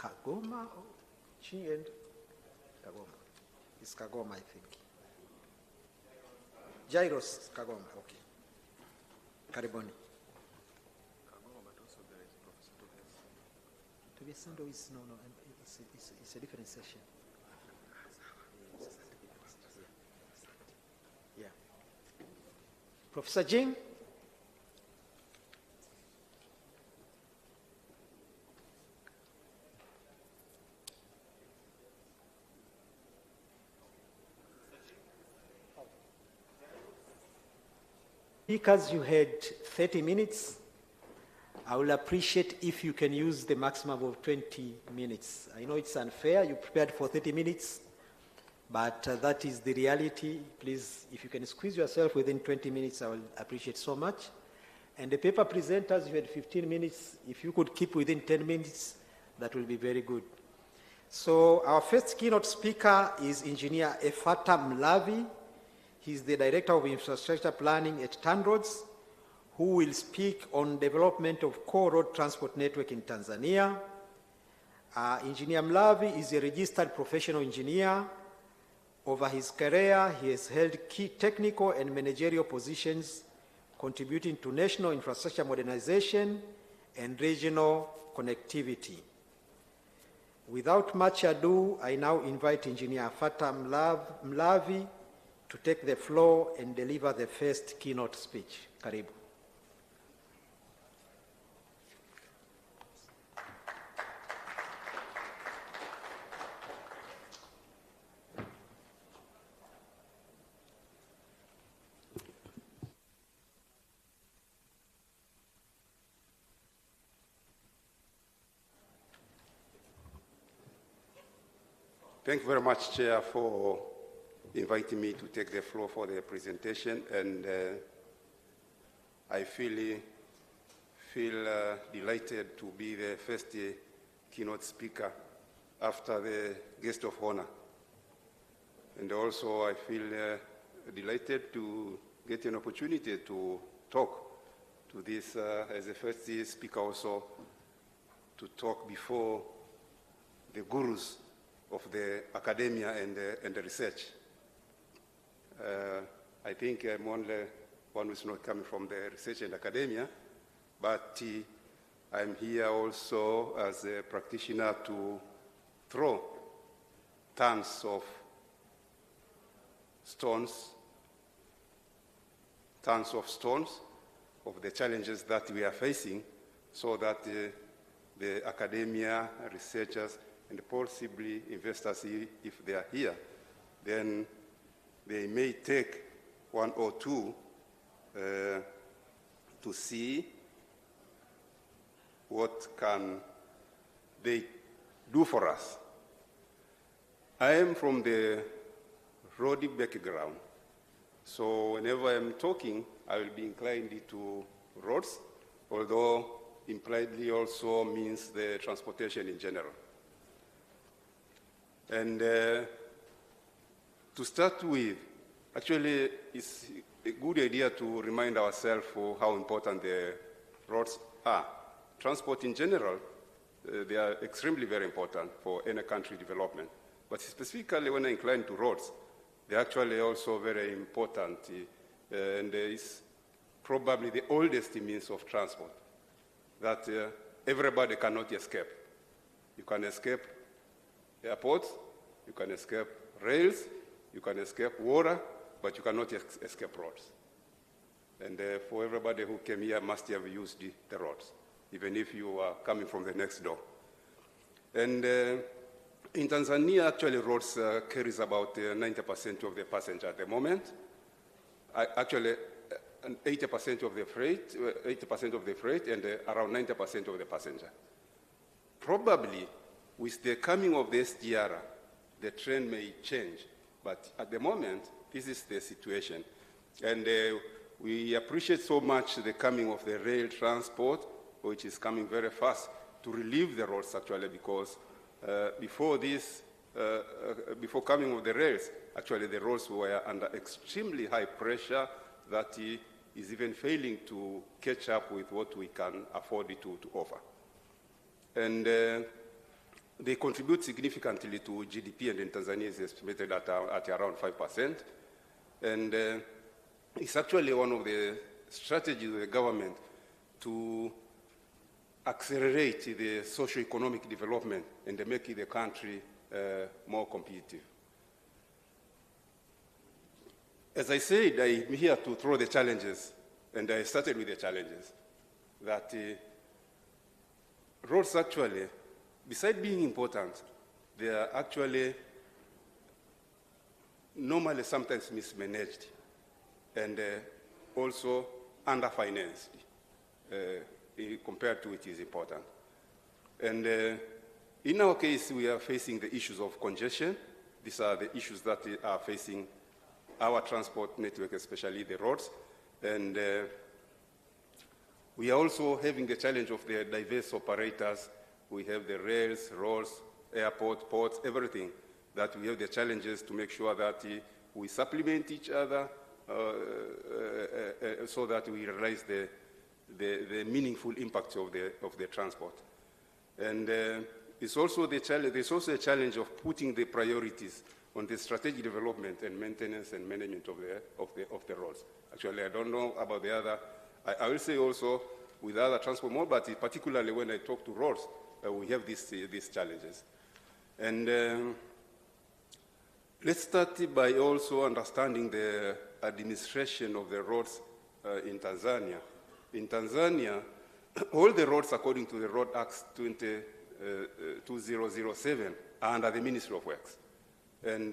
Kagoma or Chi and Kagoma? It's Kagoma, I think. Jairus Kagoma, okay. Kariboni. Kagoma, but also there is Professor Tobias. Tobias is, no, it's a different session. Yeah. Professor Jing? Speakers, you had 30 minutes. I will appreciate if you can use the maximum of 20 minutes. I know it's unfair, you prepared for 30 minutes, but that is the reality. Please, if you can squeeze yourself within 20 minutes, I will appreciate so much. And the paper presenters, you had 15 minutes. If you could keep within 10 minutes, that will be very good. So our first keynote speaker is Engineer Efata Mlavi. He's the Director of Infrastructure Planning at TANROADS, who will speak on development of core road transport network in Tanzania. Engineer Mlavi is a registered professional engineer. Over his career, he has held key technical and managerial positions contributing to national infrastructure modernization and regional connectivity. Without much ado, I now invite Engineer Efata Mlavi to take the floor and deliver the first keynote speech. Karibu. Thank you very much, Chair, for inviting me to take the floor for the presentation, and I feel delighted to be the first keynote speaker after the guest of honor. And also I feel delighted to get an opportunity to talk to this as the first speaker also, to talk before the gurus of the academia and the research. I think I'm only one who's not coming from the research and academia, but I'm here also as a practitioner to throw tons of stones of the challenges that we are facing, so that the academia, researchers, and possibly investors, if they are here, then they may take one or two to see what can they do for us. I am from the road background, so whenever I'm talking, I will be inclined to roads, although impliedly also means the transportation in general. And to start with, actually, it's a good idea to remind ourselves of how important the roads are. Transport in general, they are extremely very important for any country development. But specifically when I incline to roads, they're actually also very important. And it's probably the oldest means of transport that everybody cannot escape. You can escape airports, you can escape rails, you can escape water, but you cannot escape roads. And for everybody who came here must have used the roads, even if you are coming from the next door. And in Tanzania, actually, roads carries about 90% of the passenger at the moment. Actually, 80% of the freight, and around 90% of the passenger. Probably, with the coming of the SGR, the trend may change, but at the moment, this is the situation. And we appreciate so much the coming of the rail transport, which is coming very fast to relieve the roads, actually, because before coming of the rails, actually the roads were under extremely high pressure that is even failing to catch up with what we can afford to offer. And They contribute significantly to GDP, and in Tanzania is estimated at around 5%. And it's actually one of the strategies of the government to accelerate the socio-economic development and to make the country more competitive. As I said, I'm here to throw the challenges, and I started with the challenges, that roads actually, besides being important, they are actually normally sometimes mismanaged and also underfinanced compared to it is important. And in our case, we are facing the issues of congestion. These are the issues that are facing our transport network, especially the roads. And we are also having the challenge of the diverse operators. We have the rails, roads, airport, ports, everything, that we have the challenges to make sure that we supplement each other so that we realize the meaningful impact of the transport. And it's also there's also a challenge of putting the priorities on the strategic development and maintenance and management of the roads. Actually, I don't know about the other. I will say also with other transport modes, but particularly when I talk to roads, we have these challenges. And let's start by also understanding the administration of the roads in Tanzania. In Tanzania, all the roads, according to the Road Act 2007, are under the Ministry of Works. And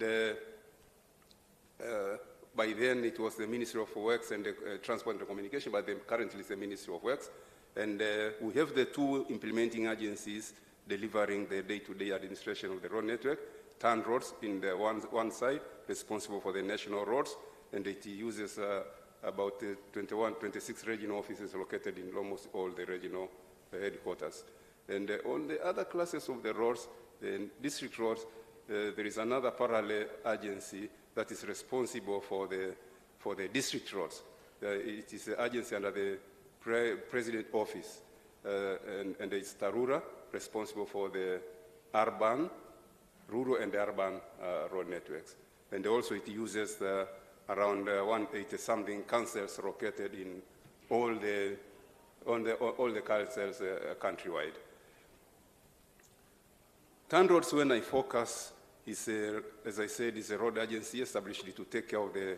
by then, it was the Ministry of Works and Transport and Communication, but then currently it's the Ministry of Works. And we have the two implementing agencies delivering the day-to-day administration of the road network. TANROADS in the one side, responsible for the national roads, and it uses about 26 regional offices located in almost all the regional headquarters. And on the other classes of the roads, the district roads, there is another parallel agency that is responsible for the district roads. It is an agency under the President Office, and it's Tarura, responsible for the rural and urban road networks. And also it uses around 180-something councils located in all the councils countrywide. TANROADS, when I focus, is as I said, is a road agency established to take care of the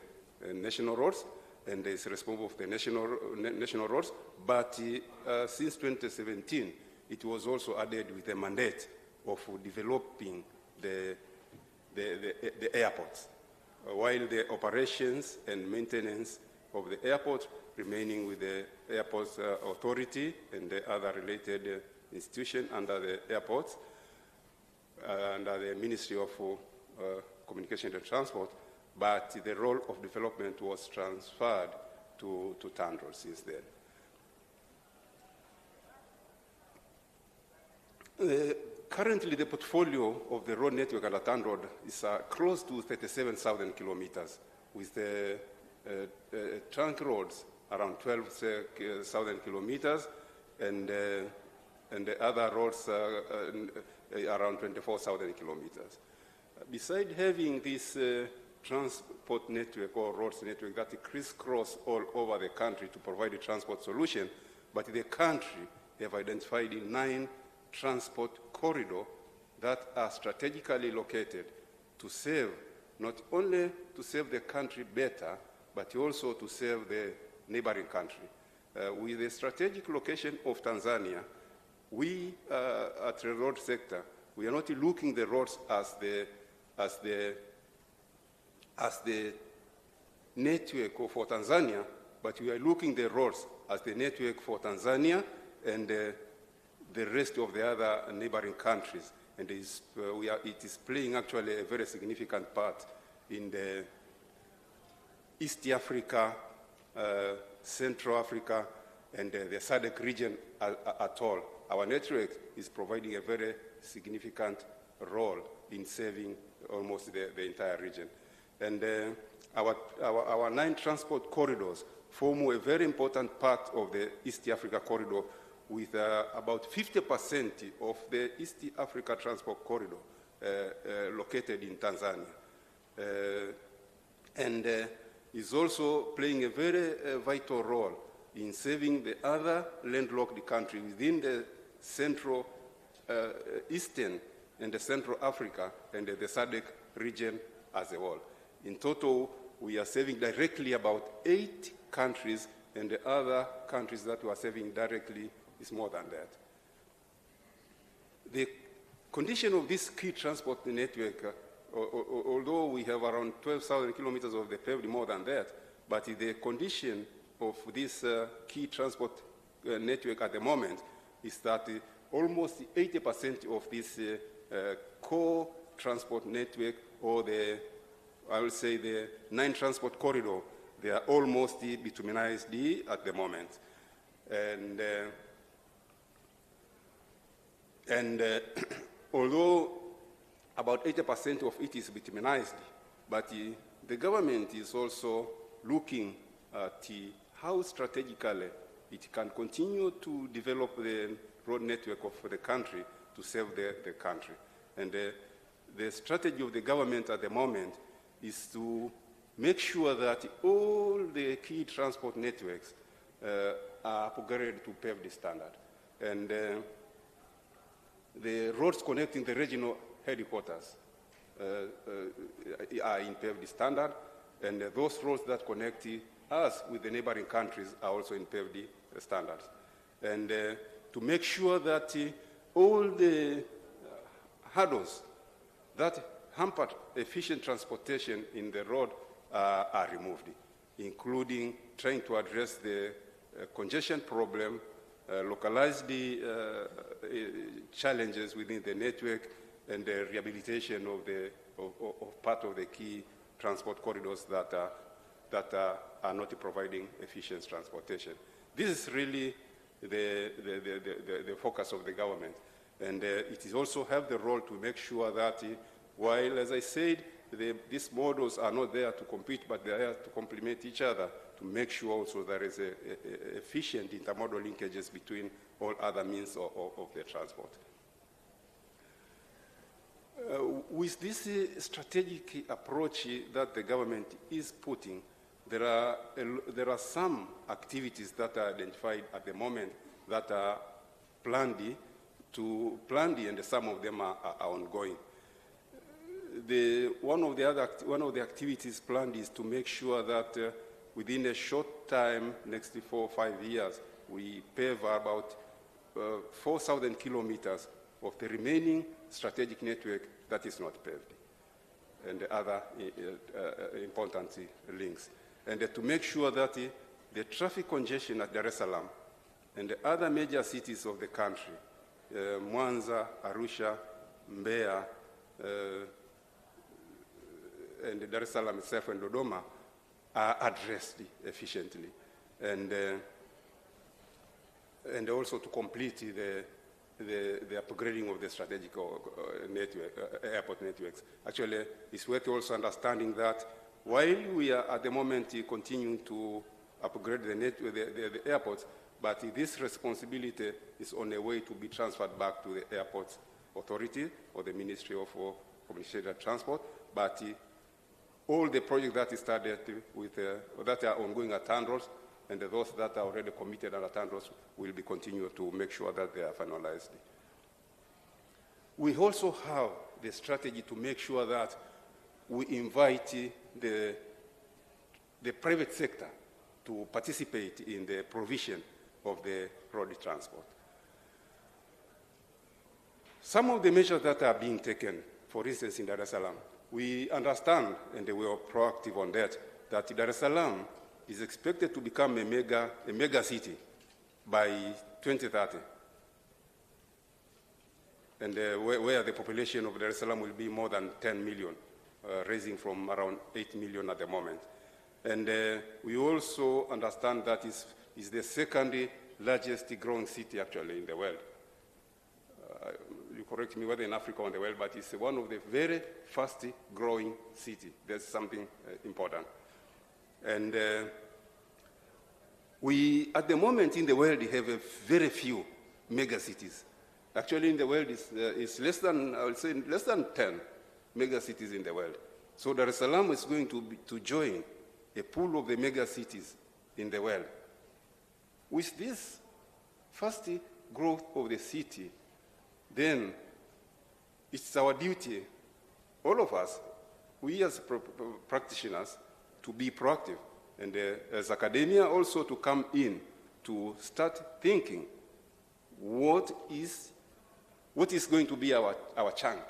national roads, and is responsible for the national roads. But since 2017, it was also added with a mandate of developing the airports, while the operations and maintenance of the airport remaining with the Airports Authority and the other related institution under the airports, under the Ministry of Communication and Transport, but the role of development was transferred to TANROADS since then. Currently, the portfolio of the road network under TANROADS is close to 37,000 kilometers, with the trunk roads around 12,000 kilometers, and the other roads around 24,000 kilometers. Besides having this transport network or roads network that crisscross all over the country to provide a transport solution, but the country have identified 9 transport corridors that are strategically located to serve, not only to serve the country better, but also to serve the neighboring country. With the strategic location of Tanzania, we at the road sector, we are not looking the roads as the network for Tanzania, but we are looking the roads as the network for Tanzania and the rest of the other neighboring countries. And it is playing actually a very significant part in the East Africa, Central Africa, and the SADC region at all. Our network is providing a very significant role in serving almost the entire region. And our 9 transport corridors form a very important part of the East Africa corridor, with about 50% of the East Africa Transport Corridor located in Tanzania. And is also playing a very vital role in saving the other landlocked countries within the Central Eastern and the Central Africa and the SADC region as a whole. In total, we are saving directly about 8 countries, and the other countries that we are saving directly is more than that. The condition of this key transport network, although we have around 12,000 kilometers of the paved, more than that, but the condition of this key transport network at the moment is that almost 80% of this core transport network, or I will say the 9 transport corridor, they are almost bituminized at the moment. And although about 80% of it is bituminized, but the government is also looking at how strategically it can continue to develop the road network of the country to serve the country. And the strategy of the government at the moment is to make sure that all the key transport networks are upgraded to paved standard. And the roads connecting the regional headquarters are in paved standard, and those roads that connect us with the neighboring countries are also in paved standards. And to make sure that all the hurdles that hampered efficient transportation in the road are removed, including trying to address the congestion problem, localize the challenges within the network, and the rehabilitation of part of the key transport corridors that are not providing efficient transportation. This is really the focus of the government. And it is also have the role to make sure that while, as I said, these models are not there to compete, but they are there to complement each other, to make sure also there is efficient intermodal linkages between all other means of the transport. With this strategic approach that the government is putting, there are some activities that are identified at the moment that are planned, and some of them are ongoing. One of the activities planned is to make sure that within a short time, next 4 or 5 years, we pave about 4,000 kilometers of the remaining strategic network that is not paved, and the other important links. And to make sure that the traffic congestion at Dar es Salaam and the other major cities of the country, Mwanza, Arusha, Mbeya, and Dar es Salaam itself and Dodoma, are addressed efficiently, and also to complete the upgrading of the strategic airport networks. Actually, it's worth also understanding that while we are at the moment continuing to upgrade the airports, but this responsibility is on a way to be transferred back to the Airports Authority or the Ministry of Communication and Transport. But all the projects that started with that are ongoing at TANROADS, and those that are already committed at TANROADS will be continued to make sure that they are finalized. We also have the strategy to make sure that we invite the private sector to participate in the provision of the road transport. Some of the measures that are being taken, for instance, in Dar es Salaam, we understand, and we are proactive on that Dar es Salaam is expected to become a mega city by 2030, and where the population of Dar es Salaam will be more than 10 million, raising from around 8 million at the moment. And we also understand that is the second largest growing city actually in the world. You correct me whether in Africa or in the world, but it's one of the very fast growing cities. That's something important. And we, at the moment in the world, have a very few megacities. Actually, in the world, it's less than, I would say, less than 10 megacities in the world. So Dar es Salaam is going to join a pool of the megacities in the world. With this fast growth of the city, then it's our duty, all of us, we as practitioners, to be proactive, and as academia also to come in to start thinking what is going to be our chunk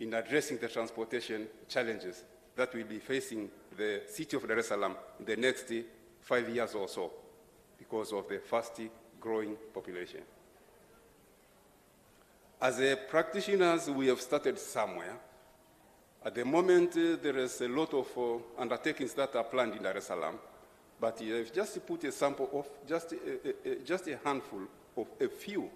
in addressing the transportation challenges that will be facing the city of Dar es Salaam in the next 5 years or so because of the fast growing population. As practitioners, we have started somewhere. At the moment, there is a lot of undertakings that are planned in Dar es Salaam, but I've just put a sample of just a handful of a few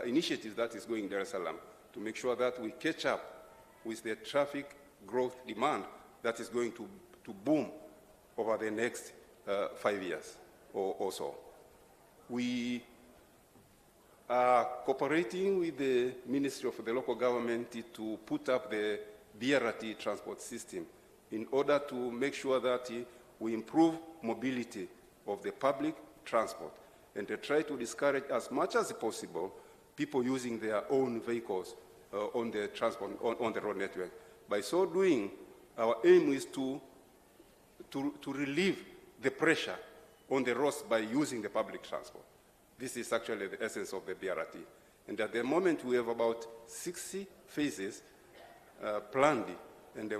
initiatives that is going in Dar es Salaam to make sure that we catch up with the traffic growth demand that is going to boom over the next 5 years or so. We are cooperating with the Ministry of the Local Government to put up the BRT transport system in order to make sure that we improve mobility of the public transport and to try to discourage as much as possible people using their own vehicles on the transport, on the road network. By so doing, our aim is to relieve the pressure on the roads by using the public transport. This is actually the essence of the BRT. And at the moment, we have about 60 phases planned, and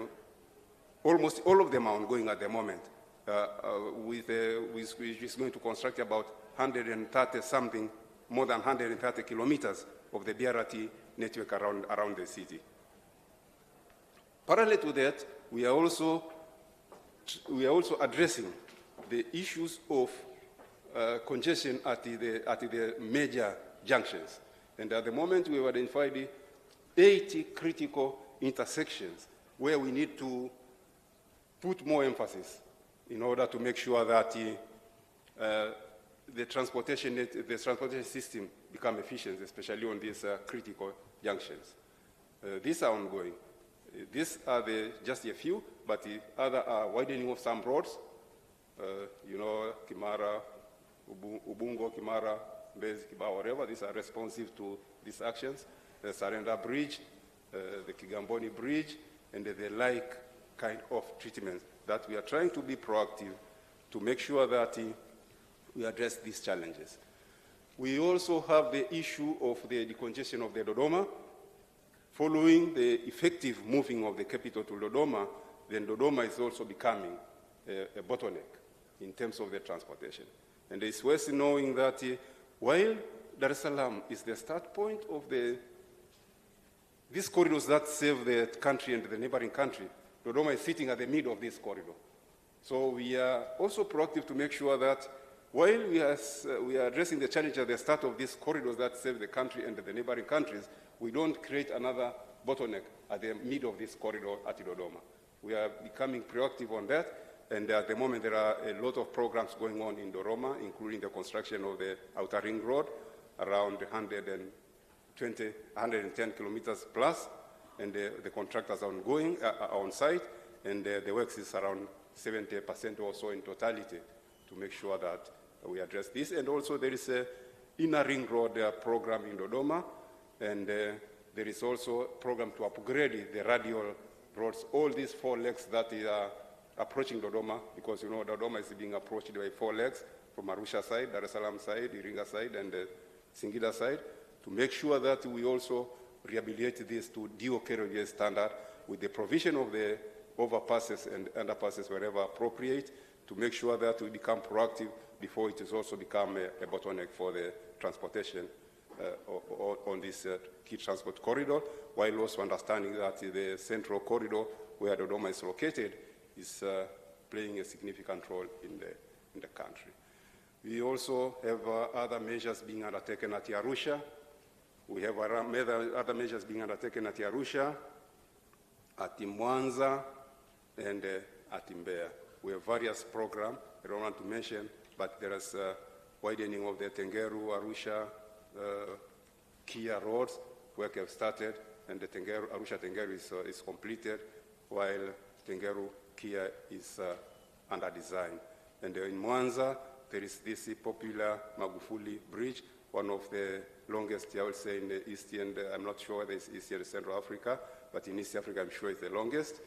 almost all of them are ongoing at the moment, which is going to construct about 130 something, more than 130 kilometers of the BRT network around the city. Parallel to that, we are also addressing the issues of congestion at the major junctions. And at the moment, we have identified 80 critical intersections where we need to put more emphasis in order to make sure that the transportation system become efficient, especially on these critical junctions. These are ongoing. These are just a few, but the other are widening of some roads, Kimara, Ubungo, Kimara, Mbezi, Kibao, whatever. These are responsive to these actions. The Sarenda Bridge, the Kigamboni Bridge, and the like kind of treatments that we are trying to be proactive to make sure that we address these challenges. We also have the issue of the decongestion of the Dodoma. Following the effective moving of the capital to Dodoma, then Dodoma is also becoming a bottleneck in terms of the transportation. And it's worth knowing that while Dar es Salaam is the start point of these corridors that serve the country and the neighboring country, Dodoma is sitting at the middle of this corridor. So we are also proactive to make sure that while we are addressing the challenge at the start of these corridors that serve the country and the neighboring countries, we don't create another bottleneck at the middle of this corridor at Dodoma. We are becoming proactive on that, and at the moment there are a lot of programs going on in Dodoma, including the construction of the outer ring road, around 110 kilometers plus, and the contractors are ongoing, are on site, and the works is around 70% or so in totality to make sure that we address this. And also there is a inner ring road program in Dodoma, and there is also a program to upgrade the radial roads, all these 4 legs that are approaching Dodoma, because Dodoma is being approached by 4 legs from Arusha side, Dar es Salaam side, Iringa side, and Singida side, to make sure that we also rehabilitate this to DO carriageway standard with the provision of the overpasses and underpasses wherever appropriate, to make sure that we become proactive before it has also become a bottleneck for the transportation on this key transport corridor, while also understanding that the central corridor where Dodoma is located is playing a significant role in the country. We also have other measures being undertaken at Arusha. We have other measures being undertaken at Arusha, at Mwanza, and at Mbeya. We have various programs I don't want to mention, but there is widening of the Tengeru, Arusha, Kia roads, work have started, and the Arusha-Tengeru is completed, while Tengeru-Kia is under design. And in Mwanza, there is this popular Magufuli Bridge, one of the longest, I would say, in the East and I'm not sure whether it's East and Central Africa, but in East Africa, I'm sure it's the longest.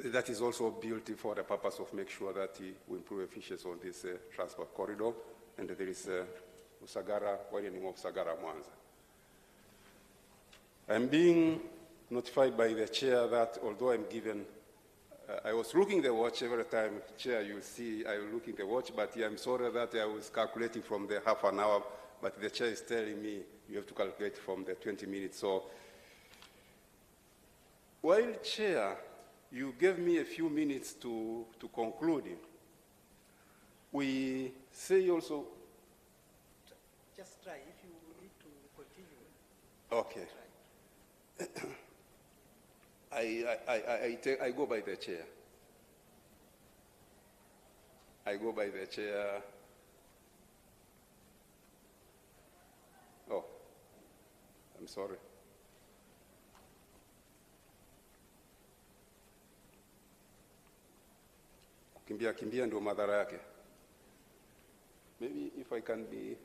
That is also built for the purpose of make sure that we improve efficiency on this transport corridor. And there is Usagara, widening of Usagara Mwanza. I'm being notified by the chair that although I'm given, I was looking the watch every time, chair, you see, I was looking the watch, but I'm sorry that I was calculating from the half an hour, but the chair is telling me you have to calculate from the 20 minutes. So, while chair, you gave me a few minutes to conclude. We say also. Just try. If you need to continue. Okay. I go by the chair. I go by the chair. Oh, I'm sorry. Kimbia ndo madhara yake. Maybe if I can be.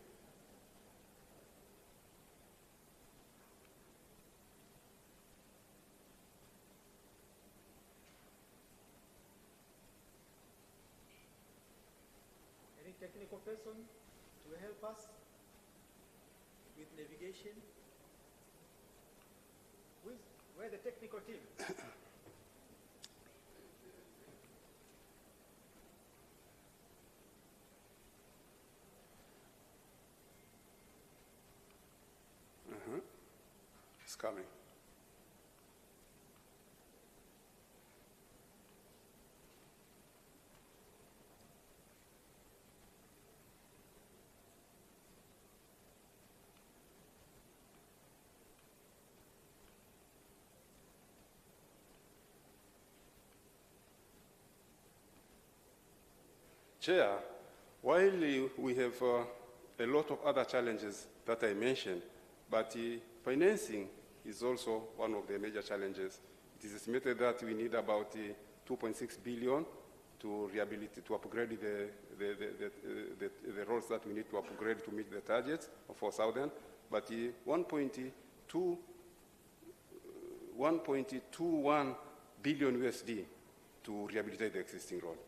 Any technical person to help us with navigation? Where the technical team? It's coming. Chair, while we have a lot of other challenges that I mentioned, but financing is also one of the major challenges. It is estimated that we need about 2.6 billion to rehabilitate, to upgrade the roads that we need to upgrade to meet the targets of 4,000, but 1.21 billion USD to rehabilitate the existing road.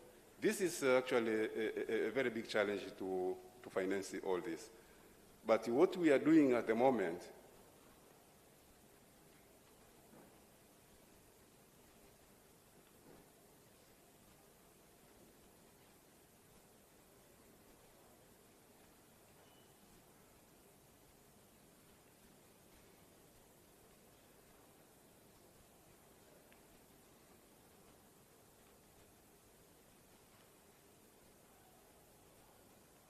This is actually a very big challenge to finance all this. But what we are doing at the moment,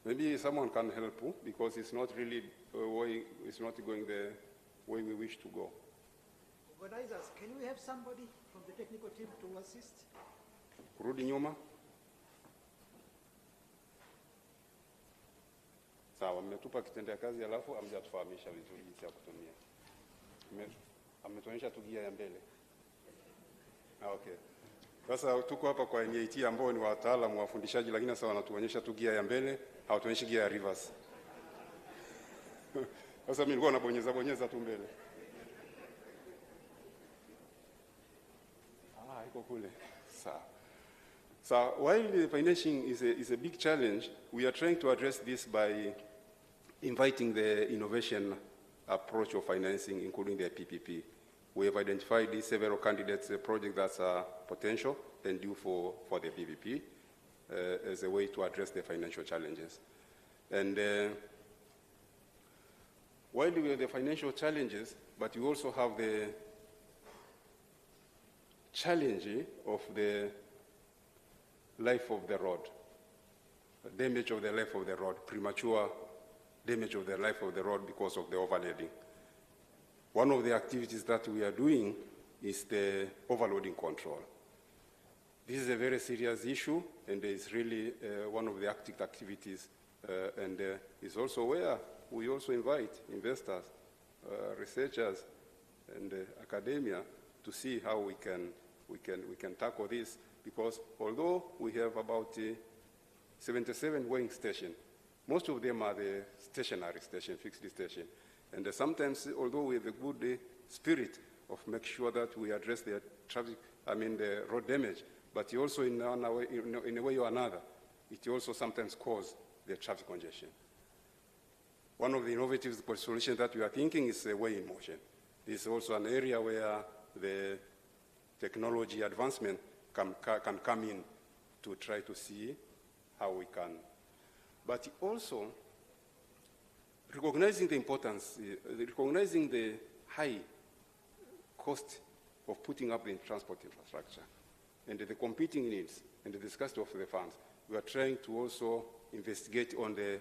maybe someone can help you because it's not really it's not going the way we wish to go. Organizers, can we have somebody from the technical team to assist? Kurudi nyuma. Sawa, mmetupa kitendea kazi alafu hamjatufahamisha vizuri jinsi ya kutumia. Ametuonyesha tu gia ya mbele. Okay. Sasa tuko hapa kwa NIT ambao ni wataalamu wafundishaji, lakini sasa wanatuonyesha tu gia ya mbele, hawatuonyeshi gia ya reverse. Sasa mimi nilikuwa nabonyeza tu mbele. Iko kule. Sawa. So while the financing is a big challenge, we are trying to address this by inviting the innovation approach of financing, including the PPP. We have identified these several candidates, projects that are potential and due for the PPP as a way to address the financial challenges. And while we have the financial challenges, but we also have the challenge of the life of the road, damage of the life of the road, premature damage of the life of the road because of the overloading. One of the activities that we are doing is the overloading control. This is a very serious issue, and it's really one of the active activities and is also where we also invite investors, researchers, and academia to see how we can tackle this, because although we have about 77 weighing stations, most of them are the stationary station, fixed station. And sometimes, although we have a good spirit of make sure that we address the traffic, the road damage, but also in a way or another, it also sometimes causes the traffic congestion. One of the innovative solutions that we are thinking is a way in motion. This is also an area where the technology advancement can come in to try to see how we can. But also, recognizing the importance, recognizing the high cost of putting up the transport infrastructure and the competing needs and the scarcity of the funds, we are trying to also investigate on the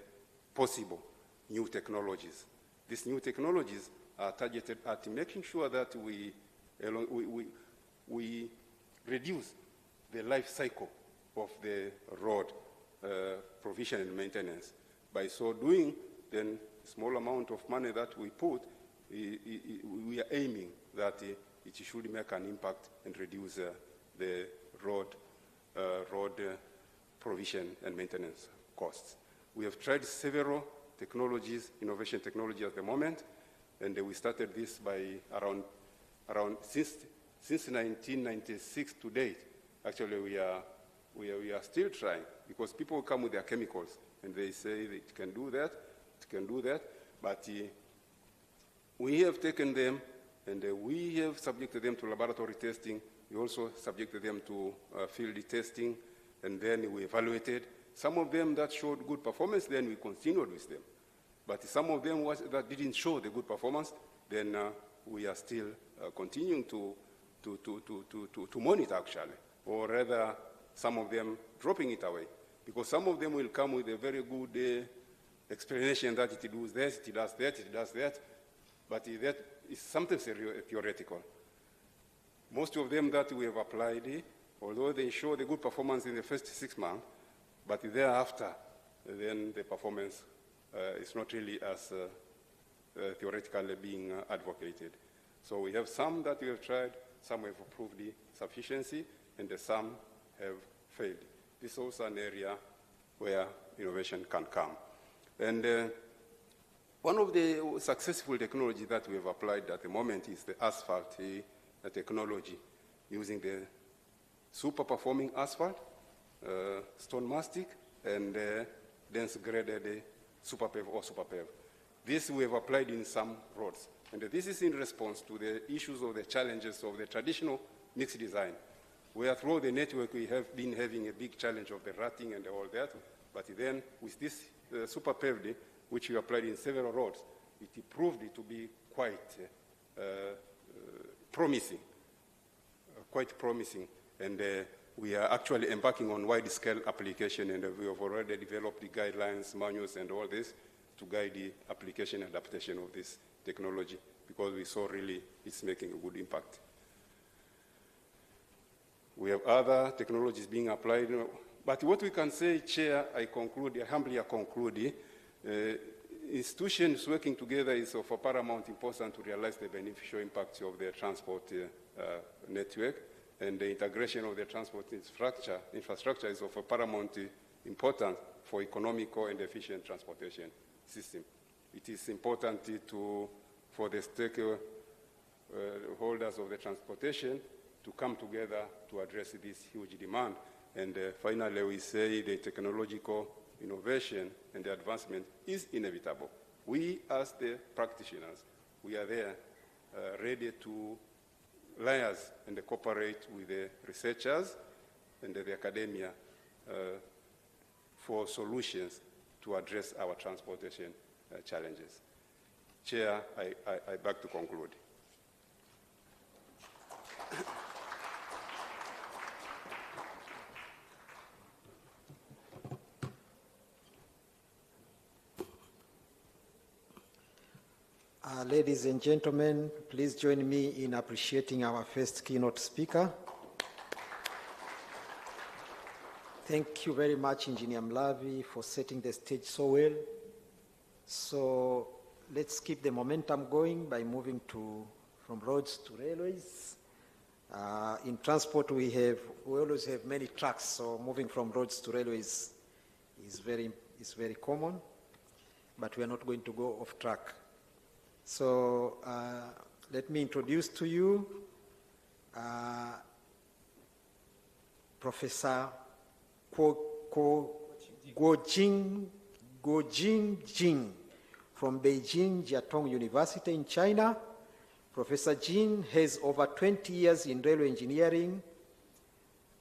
possible new technologies. These new technologies are targeted at making sure that we reduce the life cycle of the road provision and maintenance. By so doing, then a small amount of money that we put, we are aiming that it should make an impact and reduce the road provision and maintenance costs. We have tried several technologies, innovation technology at the moment, and we started this by around since 1996 to date. Actually, we are still trying, because people come with their chemicals and they say that it can do that, but we have taken them and we have subjected them to laboratory testing. We also subjected them to field testing, and then we evaluated. Some of them that showed good performance, then we continued with them. But some of them that didn't show the good performance, then we are still continuing to monitor, actually, or rather some of them dropping it away, because some of them will come with a very good explanation that it does this, it does that, it does that, but that is sometimes theoretical. Most of them that we have applied, although they show the good performance in the first 6 months, but thereafter, then the performance is not really as theoretically being advocated. So we have some that we have tried, some have proved the sufficiency, and some have failed. This is also an area where innovation can come. And one of the successful technologies that we have applied at the moment is the asphalt technology, using the super performing asphalt, stone mastic, and dense graded super pave or super pave. This we have applied in some roads. And this is in response to the issues of the challenges of the traditional mixed design, where through the network we have been having a big challenge of the rutting and all that. But then with this super paved, which we applied in several roads, it proved to be quite promising, And we are actually embarking on wide-scale application, and we have already developed the guidelines, manuals, and all this to guide the application and adaptation of this technology, because we saw really it's making a good impact. We have other technologies being applied, but what we can say, Chair, I humbly conclude, institutions working together is of a paramount importance to realize the beneficial impacts of the transport network, and the integration of the transport infrastructure is of a paramount importance for economical and efficient transportation system. It is important for the stakeholders of the transportation to come together to address this huge demand. And finally, we say the technological innovation and the advancement is inevitable. We, as the practitioners, we are there ready to liaise and cooperate with the researchers and the academia for solutions to address our transportation challenges. Chair, I beg to conclude. Ladies and gentlemen, please join me in appreciating our first keynote speaker. Thank you very much, Engineer Mlavi, for setting the stage so well. So let's keep the momentum going by moving from roads to railways. In transport, we always have many tracks, so moving from roads to railways is very common, but we are not going to go off track. So let me introduce to you Professor Guojing Jing from Beijing Jiatong University in China. Professor Jing has over 20 years in railway engineering,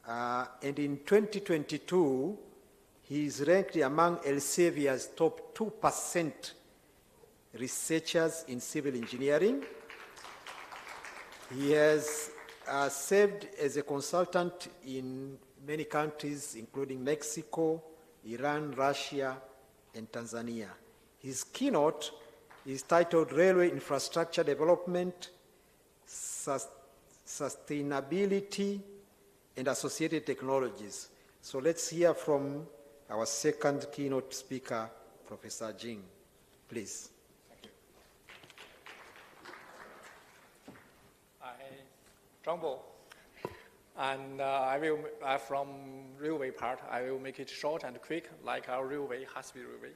and in 2022, he is ranked among Elsevier's top 2% researchers in civil engineering. He has served as a consultant in many countries, including Mexico, Iran, Russia, and Tanzania. His keynote is titled Railway Infrastructure Development, Sustainability, and Associated Technologies. So let's hear from our second keynote speaker, Professor Jing. Please. Thank you. Jumbo. And from railway part, I will make it short and quick, like our railway, high-speed railway.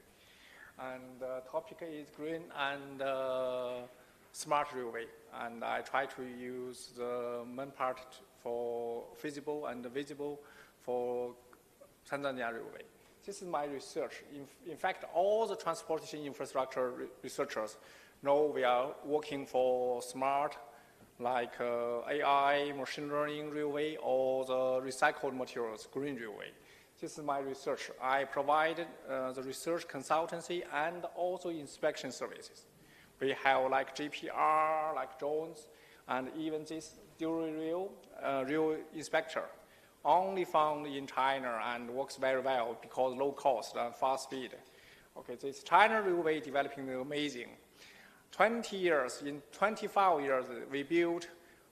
And the topic is green and smart railway. And I try to use the main part for feasible and visible for Tanzania railway. This is my research. In fact, all the transportation infrastructure researchers know we are working for smart, like AI, machine learning railway, or the recycled materials, green railway. This is my research. I provide the research consultancy and also inspection services. We have like GPR, like drones, and even this dual rail inspector, only found in China and works very well because low cost and fast speed. Okay, this China railway developing amazing. 20 years, in 25 years, we built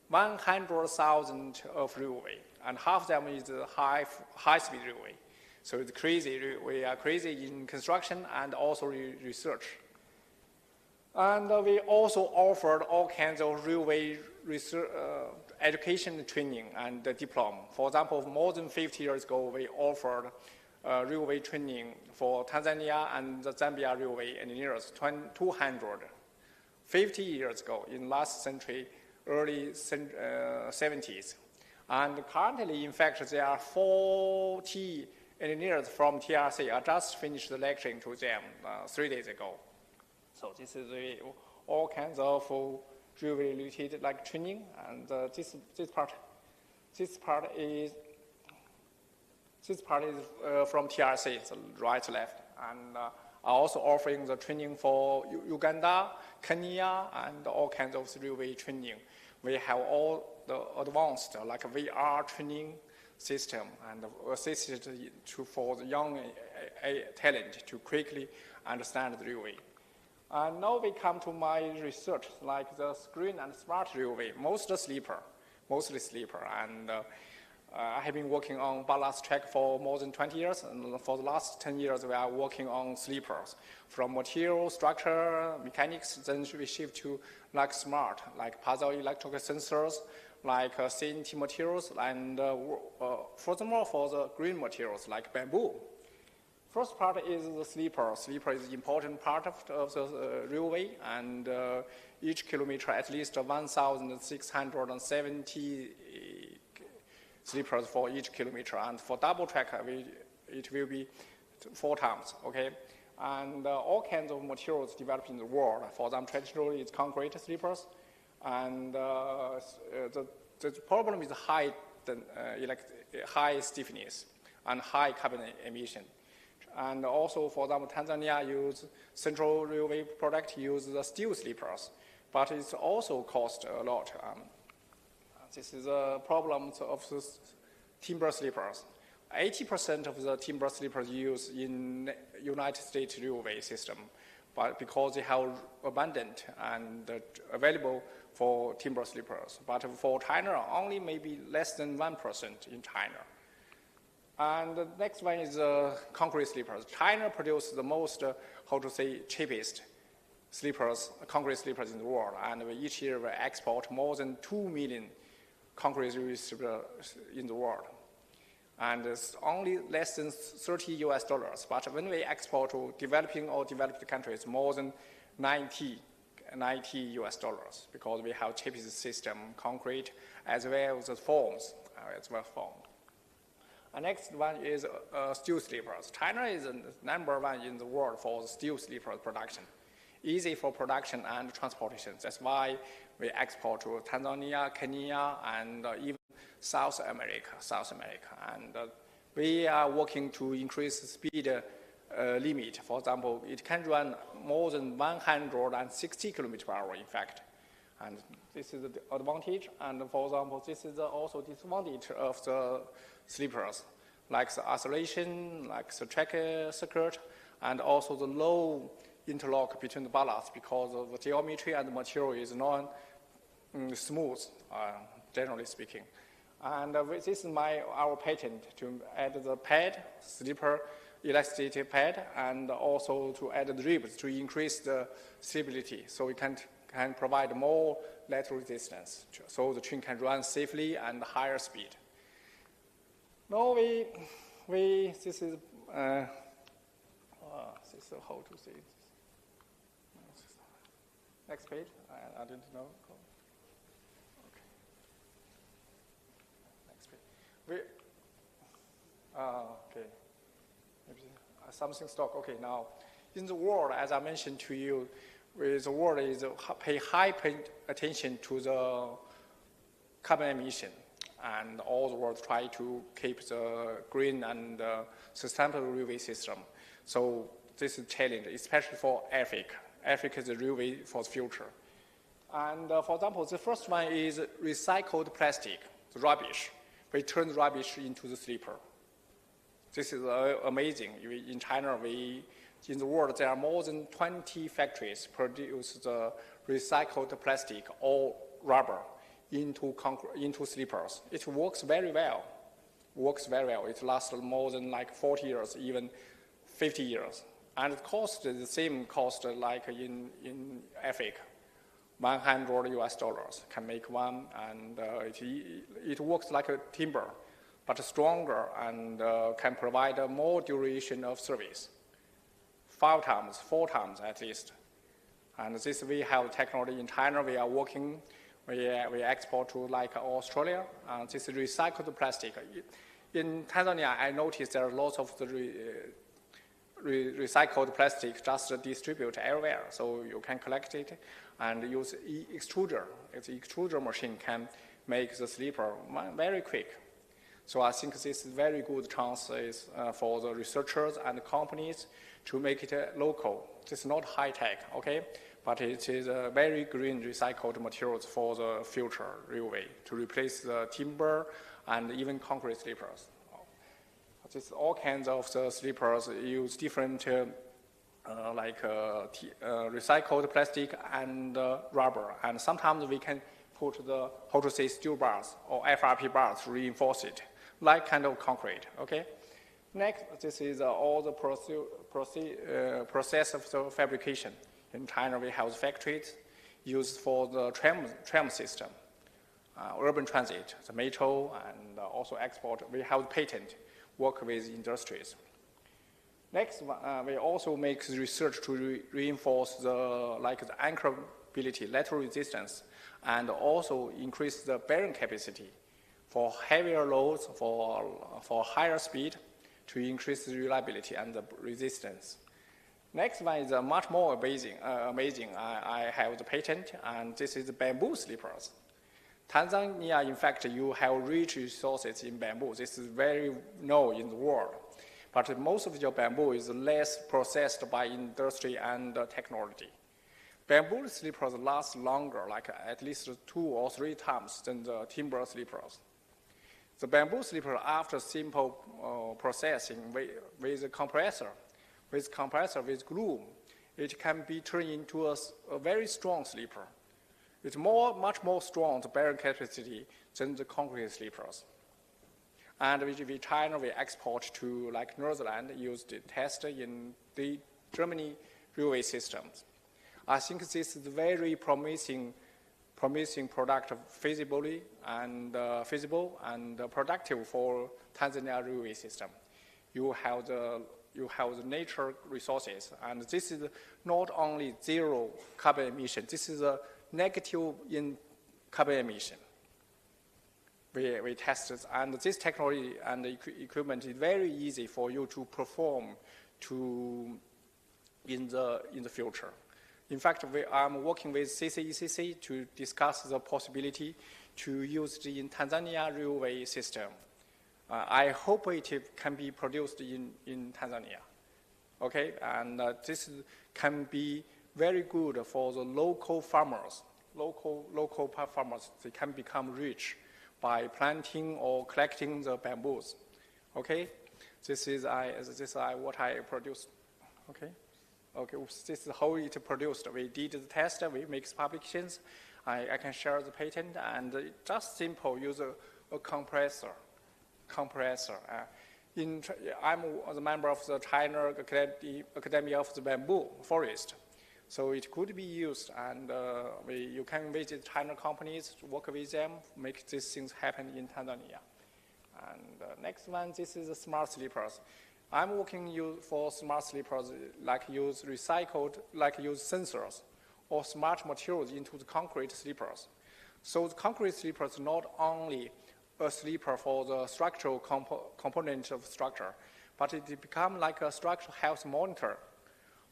100,000 of railway, and half them is high-speed railway. So it's crazy. We are crazy in construction and also research. And we also offered all kinds of railway research, education training and diploma. For example, more than 50 years ago, we offered railway training for Tanzania and the Zambia railway engineers, 200. 50 years ago, in last century, early 70s. And currently, in fact, there are 40 engineers from TRC. I just finished the lecturing to them 3 days ago. So this is all kinds of railway-related like training, and this part is from TRC, so right to left, and also offering the training for Uganda, Kenya, and all kinds of railway training. We have all the advanced like VR training system and assisted for the young talent to quickly understand the railway. And now we come to my research, like the green and smart railway, mostly sleeper. And I have been working on ballast track for more than 20 years, and for the last 10 years, we are working on sleepers. From material, structure, mechanics, then we shift to like smart, like piezoelectric sensors, like CNT materials, and furthermore for the green materials, like bamboo. First part is the sleeper. Sleeper is an important part of the railway, and each kilometer at least 1,670 sleepers for each kilometer, and for double track, it will be 4 times, okay? And all kinds of materials developed in the world. For them, traditionally, it's concrete sleepers, and the problem is high stiffness and high carbon emission. And also, for example, Tanzania use Central Railway product use the steel sleepers, but it's also cost a lot. This is a problem of the timber sleepers. 80% of the timber sleepers used in United States railway system, but because they have abundant and available for timber sleepers. But for China, only maybe less than 1% in China. And the next one is concrete sleepers. China produces the most, cheapest sleepers, concrete sleepers in the world. And each year we export more than 2 million concrete sleepers in the world. And it's only less than $30 US. But when we export to developing or developed countries, more than 90 US dollars, because we have cheapest system, concrete, as well as the forms, as well formed. The next one is steel sleepers. China is the #1 in the world for steel sleeper production. Easy for production and transportation. That's why we export to Tanzania, Kenya, and even South America. And we are working to increase the speed limit. For example, it can run more than 160 kilometers per hour, in fact. And this is the advantage. And for example, this is also disadvantage of the sleepers, like the oscillation, like the track circuit, and also the low interlock between the ballasts, because of the geometry and the material is not smooth, generally speaking. And this is our patent to add the pad, sleeper elasticity pad, and also to add the ribs to increase the stability, so we can provide more lateral resistance, so the train can run safely and higher speed. Now this is how to say it. Next page. I didn't know. Okay. Next page. Okay. Maybe something stock. Okay. Now, in the world, as I mentioned to you, the world is pay high attention to the carbon emission, and all the world try to keep the green and sustainable railway system. So this is a challenge, especially for Africa. Africa is the railway for the future. And for example, the first one is recycled plastic, the rubbish. We turn the rubbish into the sleeper. This is amazing. In China, in the world, there are more than 20 factories produce the recycled plastic or rubber into sleepers. It works very well. It lasts more than like 40 years, even 50 years. And it costs the same cost like in Africa, $100 US can make one, and it works like a timber, but stronger and can provide a more duration of service, 4 times at least. And this we have technology in China. We are working. We export to like Australia. And this is recycled plastic. In Tanzania, I noticed there are lots of the recycled plastic just distributed everywhere. So you can collect it and use extruder. The extruder machine can make the sleeper very quick. So I think this is very good chance for the researchers and companies to make it local. It's not high tech, okay? But it is a very green recycled materials for the future railway to replace the timber and even concrete sleepers. This all kinds of the sleepers use different recycled plastic and rubber, and sometimes we can put the steel bars or FRP bars to reinforce it, like kind of concrete. Okay. Next, this is all the process of the fabrication. In China, we have factories used for the tram system, urban transit, the metro, and also export. We have patent. Work with industries. Next, we also make research to reinforce the anchorability, lateral resistance, and also increase the bearing capacity for heavier loads, for higher speed, to increase the reliability and the resistance. Next one is much more amazing. I have the patent, and this is the bamboo sleepers. Tanzania, in fact, you have rich resources in bamboo. This is very known in the world. But most of your bamboo is less processed by industry and technology. Bamboo sleepers last longer, like at least 2 or 3 times than the timber sleepers. The bamboo sleeper, after simple processing with a compressor, with glue, it can be turned into a very strong sleeper. It's much more strong, the bearing capacity, than the concrete sleepers. And China will export to like Netherlands, use the test in the Germany railway systems. I think this is very promising product, feasible and productive for Tanzania railway system. You have the nature resources, and this is not only zero carbon emission. This is a negative in carbon emission. We tested, and this technology and equipment is very easy for you to perform in the future. In fact, I'm working with CCECC to discuss the possibility to use it in Tanzania railway system. I hope it can be produced in Tanzania. Okay, and this can be very good for the local farmers. Local farmers, they can become rich by planting or collecting the bamboos. Okay, this is what I produced. Okay. Okay, this is how it produced. We did the test, we make publications. I can share the patent, and just simple use a compressor. I'm the member of the China Academy of the Bamboo Forest. So it could be used, and you can visit China companies, work with them, make these things happen in Tanzania. And next one, this is the smart sleepers. I'm working for smart sleepers, like use sensors or smart materials into the concrete sleepers. So the concrete sleepers not only a sleeper for the structural component of structure, but it become like a structural health monitor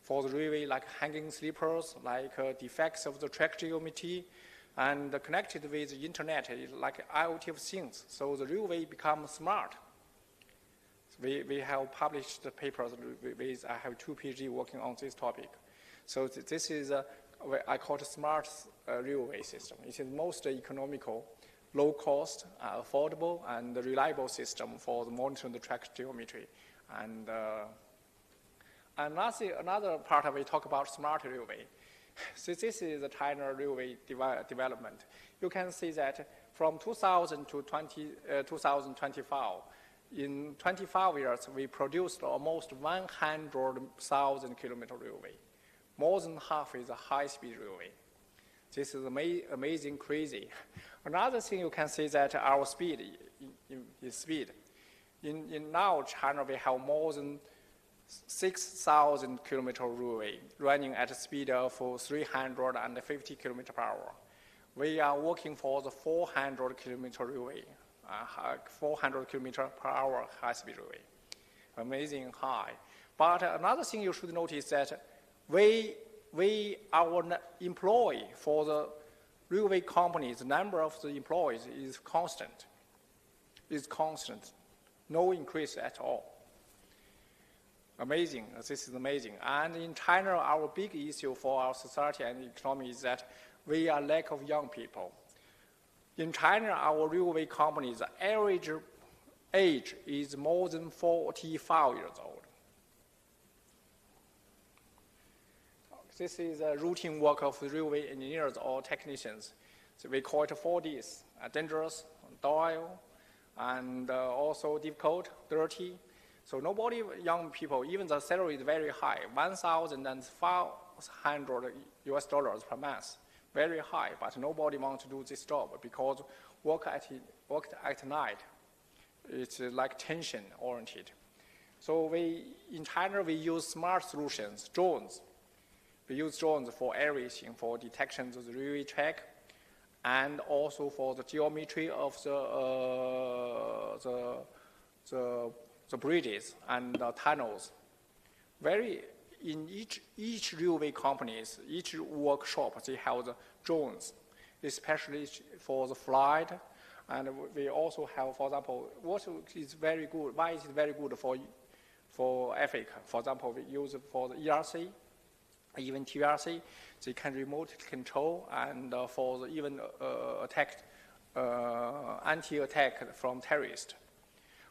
for the railway, like hanging sleepers, like defects of the track geometry, and connected with the internet, like IoT of things. So the railway becomes smart. We have published the papers with, I have 2 PhD working on this topic. So this is, I call it smart railway system. It is most economical, low cost, affordable, and reliable system for monitoring the track geometry. And another part of it, talk about smart railway. So this is the China railway development. You can see that from 2000 to 2025, in 25 years, we produced almost 100,000 kilometer railway. More than half is a high-speed railway. This is amazing, crazy. Another thing you can see that our speed is speed. In now, China, we have more than 6,000 kilometer railway running at a speed of 350 kilometer per hour. We are working for the 400 kilometer railway. 400 kilometer per hour high-speed railway. Amazing high. But another thing you should notice that our employee for the railway companies, the number of the employees is constant. No increase at all. Amazing, this is amazing. And in China, our big issue for our society and economy is that we are lack of young people. In China, our railway companies, average age is more than 45 years old. This is a routine work of the railway engineers or technicians. So we call it 4Ds, dangerous, dull, and also difficult, dirty. So nobody, young people, even the salary is very high, $1,500 per month. Very high, but nobody wants to do this job because work at night, it's like tension-oriented. So in China, we use smart solutions, drones. We use drones for everything, for detection of the railway track, and also for the geometry of the bridges and the tunnels. In each railway companies, each workshop, they have the drones, especially for the flight. And we also have, for example, what is very good, why is it very good for Africa? For example, we use it for the ERC, even TRC. They can remote control, and for the even anti-attack from terrorists.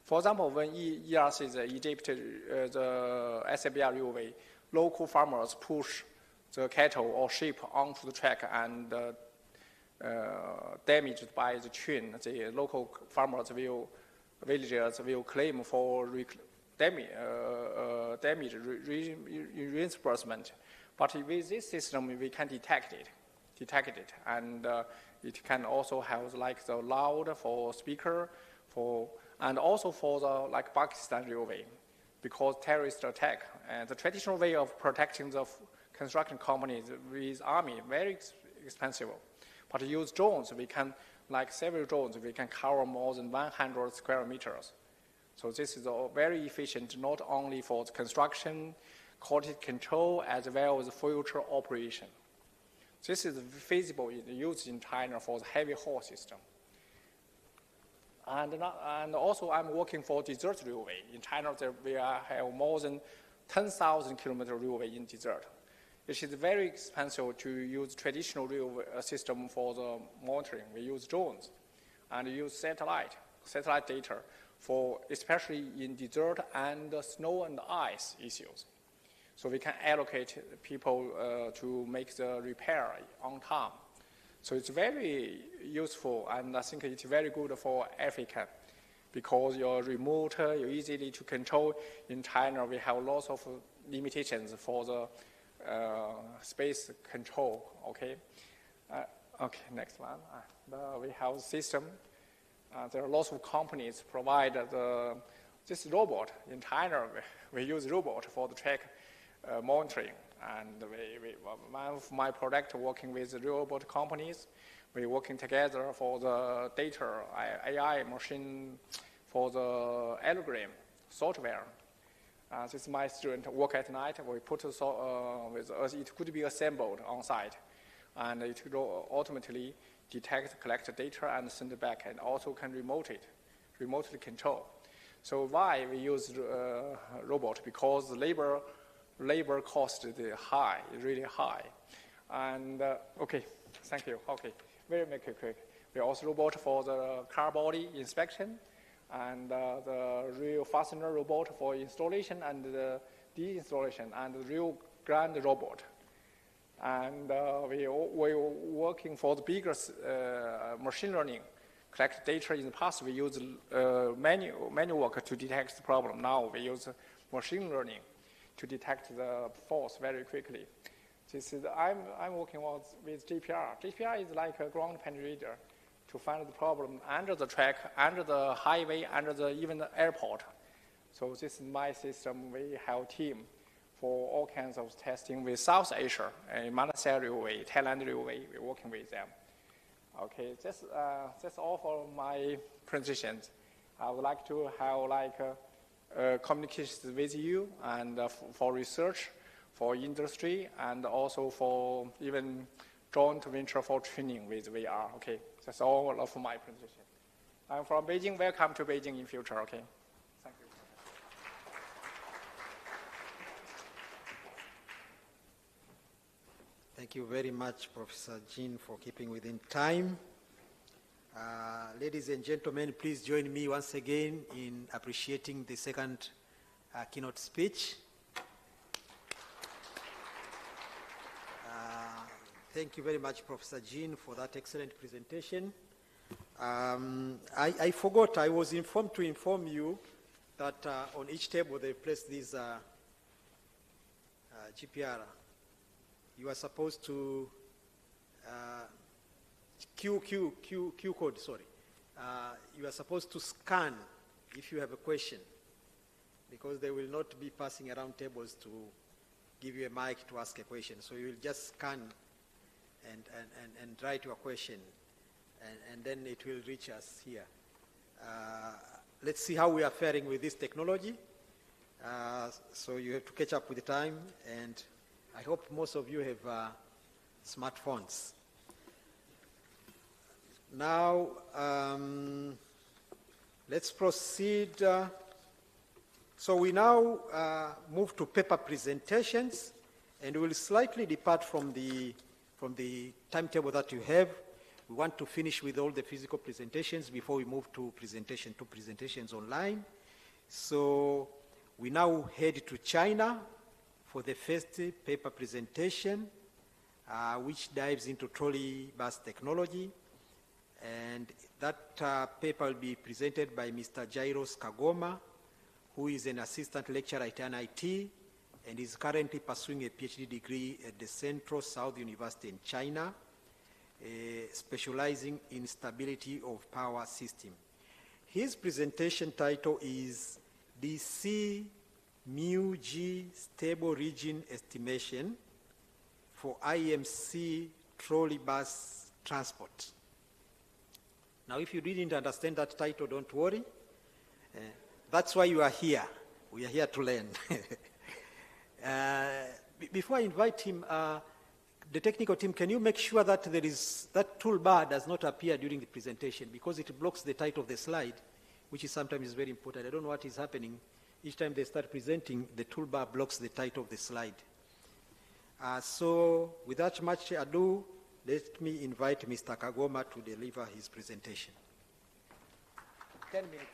For example, when ERC, the Egypt, the SABR railway, local farmers push the cattle or sheep onto the track and damaged by the train. The local farmers will villagers will claim for damage reimbursement. But with this system, we can detect it, and it can also have like the loud for speaker, and also for the like Pakistan railway, because terrorist attack. And the traditional way of protecting the construction companies with army very expensive. But use drones, we can like several drones, we can cover more than 100 square meters. So this is very efficient, not only for the construction, quality control, as well as future operation. This is feasible in use in China for the heavy haul system. And also I'm working for desert railway. In China, we have more than 10,000 kilometer railway in desert. It is very expensive to use traditional railway system for the monitoring. We use drones and use satellite data for especially in desert and snow and ice issues. So we can allocate people to make the repair on time. So it's very useful, and I think it's very good for Africa, because you're remote, you're easily to control. In China, we have lots of limitations for the space control, okay? Okay, next one. We have system. There are lots of companies provide this robot. In China, we use robot for the track monitoring. And one of my product working with robot companies, we're working together for the data, AI machine, for the algorithm software. This is my student work at night. We put it could be assembled on site, and it will ultimately detect, collect data, and send it back, and also can remotely control. So why we use robot? Because the labor cost is high, really high. And okay, thank you. Okay, we'll make it quick. We also robot for the car body inspection, and the real fastener robot for installation and the de-installation, and the real grand robot. And we're working for the bigger machine learning, collect data. In the past, we use manual work to detect the problem. Now we use machine learning to detect the faults very quickly. This is, I'm working with GPR. GPR is like a ground penetrator to find the problem under the track, under the highway, even the airport. So this is my system. We have a team for all kinds of testing with South Asia, Malaysia Railway, Thailand Railway. We're working with them. Okay, that's all for my presentations. I would like to have communications with you, and for research, for industry, and also for even joint venture for training with VR. Okay, that's all of my presentation. I'm from Beijing. Welcome to Beijing in future. Okay, thank you. Thank you very much, Professor Jean, for keeping within time. Ladies and gentlemen, please join me once again in appreciating the second keynote speech. Thank you very much, Professor Jean, for that excellent presentation. I forgot, I was informed to inform you that on each table they placed this GPR. You are supposed to Q code, sorry. You are supposed to scan if you have a question, because they will not be passing around tables to give you a mic to ask a question. So you will just scan and write your question, and then it will reach us here. Let's see how we are faring with this technology. So you have to catch up with the time, and I hope most of you have smartphones. Now, let's proceed. So we now move to paper presentations, and we'll slightly depart from the timetable that you have. We want to finish with all the physical presentations before we move to presentations online. So we now head to China for the first paper presentation, which dives into trolley bus technology. And that paper will be presented by Mr. Jairos Kagoma, who is an assistant lecturer at NIT and is currently pursuing a PhD degree at the Central South University in China, specializing in stability of power system. His presentation title is DC mu G stable region estimation for IMC trolley bus transport. Now, if you didn't understand that title, don't worry. That's why you are here. We are here to learn. Before I invite him, the technical team, can you make sure that that toolbar does not appear during the presentation, because it blocks the title of the slide, which is sometimes very important. I don't know what is happening. Each time they start presenting, the toolbar blocks the title of the slide. So without much ado, let me invite Mr. Kagoma to deliver his presentation. 10 minutes.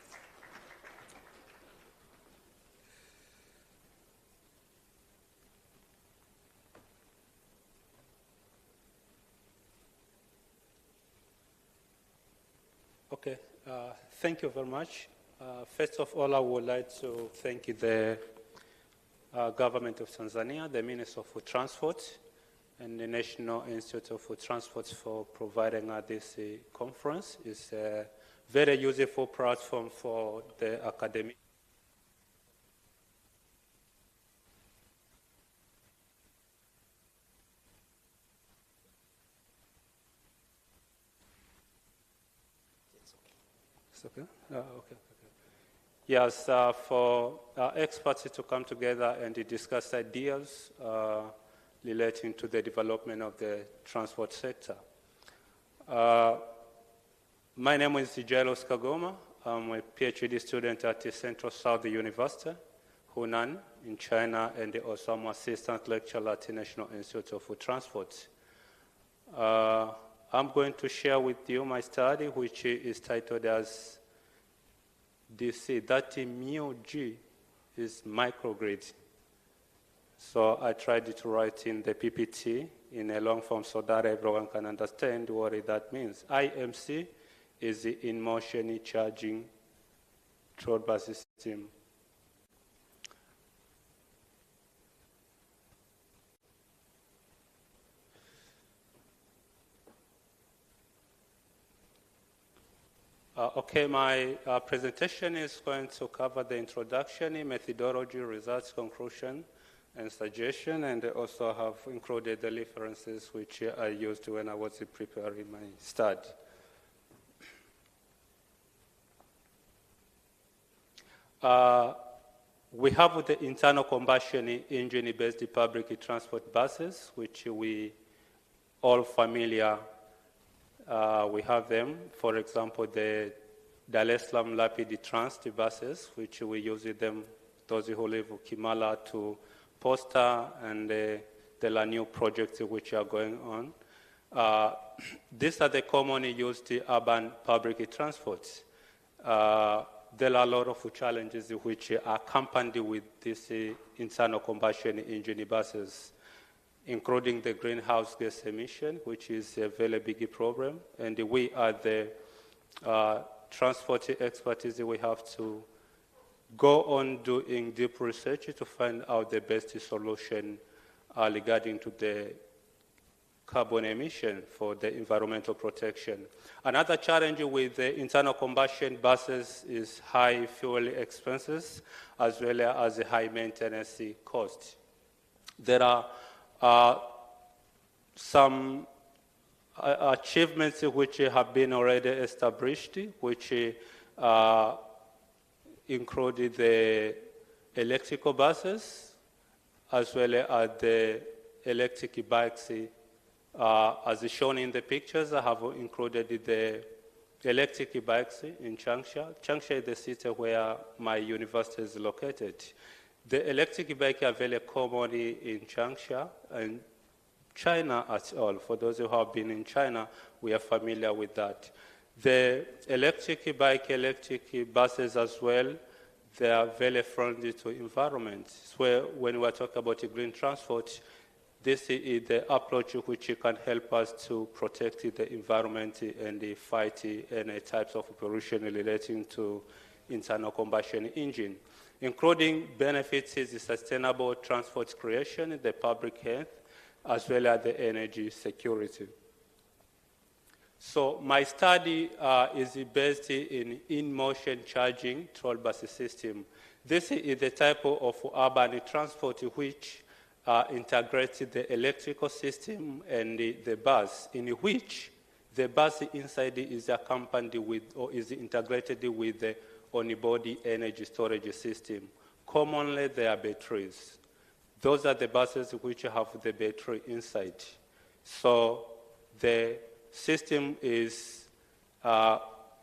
Okay, thank you very much. First of all, I would like to thank the government of Tanzania, the Minister for Transport, and the National Institute for Transport for providing this conference. It's a very useful platform for the academic. It's okay? Okay. Yes, for experts to come together and to discuss ideas relating to the development of the transport sector. My name is Jairos Kagoma. I'm a PhD student at the Central South University, Hunan, in China, and also I'm assistant lecturer at the National Institute for Transport. I'm going to share with you my study, which is titled as DC, that mu G is microgrid. So I tried to write in the PPT in a long form so that everyone can understand what that means. IMC is the in-motion charging trolley bus system. Okay, my presentation is going to cover the introduction, methodology, results, conclusion, and suggestion, and I also have included the references which I used when I was preparing my study. We have the internal combustion engine-based public transport buses, which we all familiar. We have them, for example, the Dar es Salaam Rapid Transit buses, which we use them, those who live in Kimala to Posta, and there are new projects which are going on. These are the commonly used urban public transports. There are a lot of challenges which are accompanied with these internal combustion engine buses, including the greenhouse gas emission, which is a very big problem. And we are the transport expertise. We have to go on doing deep research to find out the best solution regarding to the carbon emission for the environmental protection. Another challenge with the internal combustion buses is high fuel expenses as well as high maintenance costs. There are some achievements which have been already established, which included the electrical buses as well as the electric bikes. As shown in the pictures, I have included the electric bikes in Changsha. Changsha is the city where my university is located. The electric bike are very common in Changsha and China as well. For those who have been in China, we are familiar with that. The electric bike, electric buses as well, they are very friendly to environment. So when we are talking about green transport, This is the approach which can help us to protect the environment and fight any types of pollution relating to internal combustion engine, including benefits is the sustainable transport creation, the public health, as well as the energy security. So my study is based in motion charging trolley bus system. This is the type of urban transport which integrates the electrical system and the bus, in which the bus inside is accompanied with or is integrated with the on-body energy storage system. Commonly, they are batteries. Those are the buses which have the battery inside. So the system is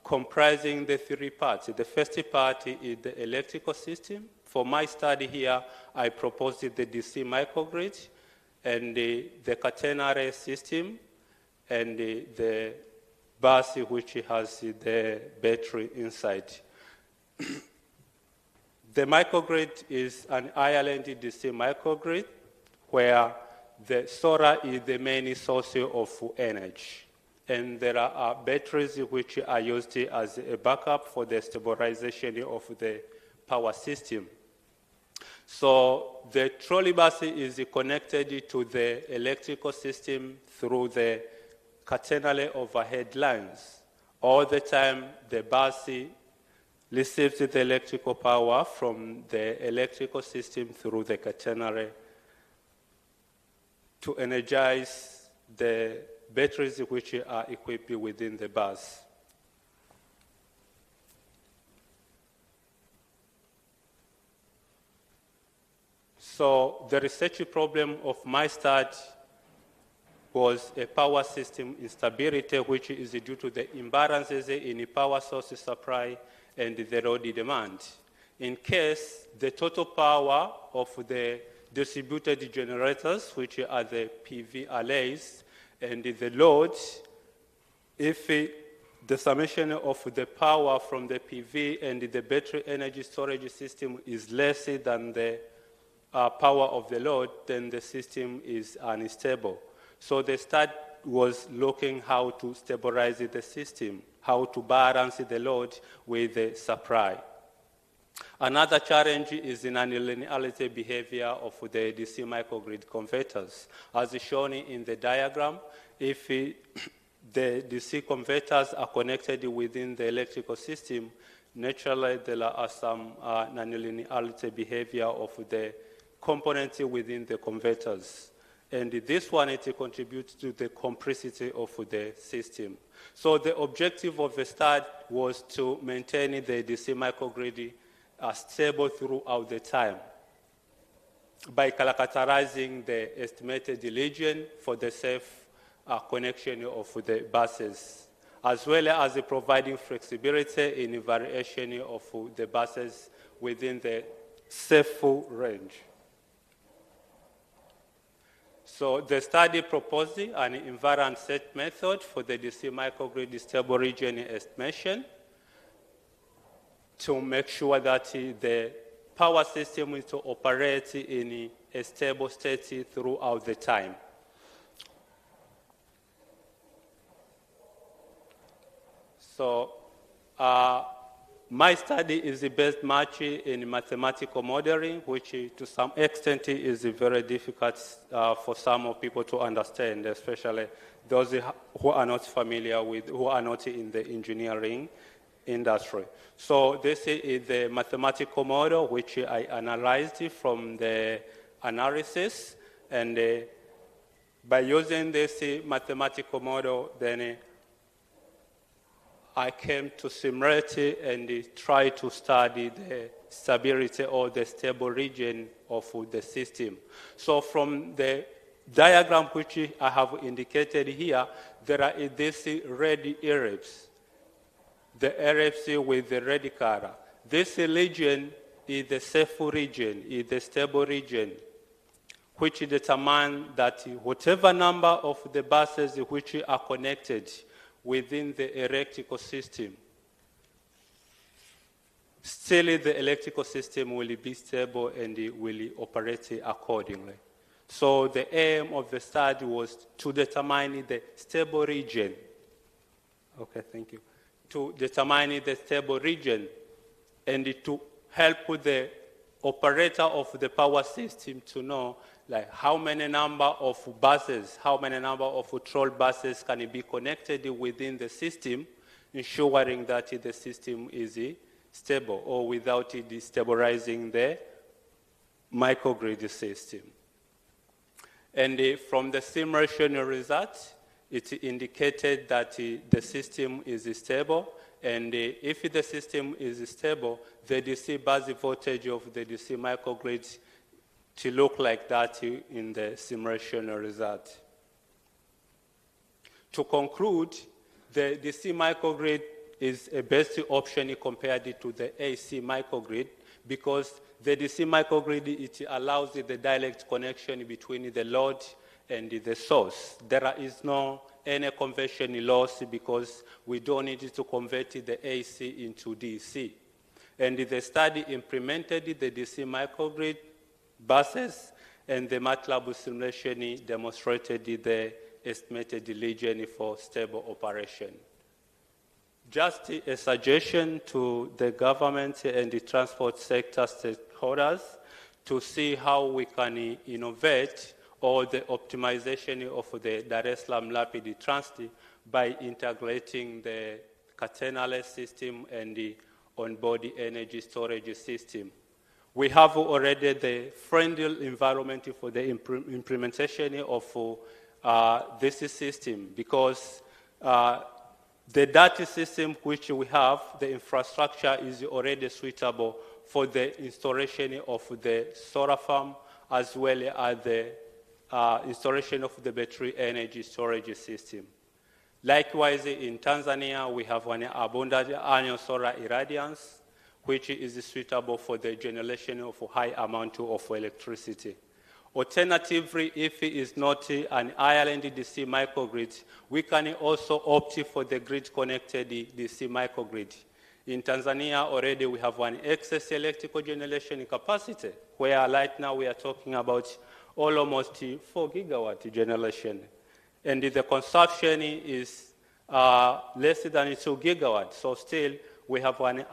comprising the three parts. The first part is the electrical system. For my study here, I proposed the DC microgrid and the catenary system and the bus which has the battery inside. The microgrid is an Ireland DC microgrid where the solar is the main source of energy. And there are batteries which are used as a backup for the stabilization of the power system. So the trolley bus is connected to the electrical system through the catenary overhead lines. All the time, the bus receives the electrical power from the electrical system through the catenary to energize the batteries which are equipped within the bus. So the research problem of my study was a power system instability, which is due to the imbalances in power source supply and the load demand. In case the total power of the distributed generators, which are the PV arrays, and the load, if the summation of the power from the PV and the battery energy storage system is less than the power of the load, then the system is unstable. So the study was looking how to stabilize the system, how to balance the load with the supply. Another challenge is the nonlinearity behavior of the DC microgrid converters. As shown in the diagram, if the DC converters are connected within the electrical system, naturally there are some nonlinearity behavior of the components within the converters. And this one, it contributes to the complexity of the system. So the objective of the study was to maintain the DC microgrid stable throughout the time by characterizing the estimated region for the safe connection of the buses, as well as providing flexibility in variation of the buses within the safe range. So the study proposed an invariant set method for the DC microgrid stable region estimation to make sure that the power system is to operate in a stable state throughout the time. So my study is the best match in mathematical modeling, which to some extent is very difficult for some people to understand, especially those who are not familiar with, who are not in the engineering industry. So this is the mathematical model which I analyzed from the analysis, and by using this mathematical model, then I came to simulate and try to study the stability or the stable region of the system. So from the diagram which I have indicated here, there are these red areas, the areas with the red color. This region is the safe region, is the stable region, which determines that whatever number of the buses which are connected within the electrical system, still the electrical system will be stable and will operate accordingly. So the aim of the study was to determine the stable region. Okay, thank you. To determine the stable region and to help the operator of the power system to know like how many number of buses, how many number of troll buses can be connected within the system, ensuring that the system is stable or without destabilizing the microgrid system. And from the simulation results, it indicated that the system is stable, and if the system is stable, the DC base voltage of the DC microgrid to look like that in the simulation result. To conclude, the DC microgrid is a best option compared to the AC microgrid because the DC microgrid, it allows the direct connection between the load and the source. There is no any conversion loss because we don't need to convert the AC into DC. And the study implemented the DC microgrid buses, and the MATLAB simulation demonstrated the estimated region for stable operation. Just a suggestion to the government and the transport sector stakeholders to see how we can innovate or the optimization of the Dar es Salaam Rapid Transit by integrating the catenary system and the onboard energy storage system. We have already the friendly environment for the implementation of this system because the data system which we have, the infrastructure is already suitable for the installation of the solar farm as well as the installation of the battery energy storage system. Likewise, in Tanzania, we have an abundant annual solar irradiance, which is suitable for the generation of a high amount of electricity. Alternatively, if it is not an island DC microgrid, we can also opt for the grid-connected DC microgrid. In Tanzania, already we have one excess electrical generation capacity, where right now we are talking about almost 4 gigawatt generation. And the consumption is less than 2 gigawatts, so still we have an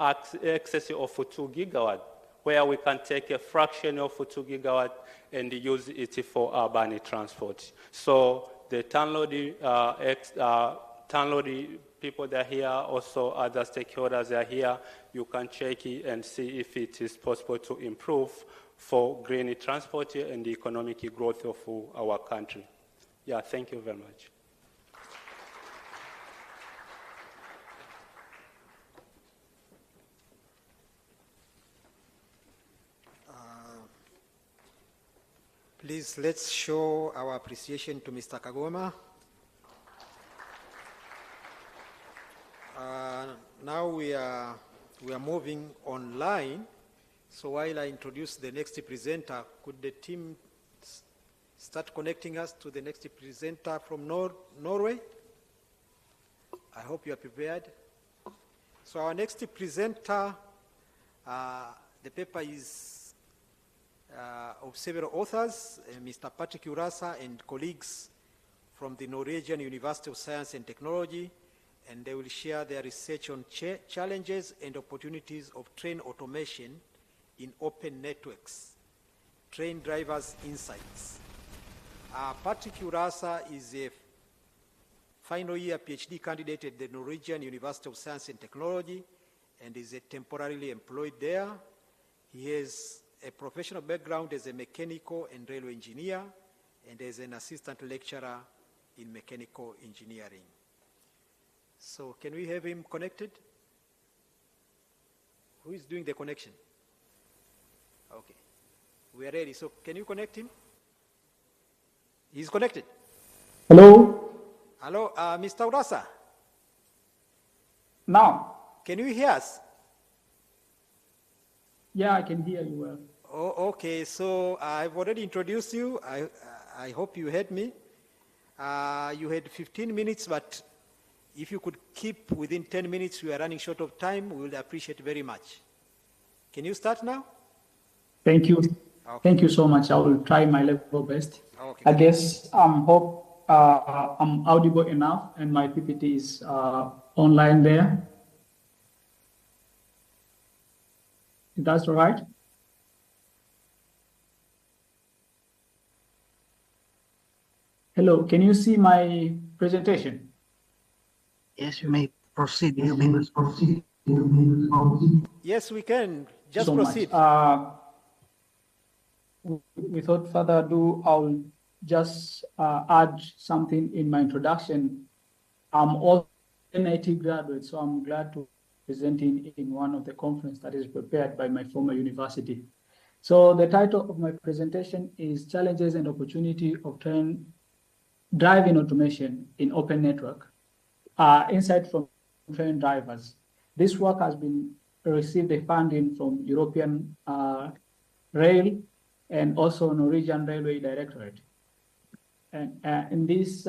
excess of 2 gigawatts, where we can take a fraction of 2 gigawatts and use it for urban transport. So the Tanzania people that are here, also other stakeholders are here, you can check it and see if it is possible to improve for green transport and the economic growth of our country. Yeah, thank you very much. Please, let's show our appreciation to Mr. Kagoma. Now we are moving online. So while I introduce the next presenter, could the team start connecting us to the next presenter from Norway? I hope you are prepared. So our next presenter, the paper is of several authors, Mr. Patrick Urasa and colleagues from the Norwegian University of Science and Technology, and they will share their research on challenges and opportunities of train automation in open networks, train drivers' insights. Patrick Urasa is a final year PhD candidate at the Norwegian University of Science and Technology and is temporarily employed there. He has a professional background as a mechanical and railway engineer and as an assistant lecturer in mechanical engineering. So can we have him connected? Who is doing the connection? Okay, we are ready. So can you connect him? He's connected. Hello? Hello, Mr. Urasa. Now? Can you hear us? Yeah, I can hear you well. Oh, okay, so I've already introduced you. I hope you heard me. You had 15 minutes, but if you could keep within 10 minutes, we are running short of time, we would appreciate very much. Can you start now? Thank you. Thank you so much. I will try my level best. Okay. I guess hope I'm audible enough and my PPT is online there. If that's all right. Hello, can you see my presentation? Yes, you may proceed. Yes, we can. Just so proceed. Without further ado, I'll just add something in my introduction. I'm also an IT graduate, so I'm glad to present in one of the conference that is prepared by my former university. So the title of my presentation is Challenges and Opportunity of Driving Automation in Open Network, Insight from Train Drivers. This work has received a funding from European Rail and also Norwegian Railway Directorate. And in this,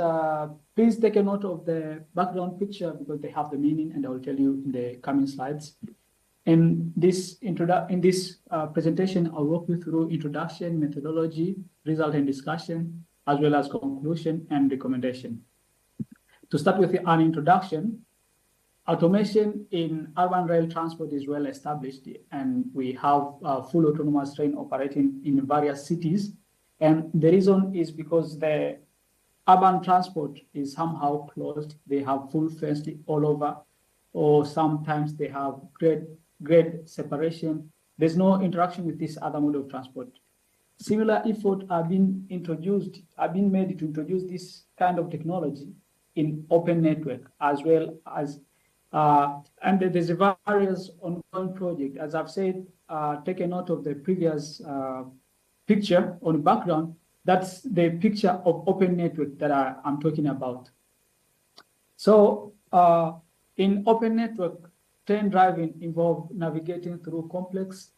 please take a note of the background picture because they have the meaning, and I will tell you in the coming slides. In this presentation, I'll walk you through introduction, methodology, result and discussion, as well as conclusion and recommendation. To start with an introduction, automation in urban rail transport is well established, and we have full autonomous train operating in various cities. And the reason is because the urban transport is somehow closed. They have full fence all over, or sometimes they have grade separation. There's no interaction with this other mode of transport. Similar efforts are being made to introduce this kind of technology in open network, as well as and there's various ongoing projects. As I've said, take a note of the previous picture on the background. That's the picture of open network that I'm talking about. So in open network, train driving involves navigating through complex,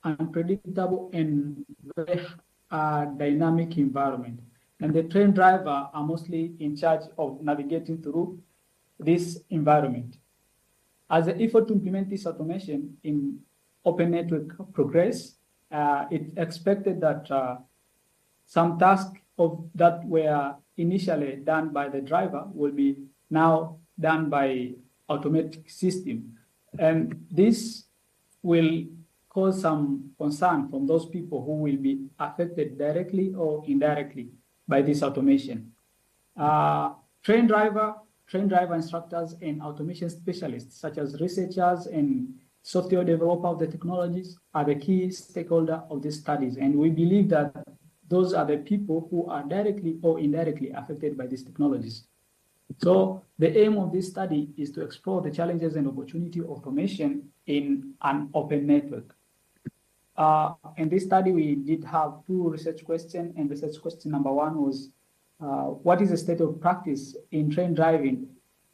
unpredictable, and very dynamic environment. And the train driver are mostly in charge of navigating through this environment. As the effort to implement this automation in open network progress, it's expected that some tasks that were initially done by the driver will be now done by automatic system. And this will cause some concern from those people who will be affected directly or indirectly by this automation. Train driver instructors and automation specialists, such as researchers and software developer of the technologies, are the key stakeholder of these studies. And we believe that those are the people who are directly or indirectly affected by these technologies. So the aim of this study is to explore the challenges and opportunity of automation in an open network. In this study, we did have two research questions, and research question number one was, what is the state of practice in train driving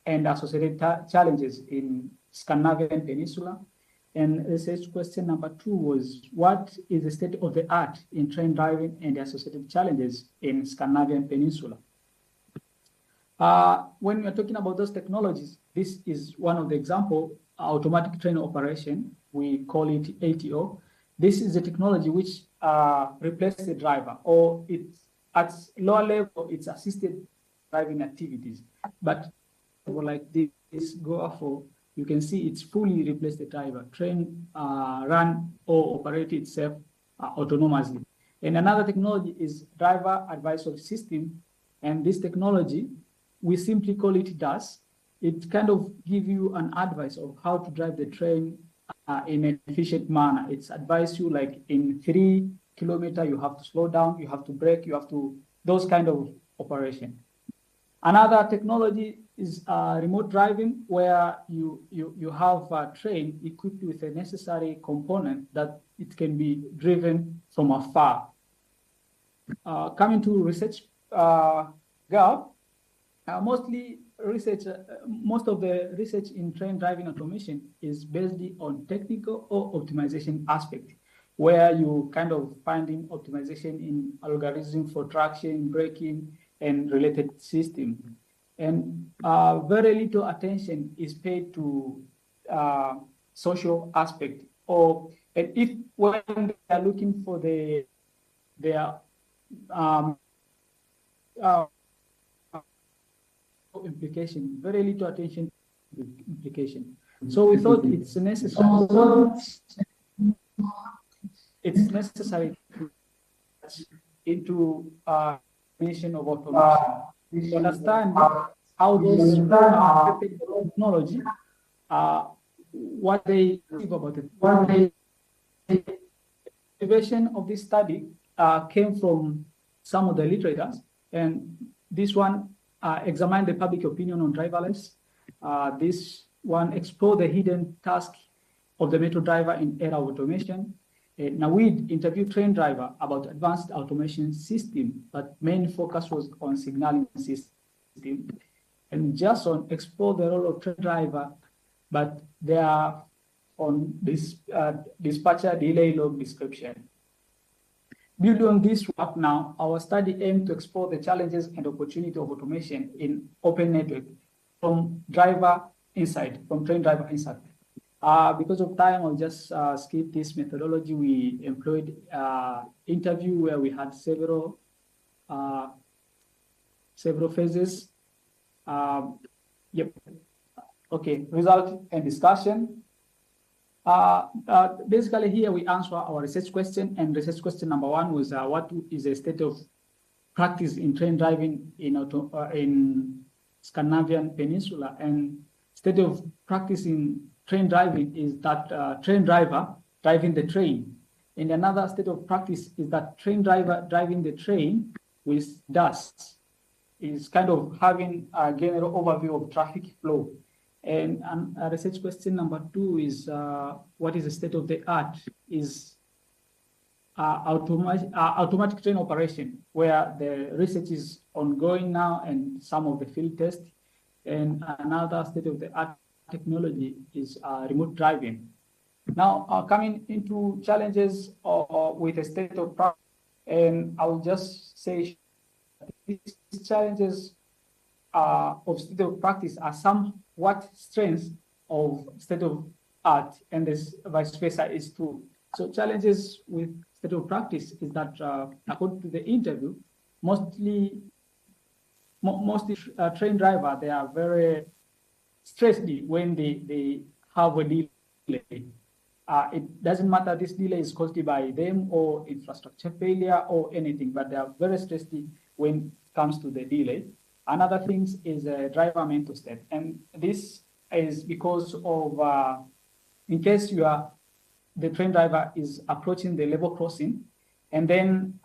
and associated challenges in Scandinavian Peninsula? And research question number two was, what is the state of the art in train driving and the associated challenges in Scandinavian Peninsula? When we're talking about those technologies, this is one of the examples, automatic train operation. We call it ATO. This is a technology which replaces the driver, or it's at lower level, it's assisted driving activities. But like this GoAFO, you can see it's fully replaced the driver. Train run or operate itself autonomously. And another technology is driver advisory system. And this technology, we simply call it DAS. It kind of gives you an advice of how to drive the train in an efficient manner. It's advise you like in 3 kilometers, you have to slow down, you have to brake, you have to, those kind of operation. Another technology is remote driving, where you have a train equipped with a necessary component that it can be driven from afar. Coming to research gap, most of the research in train driving automation is based on technical or optimization aspect, where you kind of finding optimization in algorithm for traction, braking, and related system. And very little attention is paid to social aspect. And if when they are looking for the their implication, very little attention to implication. So we thought it's necessary. It's necessary to into mission of automation to understand how those technology, what they think about it. The motivation of this study came from some of the literatures, and this one examined the public opinion on driverless. This one explored the hidden task of the metro driver in era of automation. Now we interviewed train driver about advanced automation system, but main focus was on signaling system. And Jason explored the role of train driver, but they are on this dispatcher delay log description. Building on this work now, our study aimed to explore the challenges and opportunity of automation in open network from driver inside, from train driver inside. Because of time, I'll just skip this methodology. We employed interview where we had several phases. Yep. Okay, result and discussion. Basically here we answer our research question, and research question number one was what is the state of practice in train driving in Scandinavian Peninsula, and state of practice in train driving is that train driver driving the train. And another state of practice is that train driver driving the train with dust. Is kind of having a general overview of traffic flow. And research question number two is what is the state of the art is automatic train operation, where the research is ongoing now and some of the field tests. And another state of the art technology is remote driving. Now coming into challenges with the state of practice, and I will just say these challenges of state of practice are somewhat strengths of state of art, and this vice versa is true. So challenges with state of practice is that according to the interview, mostly train driver, they are very stressed when they have a delay. It doesn't matter this delay is caused by them or infrastructure failure or anything, but they are very stressed when it comes to the delay. Another thing is a driver mental state, and this is because of in case the train driver is approaching the level crossing, and then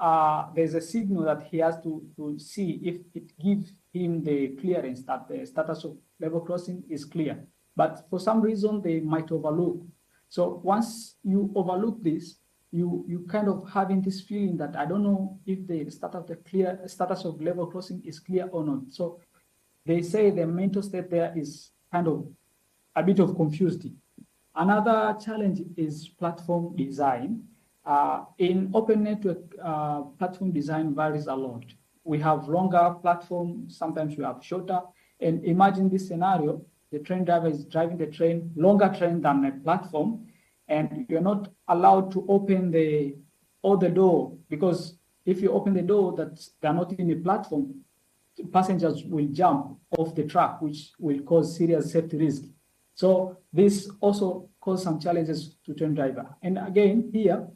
there's a signal that he has to see if it gives him the clearance that the status of level crossing is clear. But for some reason, they might overlook. So once you overlook this, you kind of having this feeling that I don't know if the status of level crossing is clear or not. So they say the mental state there is kind of a bit of confused. Another challenge is platform design. In open network, platform design varies a lot. We have longer platforms, sometimes we have shorter. And imagine this scenario, the train driver is driving the train, longer train than a platform, and you're not allowed to open the door, because if you open the door that they're not in a platform, passengers will jump off the track, which will cause serious safety risk. So this also causes some challenges to train driver. And again, here,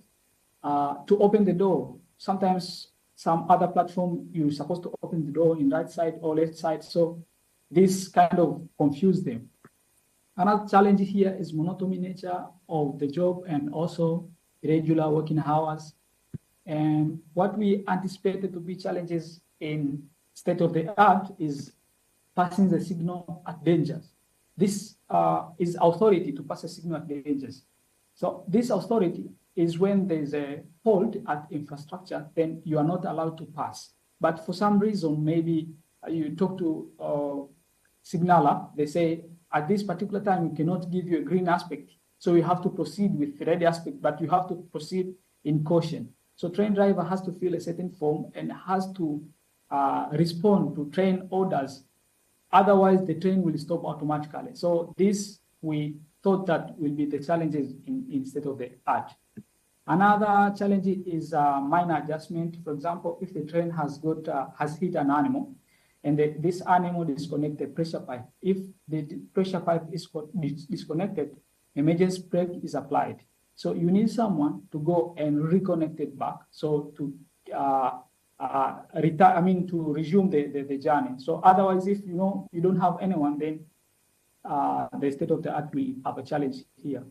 to open the door, sometimes some other platform, you're supposed to open the door in right side or left side. So this kind of confused them. Another challenge here is monotony nature of the job and also irregular working hours. And what we anticipated to be challenges in state of the art is passing the signal at dangers. This is authority to pass a signal at dangers. So this authority is when there's a fault at infrastructure, then you are not allowed to pass. But for some reason, maybe you talk to signaler, they say, at this particular time, we cannot give you a green aspect. So you have to proceed with the red aspect, but you have to proceed in caution. So train driver has to fill a certain form and has to respond to train orders. Otherwise, the train will stop automatically. So this, we thought that will be the challenges in state of the art. Another challenge is minor adjustment. For example, if the train has hit an animal, and this animal disconnect the pressure pipe. If the pressure pipe is disconnected, emergency brake is applied. So you need someone to go and reconnect it back. So to to resume the journey. So otherwise, if you don't have anyone, then the state of the art will have a challenge here.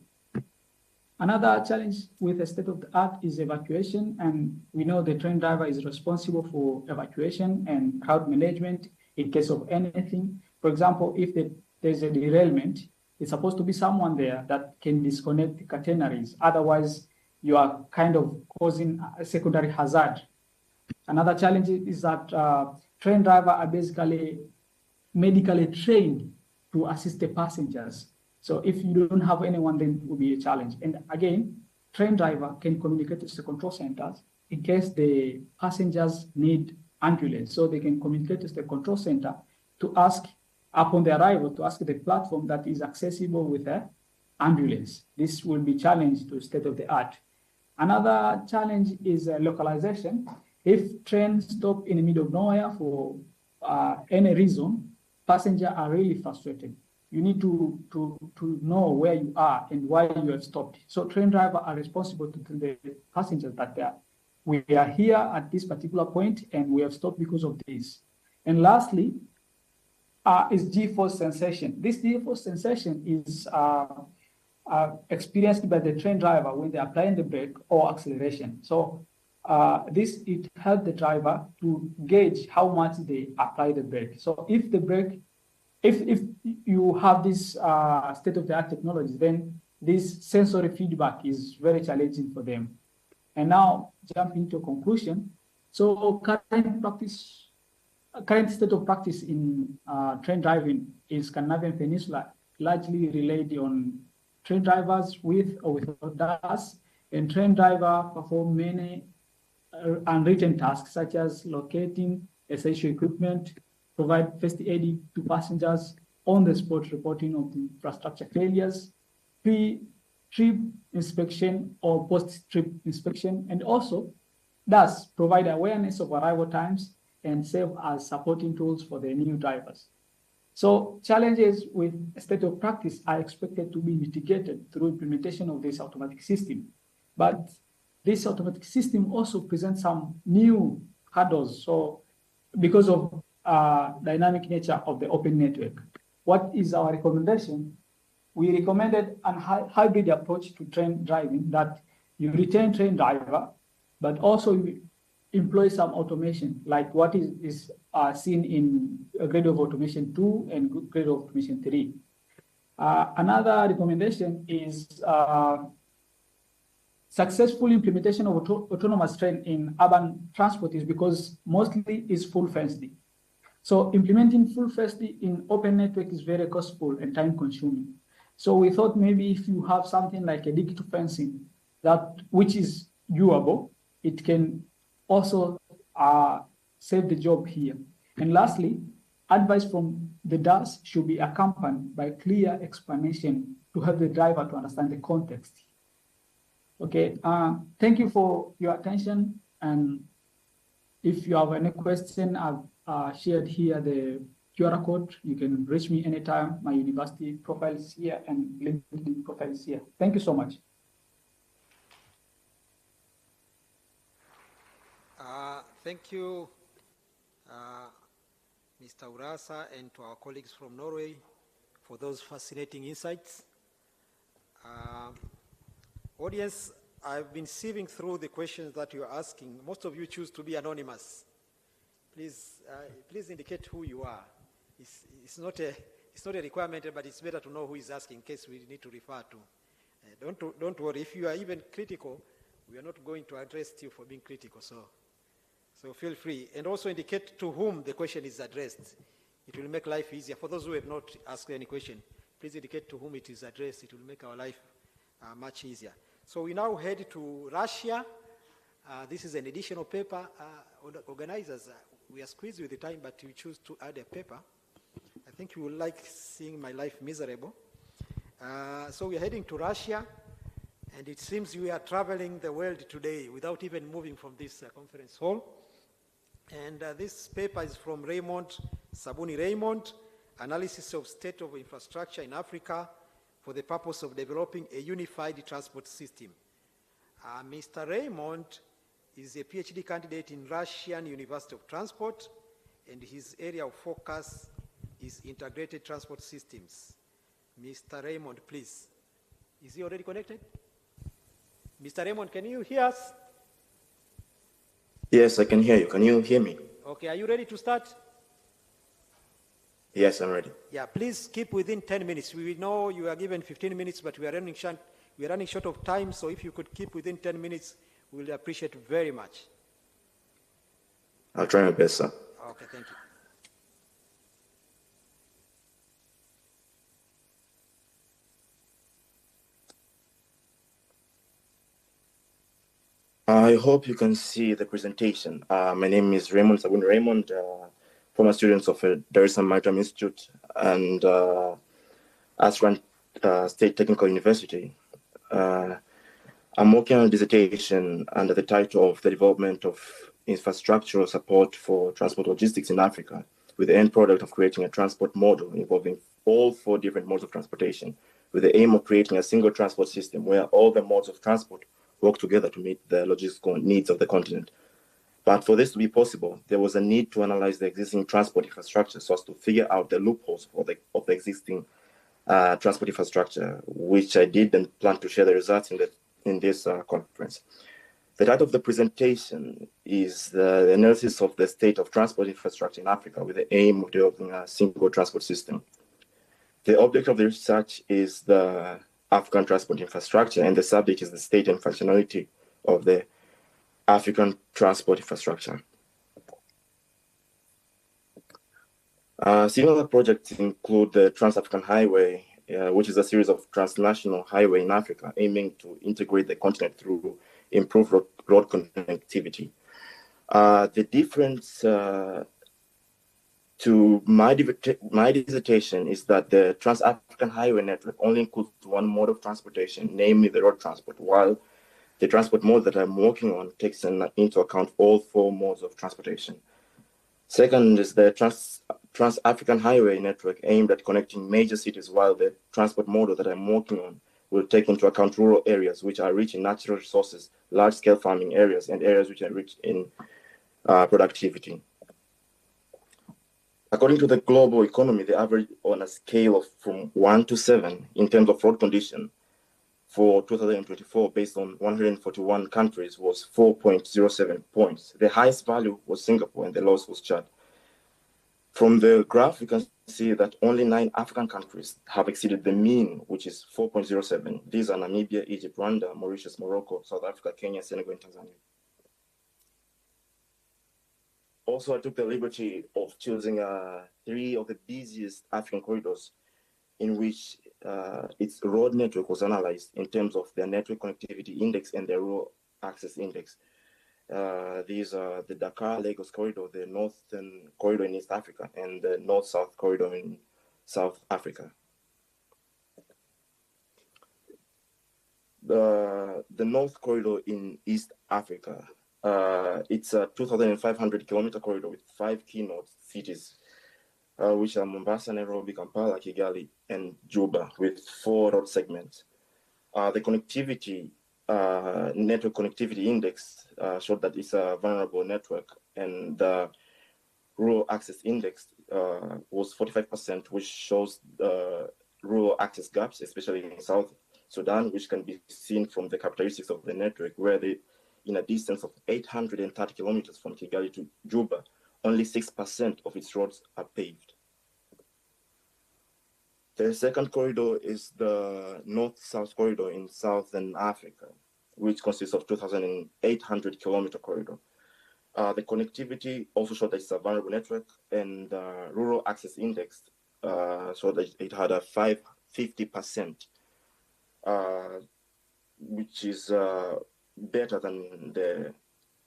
Another challenge with the state of the art is evacuation, and we know the train driver is responsible for evacuation and crowd management in case of anything. For example, if there's a derailment, it's supposed to be someone there that can disconnect the catenaries. Otherwise, you are kind of causing a secondary hazard. Another challenge is that train drivers are basically medically trained to assist the passengers. So if you don't have anyone, then it will be a challenge. And again, train driver can communicate to the control centers in case the passengers need ambulance. So they can communicate to the control center to ask, upon the arrival, to ask the platform that is accessible with an ambulance. This will be challenged to state of the art. Another challenge is localization. If trains stop in the middle of nowhere for any reason, passengers are really frustrated. You need to know where you are and why you have stopped. So train drivers are responsible to tell the passengers that we are here at this particular point and we have stopped because of this. And lastly, is G-force sensation. This G-force sensation is experienced by the train driver when they are applying the brake or acceleration. So it helps the driver to gauge how much they apply the brake. So if the brake, if you have this state-of-the-art technology, then this sensory feedback is very challenging for them. And now jump into conclusion. So current state of practice in train driving is Scandinavian Peninsula largely relied on train drivers with or without DAS, and train driver perform many unwritten tasks such as locating essential equipment, provide first aid to passengers, on-the-spot reporting of the infrastructure failures, pre-trip inspection or post-trip inspection, and also thus provide awareness of arrival times and serve as supporting tools for the new drivers. So challenges with state of practice are expected to be mitigated through implementation of this automatic system. But this automatic system also presents some new hurdles. So because of dynamic nature of the open network, what is our recommendation? We recommended a hybrid approach to train driving, that you retain train driver, but also you employ some automation, like what is seen in grade of automation 2 and grade of automation 3. Another recommendation is successful implementation of autonomous train in urban transport is because mostly is full fenced. So implementing full fenced in open network is very costful and time consuming. So we thought maybe if you have something like a digital fencing which is doable, it can also save the job here. And lastly, advice from the DAS should be accompanied by clear explanation to help the driver to understand the context. Okay, thank you for your attention. And if you have any question, I've shared here the QR code. You can reach me anytime. My university profile is here and LinkedIn profile is here. Thank you so much. Thank you, Mr. Urasa, and to our colleagues from Norway for those fascinating insights. Audience, I've been sieving through the questions that you're asking. Most of you choose to be anonymous. Please indicate who you are. It's not a requirement, but it's better to know who is asking in case we need to refer to. Don't worry. If you are even critical, we are not going to address you for being critical. So feel free. And also indicate to whom the question is addressed. It will make life easier. For those who have not asked any question, please indicate to whom it is addressed. It will make our life much easier. So we now head to Russia. This is an additional paper. Organizers, we are squeezed with the time, but you choose to add a paper. I think you will like seeing my life miserable. So we are heading to Russia, And it seems we are traveling the world today without even moving from this conference hall. And this paper is from Sabuni Raymond, Analysis of State of Infrastructure in Africa for the purpose of developing a unified transport system. Mr. Raymond is a PhD candidate in Russian University of Transport, and his area of focus is integrated transport systems. Mr. Raymond, please. Is he already connected? Mr. Raymond, can you hear us? Yes, I can hear you. Can you hear me? Okay, are you ready to start? Yes, I'm ready. Yeah, please keep within 10 minutes. We know you are given 15 minutes, but we are running short of time, so if you could keep within 10 minutes, we'll appreciate it very much. I'll try my best, sir. Okay, thank you. I hope you can see the presentation. My name is Sabuni Raymond, former student of Dar es Salaam Maritime Institute and Aswan State Technical University. I'm working on a dissertation under the title of the development of infrastructural support for transport logistics in Africa, with the end product of creating a transport model involving all 4 different modes of transportation, with the aim of creating a single transport system where all the modes of transport work together to meet the logistical needs of the continent. But for this to be possible, there was a need to analyze the existing transport infrastructure so as to figure out the loopholes of the existing transport infrastructure, which I did and plan to share the results in this conference. The title of the presentation is the analysis of the state of transport infrastructure in Africa with the aim of developing a single transport system. The object of the research is the African transport infrastructure, and the subject is the state and functionality of the African transport infrastructure. Similar projects include the Trans-African Highway, which is a series of transnational highway in Africa aiming to integrate the continent through improved road connectivity. The difference to my dissertation is that the Trans-African Highway network only includes 1 mode of transportation, namely the road transport, while the transport mode that I'm working on takes into account all 4 modes of transportation. Second is the Trans-African Highway network aimed at connecting major cities, while the transport model that I'm working on will take into account rural areas which are rich in natural resources, large-scale farming areas, and areas which are rich in productivity. According to the global economy, the average on a scale of from 1 to 7 in terms of road condition for 2024, based on 141 countries, was 4.07 points. The highest value was Singapore, and the lowest was Chad. From the graph, you can see that only 9 African countries have exceeded the mean, which is 4.07. These are Namibia, Egypt, Rwanda, Mauritius, Morocco, South Africa, Kenya, Senegal, and Tanzania. Also, I took the liberty of choosing 3 of the busiest African corridors in which its road network was analyzed in terms of their network connectivity index and their rural access index. These are the Dakar-Lagos corridor, the Northern corridor in East Africa, and the North-South corridor in South Africa. The North corridor in East Africa, it's a 2,500 kilometer corridor with 5 keynote cities, which are Mombasa, Nairobi, Kampala, Kigali, and Juba, with 4 road segments. The connectivity, network connectivity index showed that it's a vulnerable network, and the rural access index was 45%, which shows rural access gaps, especially in South Sudan, which can be seen from the characteristics of the network, where in a distance of 830 kilometers from Kigali to Juba, only 6% of its roads are paved. The second corridor is the North-South corridor in Southern Africa, which consists of 2,800 kilometer corridor. The connectivity also showed that it's a vulnerable network, and the rural access index showed that it had a 50%, which is better than the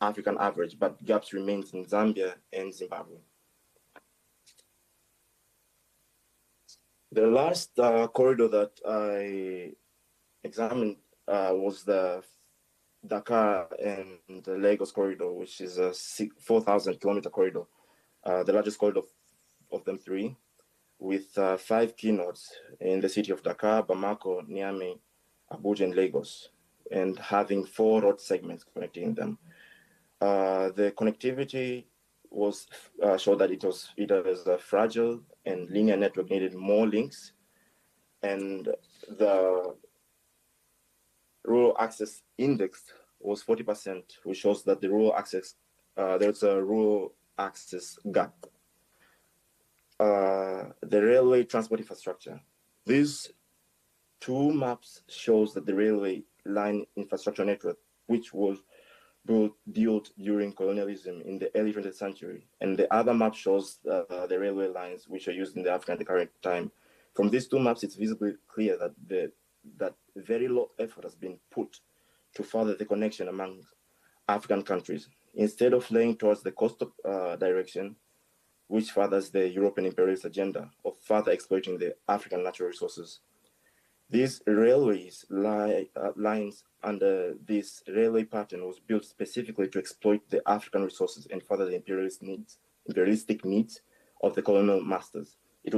African average, but gaps remains in Zambia and Zimbabwe. The last corridor that I examined was the Dakar and the Lagos corridor, which is a 4,000-kilometer corridor, the largest corridor of them three, with 5 key nodes in the city of Dakar, Bamako, Niamey, Abuja, and Lagos, and having 4 road segments connecting them. The connectivity was showed that it was a fragile and linear network, needed more links, and the rural access index was 40%, which shows that the rural access there's a rural access gap. The railway transport infrastructure. These 2 maps shows that the railway line infrastructure network, which was built during colonialism in the early 20th century, and the other map shows the railway lines which are used in the Africa at the current time. From these 2 maps, it's visibly clear that that very low effort has been put to further the connection among African countries, instead of laying towards the coast direction, which furthers the European imperialist agenda of further exploiting the African natural resources. These railways lines under this railway pattern was built specifically to exploit the African resources and further the imperialistic needs of the colonial masters. It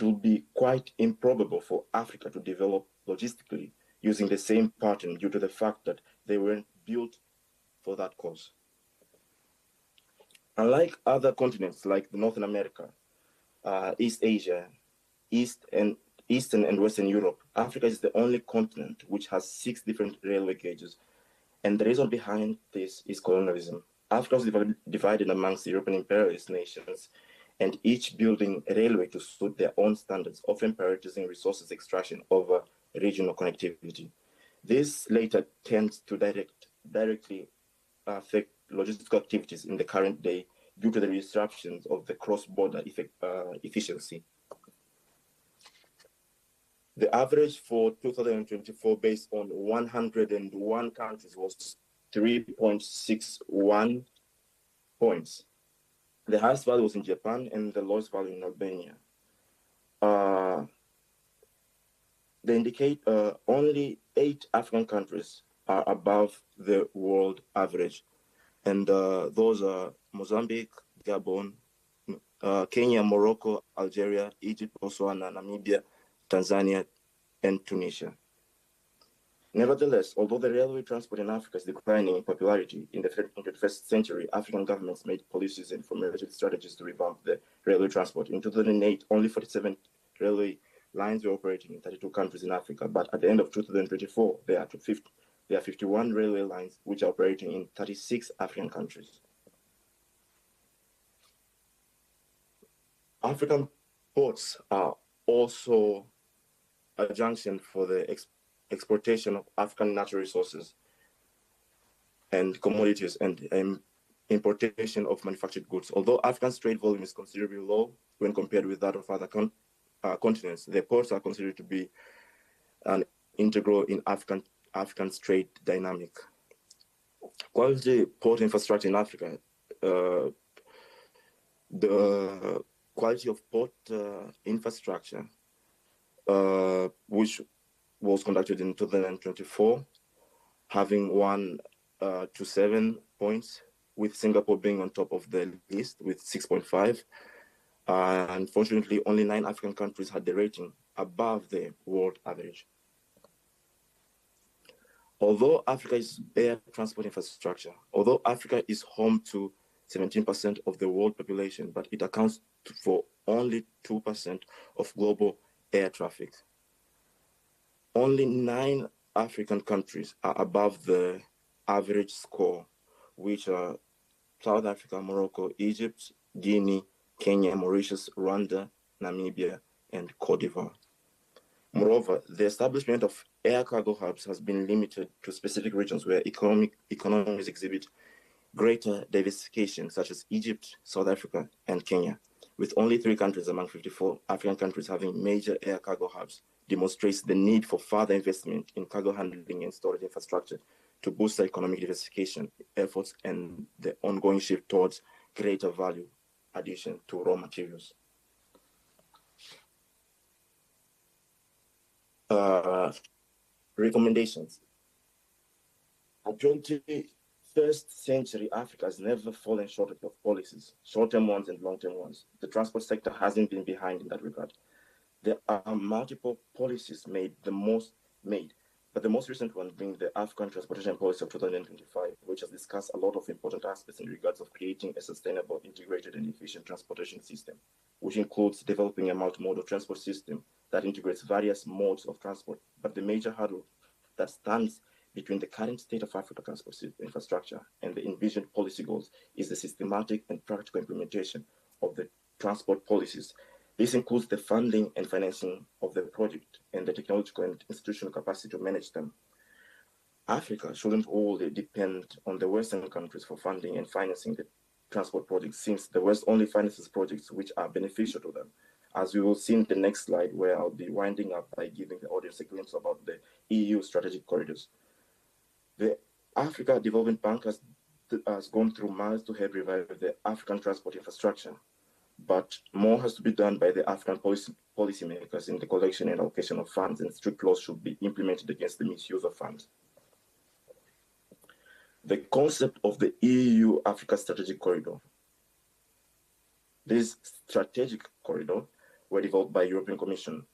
will be quite improbable for Africa to develop logistically using the same pattern due to the fact that they weren't built for that cause. Unlike other continents like Northern America, East Asia, Eastern and Western Europe, Africa is the only continent which has 6 different railway gauges. And the reason behind this is colonialism. Africa was divided amongst European imperialist nations, and each building a railway to suit their own standards, often prioritizing resources extraction over regional connectivity. This later tends to directly affect logistical activities in the current day due to the disruptions of the cross-border efficiency. The average for 2024 based on 101 countries was 3.61 points. The highest value was in Japan and the lowest value in Albania. They indicate only 8 African countries are above the world average. And those are Mozambique, Gabon, Kenya, Morocco, Algeria, Egypt, Botswana, Namibia, Tanzania, and Tunisia. Nevertheless, although the railway transport in Africa is declining in popularity, in the 21st century, African governments made policies and formulated strategies to revamp the railway transport. In 2008, only 47 railway lines were operating in 32 countries in Africa, but at the end of 2024, there are 51 railway lines which are operating in 36 African countries. African ports are also a junction for the exportation of African natural resources and commodities and importation of manufactured goods. Although Africa's trade volume is considerably low when compared with that of other continents, the ports are considered to be an integral in African's trade dynamic. Quality port infrastructure in Africa, the quality of port infrastructure, which was conducted in 2024, having 1 to 7 points, with Singapore being on top of the list with 6.5. Unfortunately, only 9 African countries had the rating above the world average. Although Africa is air transport infrastructure, although Africa is home to 17% of the world population, but it accounts for only 2% of global air traffic. Only 9 African countries are above the average score, which are South Africa, Morocco, Egypt, Guinea, Kenya, Mauritius, Rwanda, Namibia, and Cote d'Ivoire. Moreover, the establishment of air cargo hubs has been limited to specific regions where economies exhibit greater diversification, such as Egypt, South Africa, and Kenya, with only 3 countries among 54 African countries having major air cargo hubs, demonstrates the need for further investment in cargo handling and storage infrastructure to boost economic diversification efforts and the ongoing shift towards greater value addition to raw materials. Recommendations. 21st century Africa has never fallen short of policies, short-term ones and long-term ones. The transport sector hasn't been behind in that regard. There are multiple policies but the most recent one being the African Transportation Policy of 2025, which has discussed a lot of important aspects in regards of creating a sustainable, integrated, and efficient transportation system, which includes developing a multimodal transport system that integrates various modes of transport. But the major hurdle that stands between the current state of Africa transport infrastructure and the envisioned policy goals is the systematic and practical implementation of the transport policies. This includes the funding and financing of the project and the technological and institutional capacity to manage them. Africa shouldn't only depend on the Western countries for funding and financing the transport projects, since the West only finances projects which are beneficial to them. As we will see in the next slide, where I'll be winding up by giving the audience a glimpse about the EU strategic corridors. The Africa Development Bank has gone through miles to help revive the African transport infrastructure, but more has to be done by the African policymakers in the collection and allocation of funds, and strict laws should be implemented against the misuse of funds. The concept of the EU-Africa Strategic Corridor. This strategic corridor were developed by European Commission,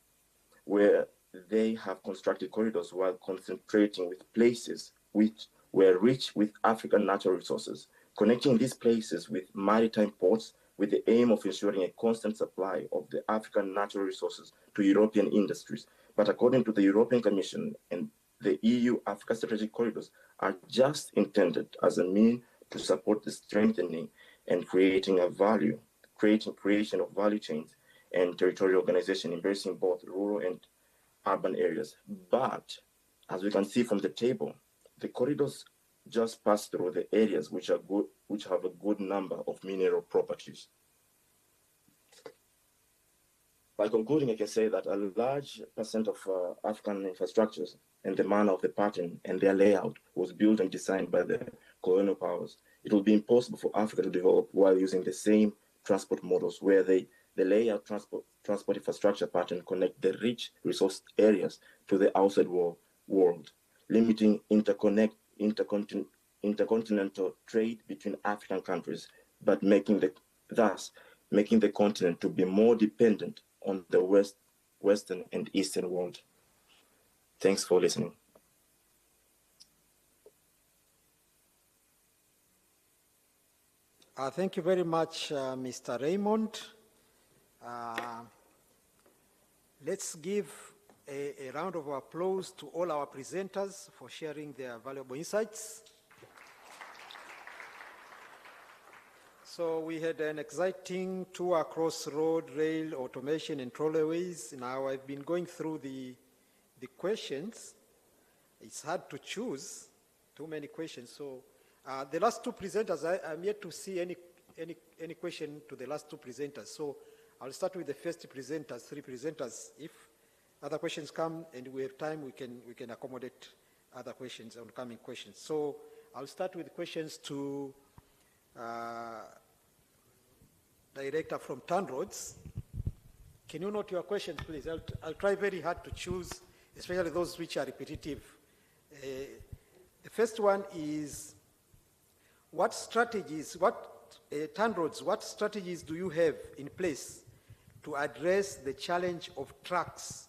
where they have constructed corridors while concentrating with places which were rich with African natural resources, connecting these places with maritime ports with the aim of ensuring a constant supply of the African natural resources to European industries. But according to the European Commission, and the EU-Africa strategic corridors are just intended as a means to support the strengthening and creation of value chains and territorial organization, embracing both rural and urban areas. But as we can see from the table, the corridors just pass through the areas which have a good number of mineral properties. By concluding, I can say that a large percent of African infrastructures and the manner of the pattern and their layout was built and designed by the colonial powers. It will be impossible for Africa to develop while using the same transport models, where the layout transport infrastructure pattern connect the rich resource areas to the outside world, limiting intercontinental trade between African countries, but thus making the continent to be more dependent on the Western and Eastern world. Thanks for listening. Thank you very much, Mr. Raymond. Let's give a round of applause to all our presenters for sharing their valuable insights. So we had an exciting tour across road, rail, automation, and trolleyways. Now I've been going through the questions. It's hard to choose, too many questions. So the last two presenters, I'm yet to see any question to the last two presenters. So I'll start with the first presenters, three presenters. If other questions come and we have time, we can accommodate other questions, oncoming questions. So I'll start with questions to Director from TANROADS. Can you note your questions, please? I'll try very hard to choose, especially those which are repetitive. The first one is, TANROADS, what strategies do you have in place to address the challenge of trucks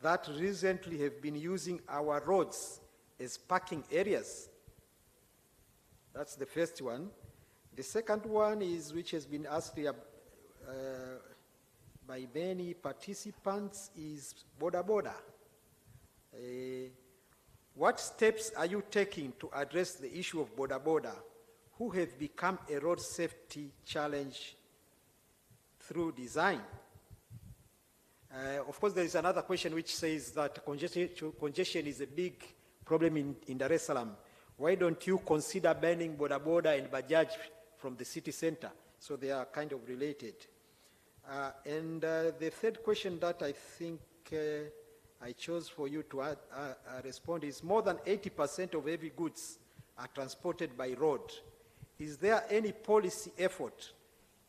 that recently have been using our roads as parking areas? That's the first one. The second one is, which has been asked by many participants, is border. What steps are you taking to address the issue of border, who have become a road safety challenge through design? Of course, there is another question which says that congestion is a big problem in Dar es Salaam. Why don't you consider banning border and Bajaj from the city center? So they are kind of related. And the third question that I think I chose for you to respond is, more than 80% of heavy goods are transported by road. Is there any policy effort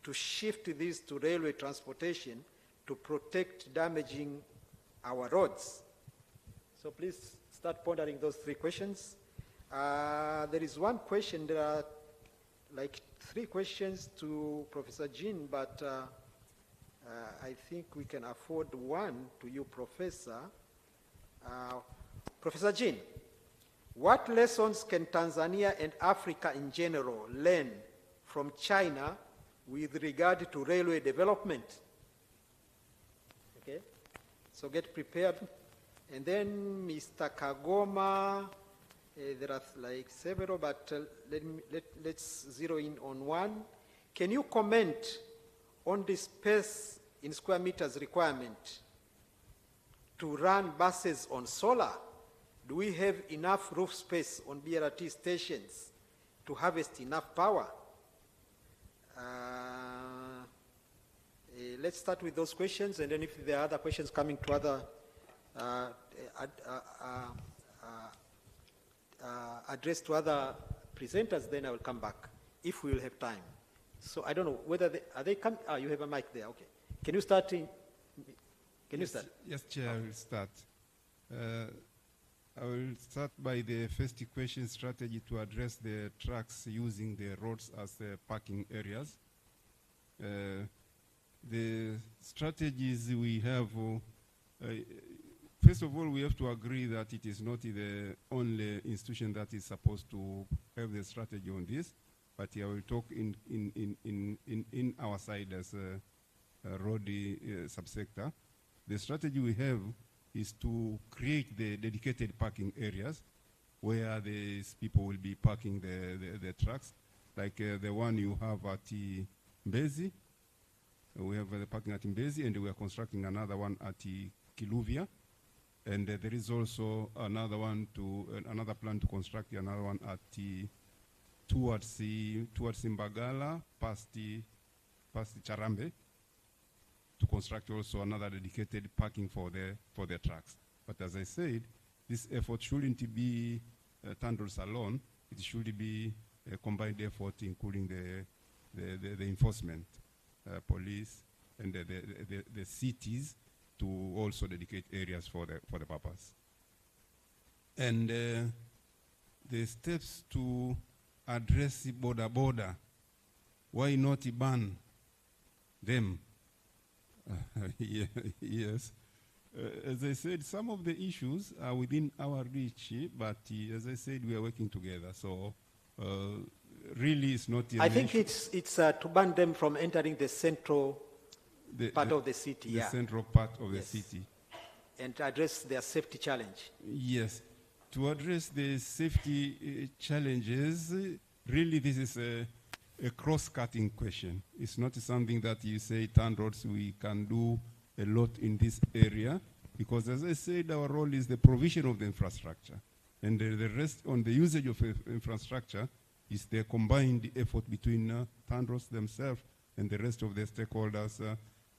to shift this to railway transportation to protect damaging our roads? So please start pondering those three questions. There is one question. There are like 3 questions to Professor Jean, but I think we can afford one to you, Professor. Professor Jean, what lessons can Tanzania and Africa in general learn from China with regard to railway development? Okay, so get prepared. And then Mr. Kagoma, there are like several, but let's zero in on one. Can you comment on the space in square meters requirement to run buses on solar? Do we have enough roof space on BRT stations to harvest enough power? Let's start with those questions, and then if there are other questions coming to other addressed to other presenters, then I will come back if we will have time. So I don't know whether are they coming. You have a mic there. Okay. Can you start? Can you start? Yes, Chair. I will start. I will start by the first question strategy to address the trucks using the roads as parking areas. The strategies we have, first of all, we have to agree that it is not the only institution that is supposed to have the strategy on this, but I will talk in our side as a road subsector. The strategy we have is to create the dedicated parking areas where these people will be parking the trucks, like the one you have at Mbezi. We have the parking at Mbezi, and we are constructing another one at Kiluvia. And there is also another one another plan to construct another one at towards Mbagala, past Charambe, to construct also another dedicated parking for the trucks. But as I said, this effort shouldn't be TANROADS alone. It should be a combined effort, including the enforcement, police, and the cities, to also dedicate areas for the purpose. And the steps to address border, why not ban them? Yes. As I said, some of the issues are within our reach, but as I said, we are working together. So really, it's not. I think it's to ban them from entering the central part of the city. The central part of the city. And to address their safety challenge. Yes. To address the safety challenges, really this is a cross-cutting question. It's not something that you say, TANROADS, we can do a lot in this area, because as I said, our role is the provision of the infrastructure. And the rest on the usage of infrastructure is the combined effort between TANROADS themselves and the rest of the stakeholders.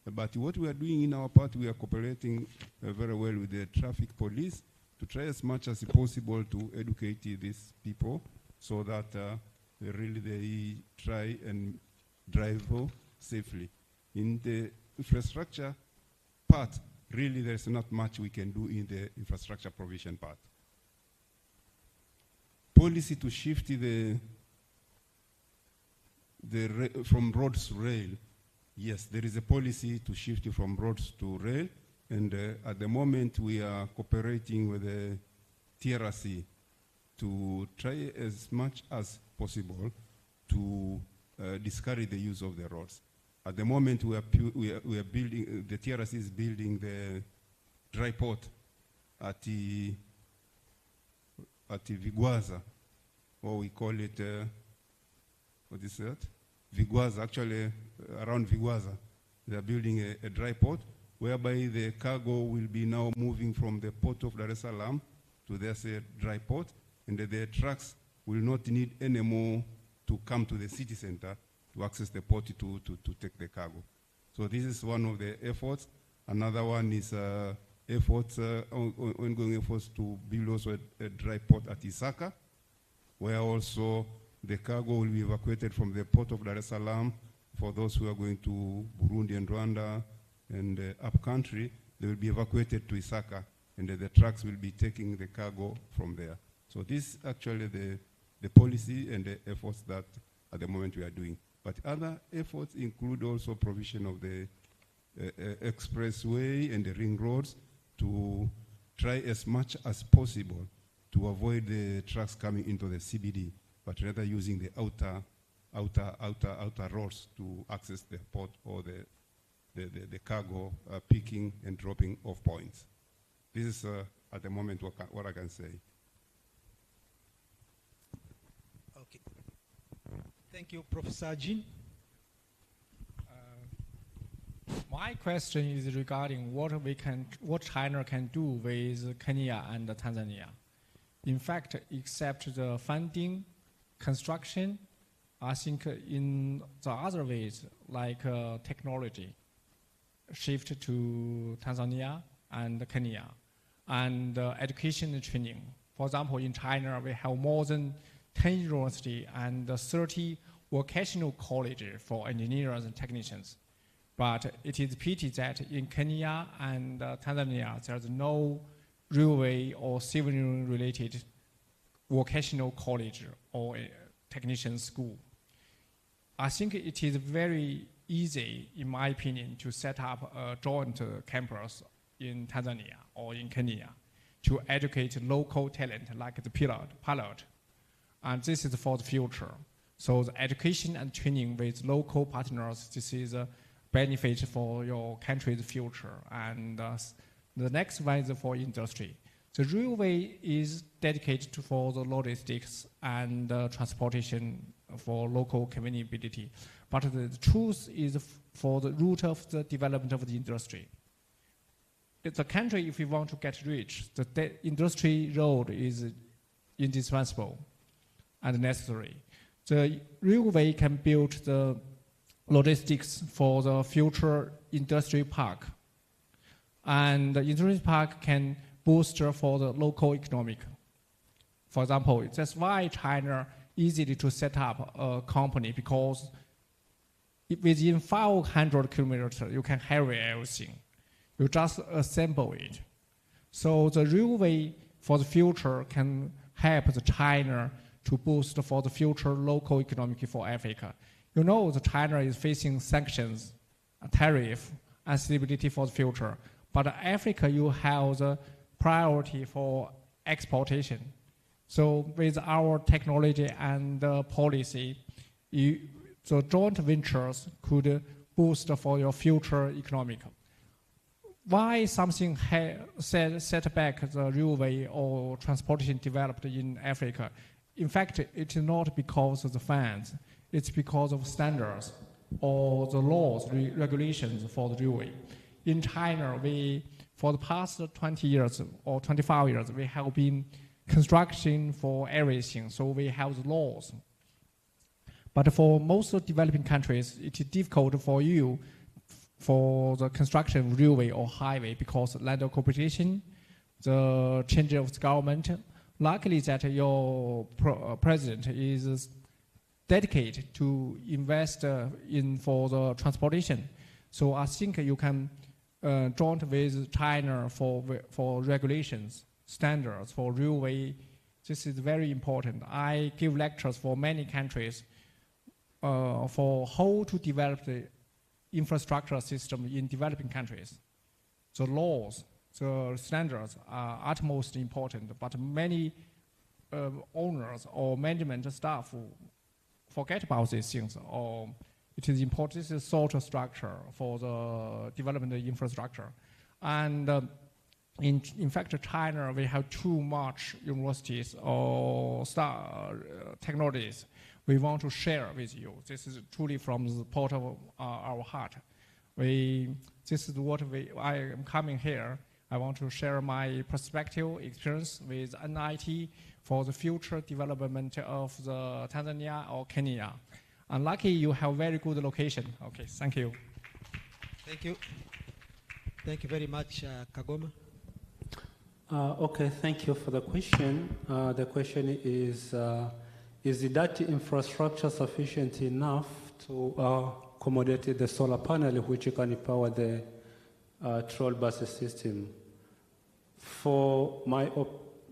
But what we are doing in our part, we are cooperating very well with the traffic police to try as much as possible to educate these people so that really they try and drive safely. In the infrastructure part, really there's not much we can do in the infrastructure provision part. Policy to shift from roads to rail. Yes, there is a policy to shift from roads to rail, and at the moment we are cooperating with the TRC to try as much as possible to discourage the use of the roads. At the moment we are building, the TRC is building the dry port at Vigwaza, or we call it, what is that? Vigwaza, actually around Vigwaza. They are building a dry port whereby the cargo will be now moving from the port of Dar es Salaam to this dry port, and the trucks will not need anymore to come to the city center to access the port to take the cargo. So this is one of the efforts. Another one is ongoing efforts to build also a dry port at Isaka, where also the cargo will be evacuated from the port of Dar es Salaam. For those who are going to Burundi and Rwanda and up country, they will be evacuated to Isaka, and the trucks will be taking the cargo from there. So this is actually the policy and the efforts that at the moment we are doing. But other efforts include also provision of the expressway and the ring roads to try as much as possible to avoid the trucks coming into the CBD, but rather using the outer roads to access the port or the cargo picking and dropping off points. This is at the moment what I can say. Okay. Thank you, Professor Jin. My question is regarding what China can do with Kenya and Tanzania. In fact, except the funding, construction, I think in the other ways, like technology, shift to Tanzania and Kenya, and education and training. For example, in China, we have more than 10 universities and 30 vocational colleges for engineers and technicians. But it is a pity that in Kenya and Tanzania, there's no railway or civil engineering related vocational college or technician school. I think it is very easy, in my opinion, to set up a joint campus in Tanzania or in Kenya to educate local talent like the pilot. And this is for the future. So the education and training with local partners, this is a benefit for your country's future. And the next one is for industry. The railway is dedicated for the logistics and transportation for local conveniability. But the truth is for the root of the development of the industry. The country, if we want to get rich, the industry road is indispensable and necessary. The railway can build the logistics for the future industry park. And the industry park can boost for the local economic. For example, that's why China easily to set up a company, because within 500 kilometers, you can carry everything. You just assemble it. So the railway for the future can help the China to boost for the future local economic for Africa. You know, the China is facing sanctions, tariff, and stability for the future. But Africa, you have the priority for exportation. So with our technology and policy, the joint ventures could boost for your future economic. Why something set back the railway or transportation developed in Africa? In fact, it is not because of the funds. It's because of standards or the laws, regulations for the railway. In China, for the past 20 years or 25 years, we have been construction for everything, so we have the laws. But for most developing countries, it is difficult for you for the construction of railway or highway because land competition, the change of the government. Luckily that your president is dedicated to invest in for the transportation. So I think you can join with China for regulations, standards for railway. This is very important. I give lectures for many countries for how to develop the infrastructure system in developing countries. The laws, the standards are utmost important, but many owners or management staff forget about these things, or it is important. This is social structure for the development of infrastructure. And in fact, China, we have too much universities or technologies we want to share with you. This is truly from the part of our heart. This is what I am coming here. I want to share my perspective, experience with NIT for the future development of the Tanzania or Kenya. And lucky you have very good location. Okay, thank you. Thank you. Thank you very much, Kagoma. Okay, thank you for the question. The question is that infrastructure sufficient enough to accommodate the solar panel which can power the troll bus system? For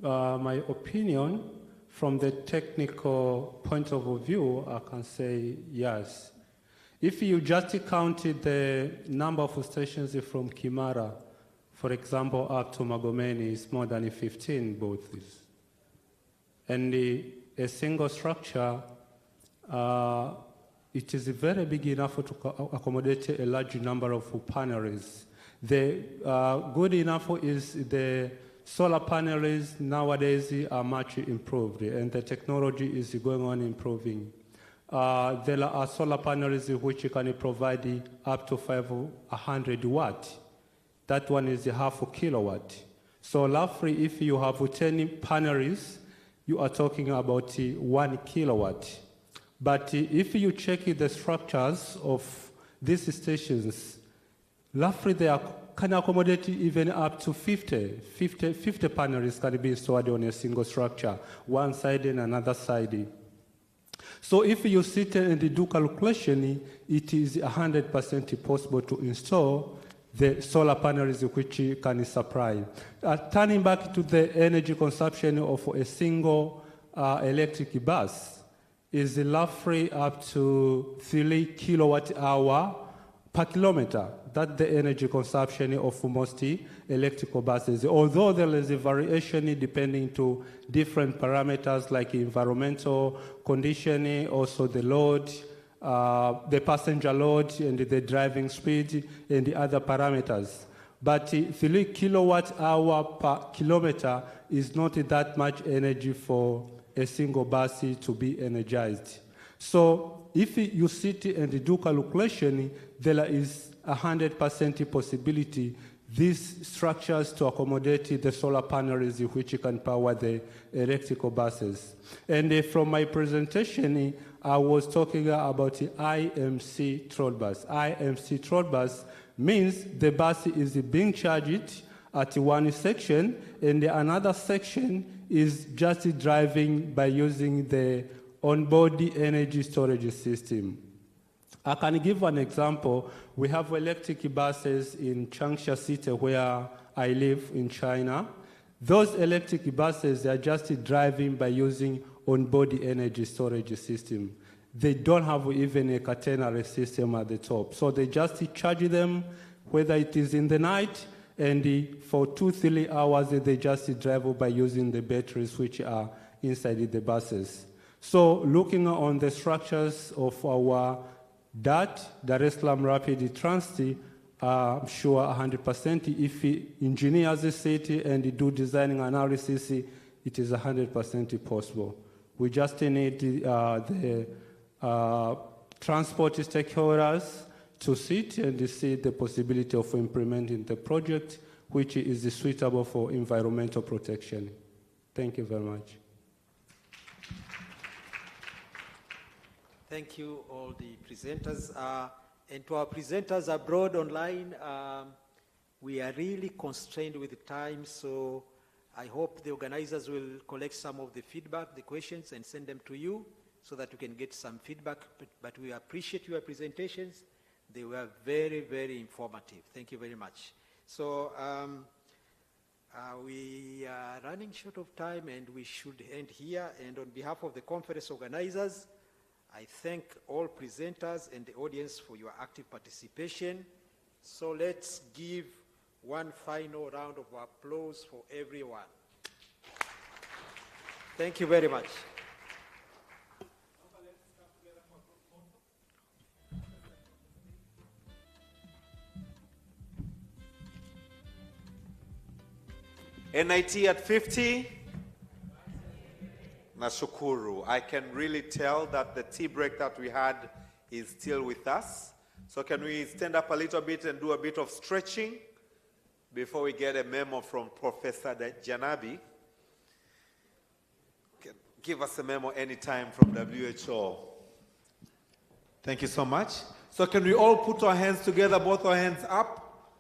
my opinion, from the technical point of view, I can say yes. If you just counted the number of stations from Kimara, for example, up to Magomeni, it's more than 15 boats. And a single structure, it is very big enough to accommodate a large number of panels. The good enough is the solar panels nowadays are much improved, and the technology is going on improving. There are solar panels which can provide up to 500 watt. That one is half a kilowatt. So roughly, if you have 10 panels, you are talking about 1 kilowatt. But if you check the structures of these stations, roughly they can accommodate even up to 50 panels can be installed on a single structure, one side and another side. So if you sit and do calculation, it is 100% possible to install the solar panels which can supply. Turning back to the energy consumption of a single electric bus is roughly up to 3 kilowatt hour per kilometer. That's the energy consumption of most electrical buses. Although there is a variation depending to different parameters like environmental conditioning, also the load, the passenger load and the driving speed and the other parameters. But 3 kilowatt hour per kilometer is not that much energy for a single bus to be energized. So if you sit and do calculation, there is 100% possibility these structures to accommodate the solar panels which can power the electrical buses. And from my presentation, I was talking about the IMC trolley bus. IMC trolley bus means the bus is being charged at one section, and another section is just driving by using the onboard energy storage system. I can give an example. We have electric buses in Changsha City where I live in China. Those electric buses are just driving by using onboard energy storage system. They don't have even a catenary system at the top. So they just charge them, whether it is in the night, and for 2-3 hours they just drive by using the batteries which are inside the buses. So looking on the structures of our DART, Dar es Salaam Rapid Transit, I'm sure 100% if engineers the city and do designing analysis, it is 100% possible. We just need the transport stakeholders to sit and see the possibility of implementing the project, which is suitable for environmental protection. Thank you very much. Thank you, all the presenters. And to our presenters abroad online, we are really constrained with time, so I hope the organizers will collect some of the feedback, the questions, and send them to you so that you can get some feedback. But we appreciate your presentations. They were very, very informative. Thank you very much. So we are running short of time, and we should end here. And on behalf of the conference organizers, I thank all presenters and the audience for your active participation. So let's give one final round of applause for everyone. Thank you very much. NIT at 50. Nashukuru. I can really tell that the tea break that we had is still with us. So can we stand up a little bit and do a bit of stretching before we get a memo from Professor Janabi? Give us a memo anytime from WHO. Thank you so much. So can we all put our hands together, both our hands up?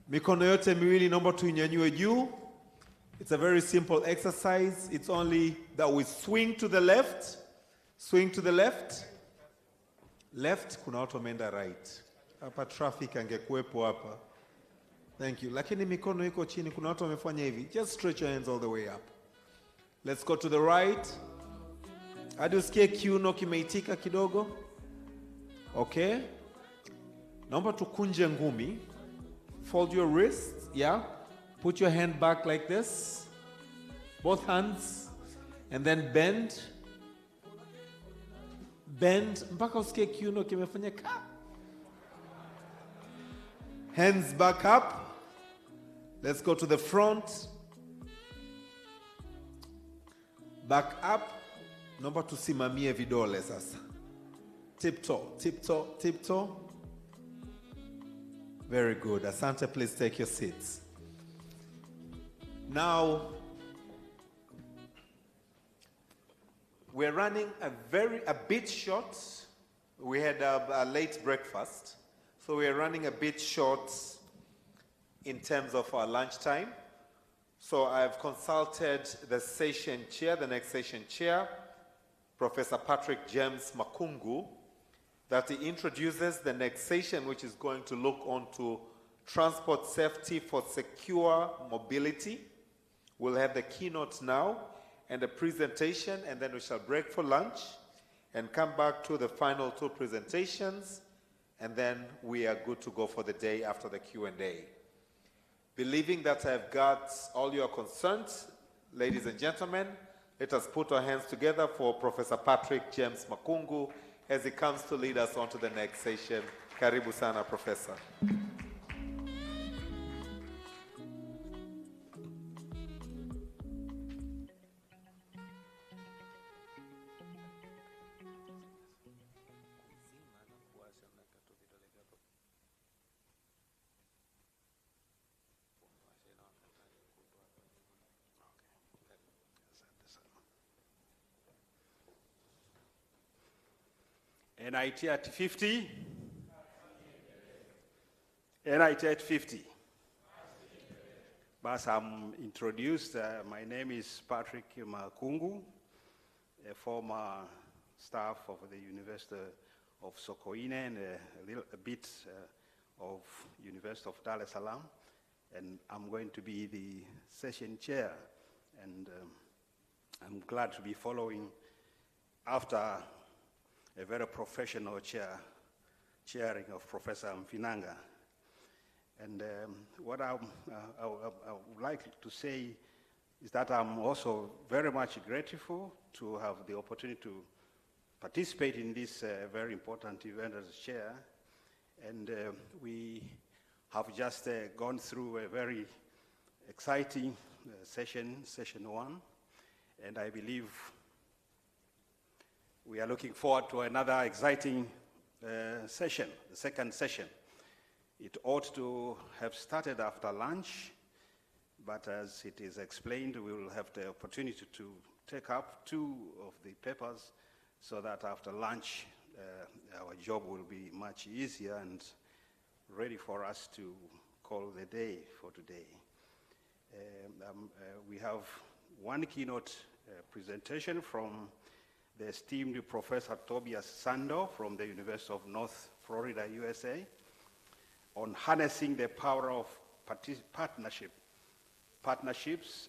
Mikono yote miwili naomba tuinyanyue juu. It's a very simple exercise. It's only that we swing to the left. Swing to the left. Left, kuna watu wameenda right. Hapa traffic angekuepo hapa. Thank you. Lakini mikono iko chini, kuna watu wamefanya hivi. Just stretch your hands all the way up. Let's go to the right. Hadi usikie kiuno kimeitika kidogo. Okay. Naomba tukunje ngumi. Fold your wrists, yeah. Put your hand back like this. Both hands. And then bend. Bend. Mpaka usikie kiuno kimefanya ka. Hands back up. Let's go to the front. Back up. Naomba tusimamie vidole sasa. Tiptoe, tiptoe, tiptoe. Very good. Asante, please take your seats. Now, we're running a bit short. We had a late breakfast, so we're running a bit short in terms of our lunchtime. So I've consulted the session chair, the next session chair, Professor Patrick James Makungu, that he introduces the next session, which is going to look onto transport safety for secure mobility. We'll have the keynote now and a presentation, and then we shall break for lunch and come back to the final two presentations, and then we are good to go for the day after the Q&A. Believing that I've got all your concerns, ladies and gentlemen, let us put our hands together for Professor Patrick James Makungu as he comes to lead us on to the next session. Karibu sana, Professor. NIT at 50. NIT at 50. But I'm introduced. My name is Patrick Makungu, a former staff of the University of Sokoine and a bit of University of Dar es Salaam. And I'm going to be the session chair. And I'm glad to be following after a very professional chairing of Professor Mfinanga. And what I would like to say is that I'm also very much grateful to have the opportunity to participate in this very important event as chair. And we have just gone through a very exciting session one, and I believe we are looking forward to another exciting session, the second session. It ought to have started after lunch, but as it is explained, we will have the opportunity to take up two of the papers so that after lunch, our job will be much easier and ready for us to call the day for today. We have one keynote presentation from the esteemed Professor Tobias Sando from the University of North Florida, USA, on harnessing the power of partnerships,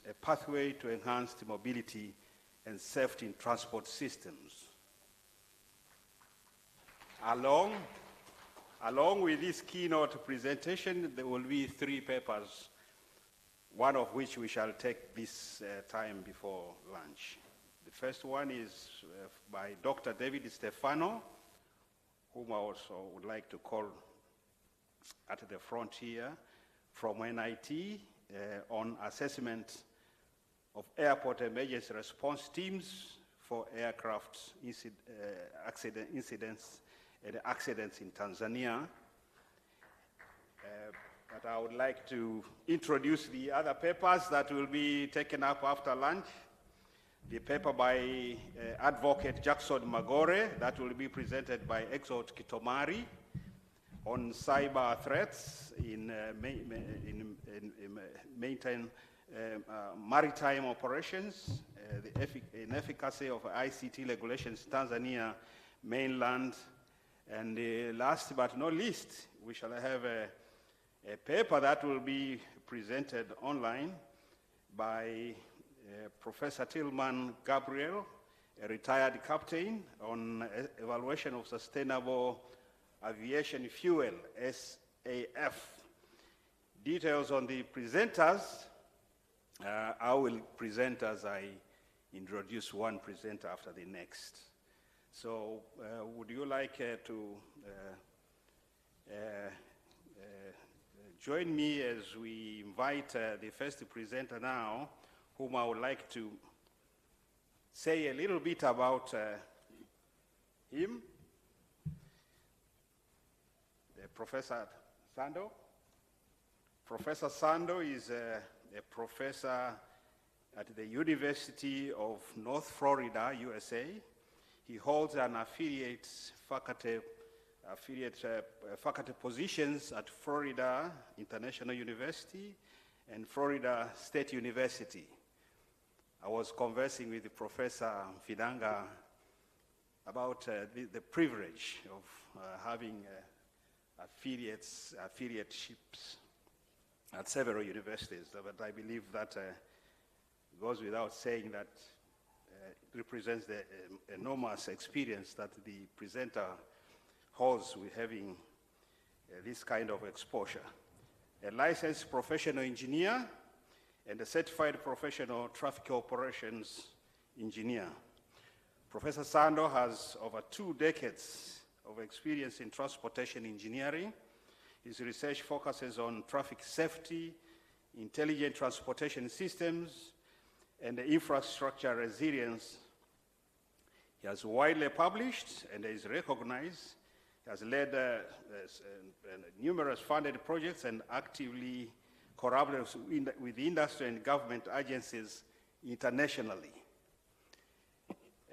a pathway to enhanced mobility and safety in transport systems. Along with this keynote presentation, there will be three papers, one of which we shall take this time before lunch. The first one is by Dr. David Stefano, whom I also would like to call at the front here, from NIT, on assessment of airport emergency response teams for aircraft incidents and accidents in Tanzania. But I would like to introduce the other papers that will be taken up after lunch. The paper by Advocate Jackson Magore that will be presented by Exot Kitomari on cyber threats in maritime operations, the inefficacy of ICT regulations, Tanzania mainland, and last but not least, we shall have a paper that will be presented online by Professor Tillman Gabriel, a retired captain, on evaluation of sustainable aviation fuel, SAF. Details on the presenters, I will present as I introduce one presenter after the next. So would you like to join me as we invite the first presenter now, whom I would like to say a little bit about him, Professor Sando. Professor Sando is a professor at the University of North Florida, USA. He holds an affiliate faculty positions at Florida International University and Florida State University. I was conversing with Professor Finanga about the privilege of having affiliateships at several universities, but I believe that goes without saying that it represents the enormous experience that the presenter holds with having this kind of exposure. A licensed professional engineer and a certified professional traffic operations engineer. Professor Sando has over 2 decades of experience in transportation engineering. His research focuses on traffic safety, intelligent transportation systems, and infrastructure resilience. He has widely published and is recognized. He has led numerous funded projects and actively collaborates with industry and government agencies internationally.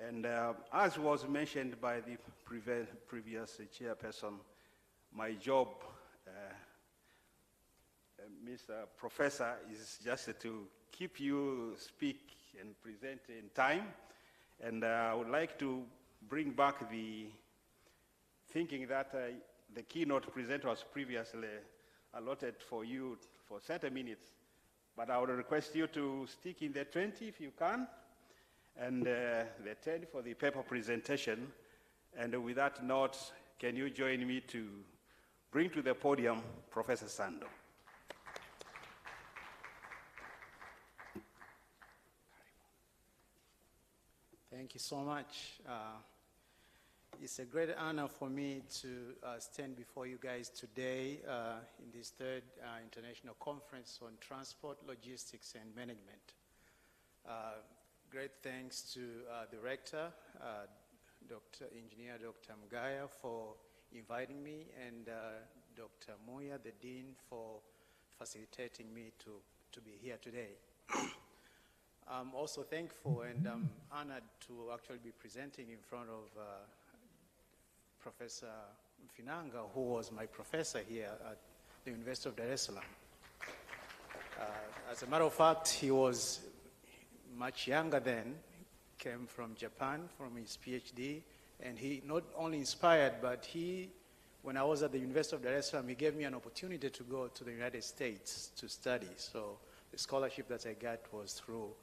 And as was mentioned by the previous chairperson, my job, Mr. Professor, is just to keep you speak and present in time. And I would like to bring back the thinking that the keynote presenter was previously allotted for you for 30 minutes, but I would request you to stick in the 20 if you can, and the 10 for the paper presentation. And with that note, can you join me to bring to the podium Professor Sando? Thank you so much. It's a great honor for me to stand before you guys today in this 3rd International Conference on Transport, Logistics, and Management. Great thanks to the Rector, Engineer Dr. Mgaya, for inviting me, and Dr. Muya, the Dean, for facilitating me to be here today. I'm also thankful and honored to actually be presenting in front of Professor Finanga, who was my professor here at the University of Dar es Salaam. As a matter of fact, he was much younger then, came from Japan from his PhD, and he not only inspired, but when I was at the University of Dar es Salaam, he gave me an opportunity to go to the United States to study. So the scholarship that I got was through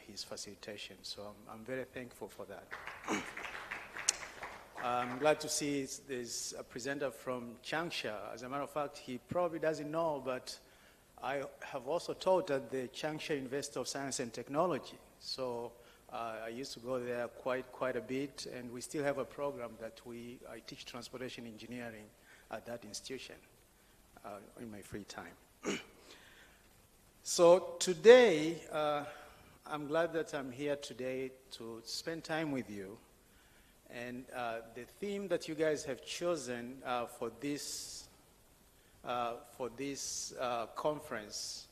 his facilitation. So I'm very thankful for that. I'm glad to see there's a presenter from Changsha. As a matter of fact, he probably doesn't know, but I have also taught at the Changsha University of Science and Technology. So I used to go there quite a bit, and we still have a program that I teach transportation engineering at that institution in my free time. So today, I'm glad that I'm here today to spend time with you. And the theme that you guys have chosen for this conference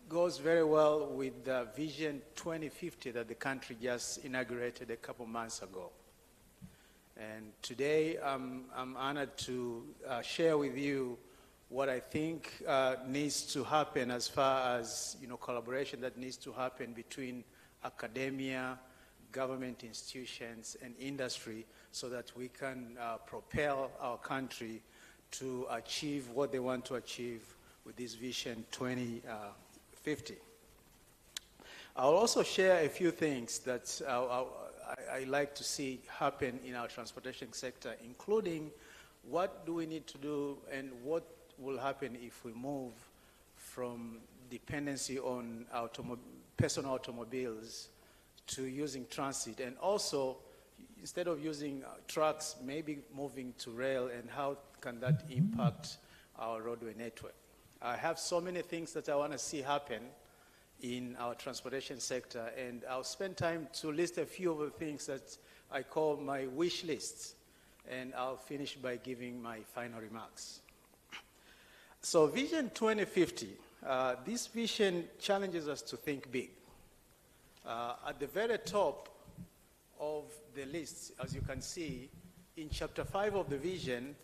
goes very well with the Vision 2050 that the country just inaugurated a couple months ago. And today I'm honored to share with you what I think needs to happen as far as collaboration that needs to happen between academia, government institutions, and industry, so that we can propel our country to achieve what they want to achieve with this Vision 2050. I'll also share a few things that I like to see happen in our transportation sector, including what do we need to do and what will happen if we move from dependency on personal automobiles to using transit, and also instead of using trucks, maybe moving to rail, and how can that impact our roadway network. I have so many things that I want to see happen in our transportation sector, and I'll spend time to list a few of the things that I call my wish lists, and I'll finish by giving my final remarks. So Vision 2050, this vision challenges us to think big. At the very top of the list, as you can see, in chapter 5 of the vision,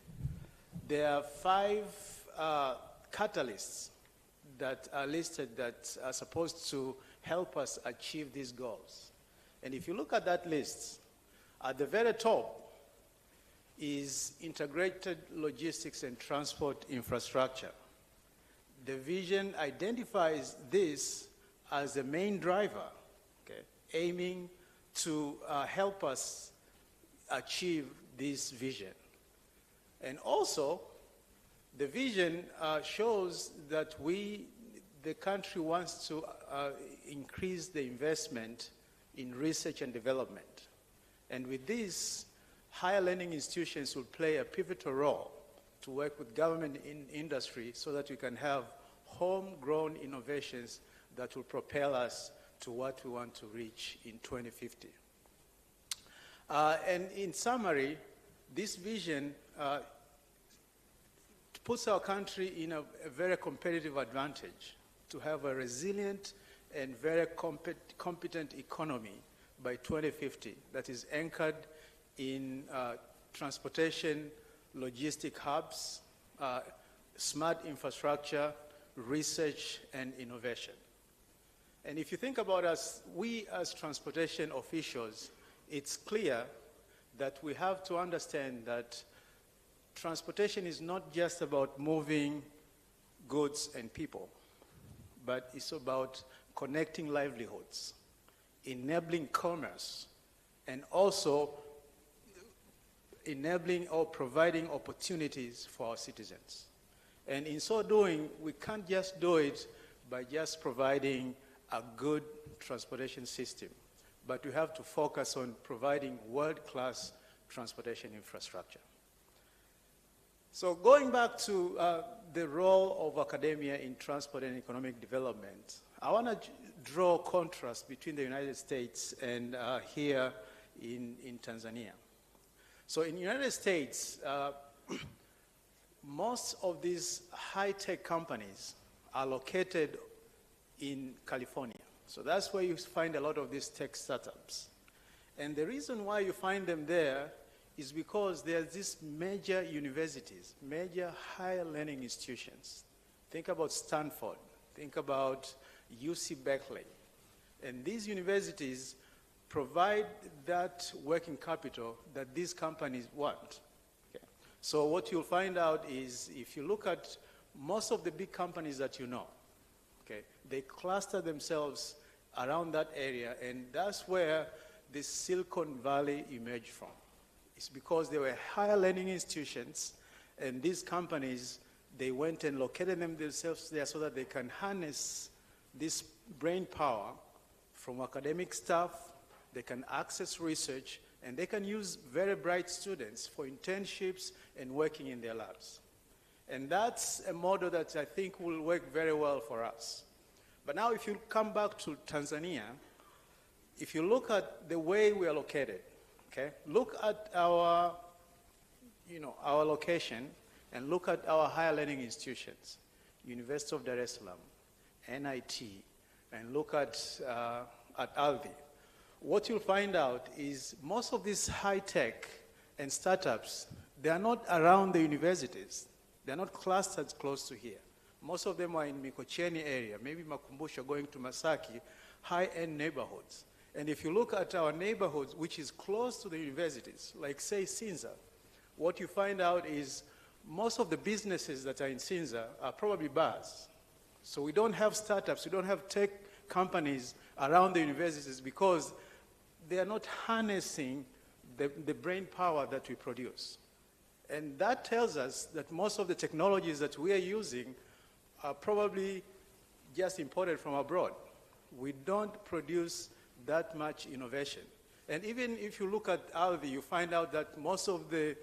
there are 5 catalysts that are listed that are supposed to help us achieve these goals. And if you look at that list, at the very top is integrated logistics and transport infrastructure. The vision identifies this as the main driver, okay, aiming to help us achieve this vision. And also, the vision shows that the country wants to increase the investment in research and development. And with this, higher learning institutions will play a pivotal role to work with government and industry so that we can have homegrown innovations that will propel us to what we want to reach in 2050. And in summary, this vision puts our country in a very competitive advantage to have a resilient and very competent economy by 2050 that is anchored in transportation, logistic hubs, smart infrastructure, research, and innovation. And if you think about us, we as transportation officials, it's clear that we have to understand that transportation is not just about moving goods and people, but it's about connecting livelihoods, enabling commerce, and also enabling or providing opportunities for our citizens. And in so doing, we can't just do it by just providing a good transportation system, but we have to focus on providing world-class transportation infrastructure. So going back to the role of academia in transport and economic development, I want to draw a contrast between the United States and here in Tanzania. So in the United States, most of these high-tech companies are located in California. So that's where you find a lot of these tech startups. And the reason why you find them there is because there's these major universities, major higher learning institutions. Think about Stanford, think about UC Berkeley. And these universities provide that working capital that these companies want. Okay. So what you'll find out is if you look at most of the big companies that you know, okay, they cluster themselves around that area, and that's where the Silicon Valley emerged from. It's because they were higher learning institutions, and these companies, they went and located themselves there so that they can harness this brain power from academic staff, they can access research, and they can use very bright students for internships and working in their labs. And that's a model that I think will work very well for us. But now if you come back to Tanzania, if you look at the way we are located, okay, look at our location and look at our higher learning institutions, University of Dar es Salaam, NIT, and look at Alvi. What you'll find out is most of these high-tech and startups, they are not around the universities. They're not clustered close to here. Most of them are in Mikocheni area, maybe Makumbusho going to Masaki, high-end neighborhoods. And if you look at our neighborhoods, which is close to the universities, like say Sinza, what you find out is most of the businesses that are in Sinza are probably bars. So we don't have startups, we don't have tech companies around the universities because they are not harnessing the brain power that we produce. And that tells us that most of the technologies that we are using are probably just imported from abroad. We don't produce that much innovation. And even if you look at Alvi, you find out that most of the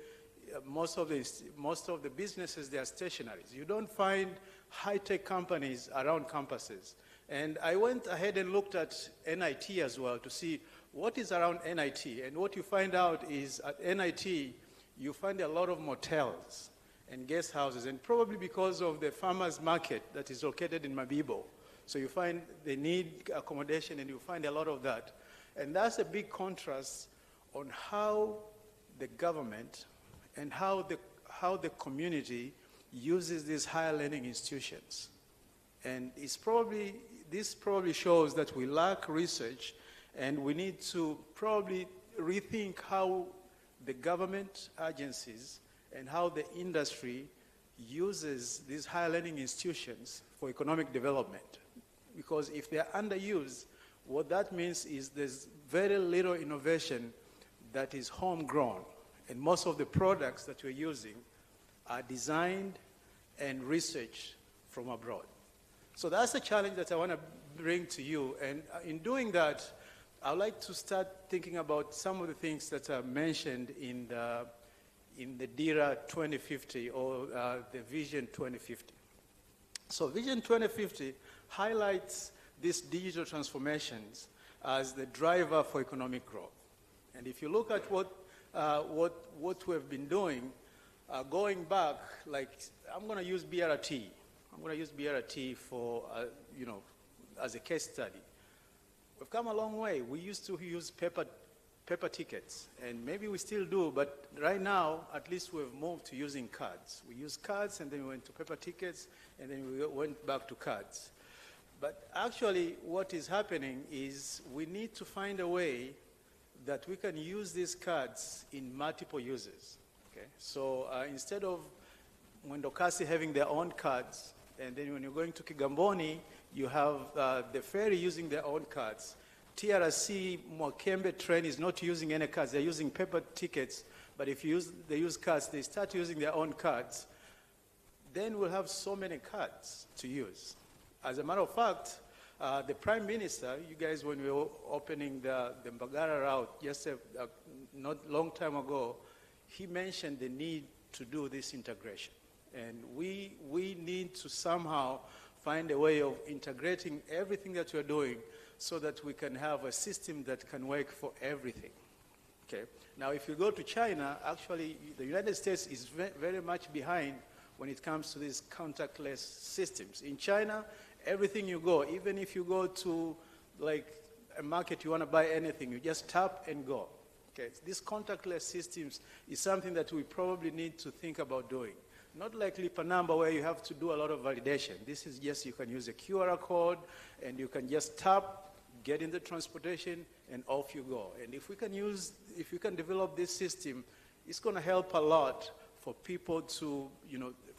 businesses, they are stationaries. You don't find high-tech companies around campuses. And I went ahead and looked at NIT as well to see what is around NIT. And what you find out is at NIT, you find a lot of motels and guest houses, and probably because of the farmers market that is located in Mabibo. So you find they need accommodation, and you find a lot of that. And that's a big contrast on how the government and how the community uses these higher learning institutions. And this probably shows that we lack research, and we need to probably rethink how the government agencies and how the industry uses these higher learning institutions for economic development. Because if they're underused, what that means is there's very little innovation that is homegrown. And most of the products that we're using are designed and researched from abroad. So that's a challenge that I want to bring to you. And in doing that, I'd like to start thinking about some of the things that are mentioned in the DIRA 2050 or the Vision 2050. So Vision 2050 highlights these digital transformations as the driver for economic growth. And if you look at what we've been doing, going back, like I'm going to use BRT. I'm going to use BRT for, as a case study. We've come a long way. We used to use paper tickets, and maybe we still do, but right now, at least we've moved to using cards. We use cards, and then we went to paper tickets, and then we went back to cards. But actually, what is happening is we need to find a way that we can use these cards in multiple uses. Okay? So instead of Mwendokasi having their own cards, and then when you're going to Kigamboni, you have the ferry using their own cards. TRC Mwakembe train is not using any cards. They're using paper tickets, but if they use cards, they start using their own cards. Then we'll have so many cards to use. As a matter of fact, the Prime Minister, you guys, when we were opening the Mbagara route just not long time ago, he mentioned the need to do this integration. And we need to somehow find a way of integrating everything that we're doing so that we can have a system that can work for everything. Okay. Now, if you go to China, actually, the United States is very much behind when it comes to these contactless systems. In China, everything you go, even if you go to like a market, you want to buy anything, you just tap and go. Okay. These contactless systems is something that we probably need to think about doing. Not like Lipa Number where you have to do a lot of validation. This is just, you can use a QR code and you can just tap, get in the transportation, and off you go. And if we can develop this system, it's going to help a lot for people to,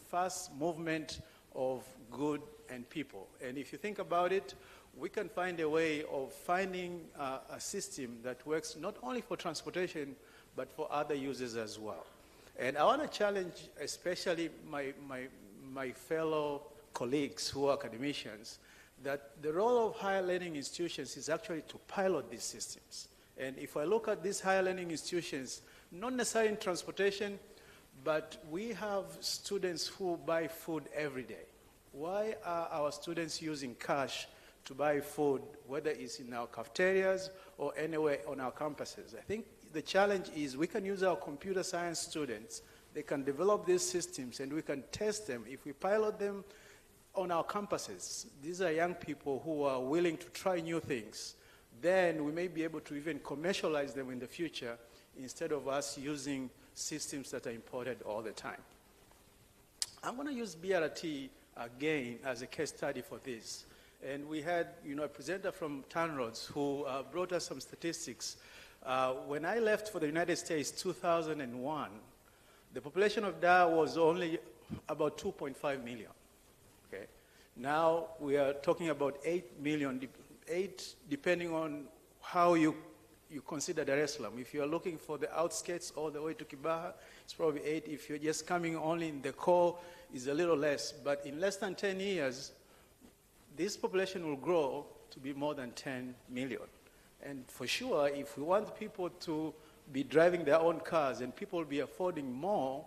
fast movement of good and people. And if you think about it, we can find a way of finding a system that works not only for transportation, but for other uses as well. And I want to challenge especially my fellow colleagues who are academicians that the role of higher learning institutions is actually to pilot these systems. And if I look at these higher learning institutions, not necessarily in transportation, but we have students who buy food every day. Why are our students using cash to buy food, whether it's in our cafeterias or anywhere on our campuses? I think the challenge is we can use our computer science students. They can develop these systems and we can test them. If we pilot them on our campuses, these are young people who are willing to try new things. Then we may be able to even commercialize them in the future instead of us using systems that are imported all the time. I'm going to use BRT again as a case study for this. And we had a presenter from TANROADS who brought us some statistics. When I left for the United States 2001, the population of Dar was only about 2.5 million. Okay. Now we are talking about 8 million 8 depending on how you consider Dar es Salaam. If you are looking for the outskirts all the way to Kibaha, it's probably 8. If you're just coming only in the core, it's a little less. But in less than 10 years, this population will grow to be more than 10 million. And for sure, if we want people to be driving their own cars and people will be affording more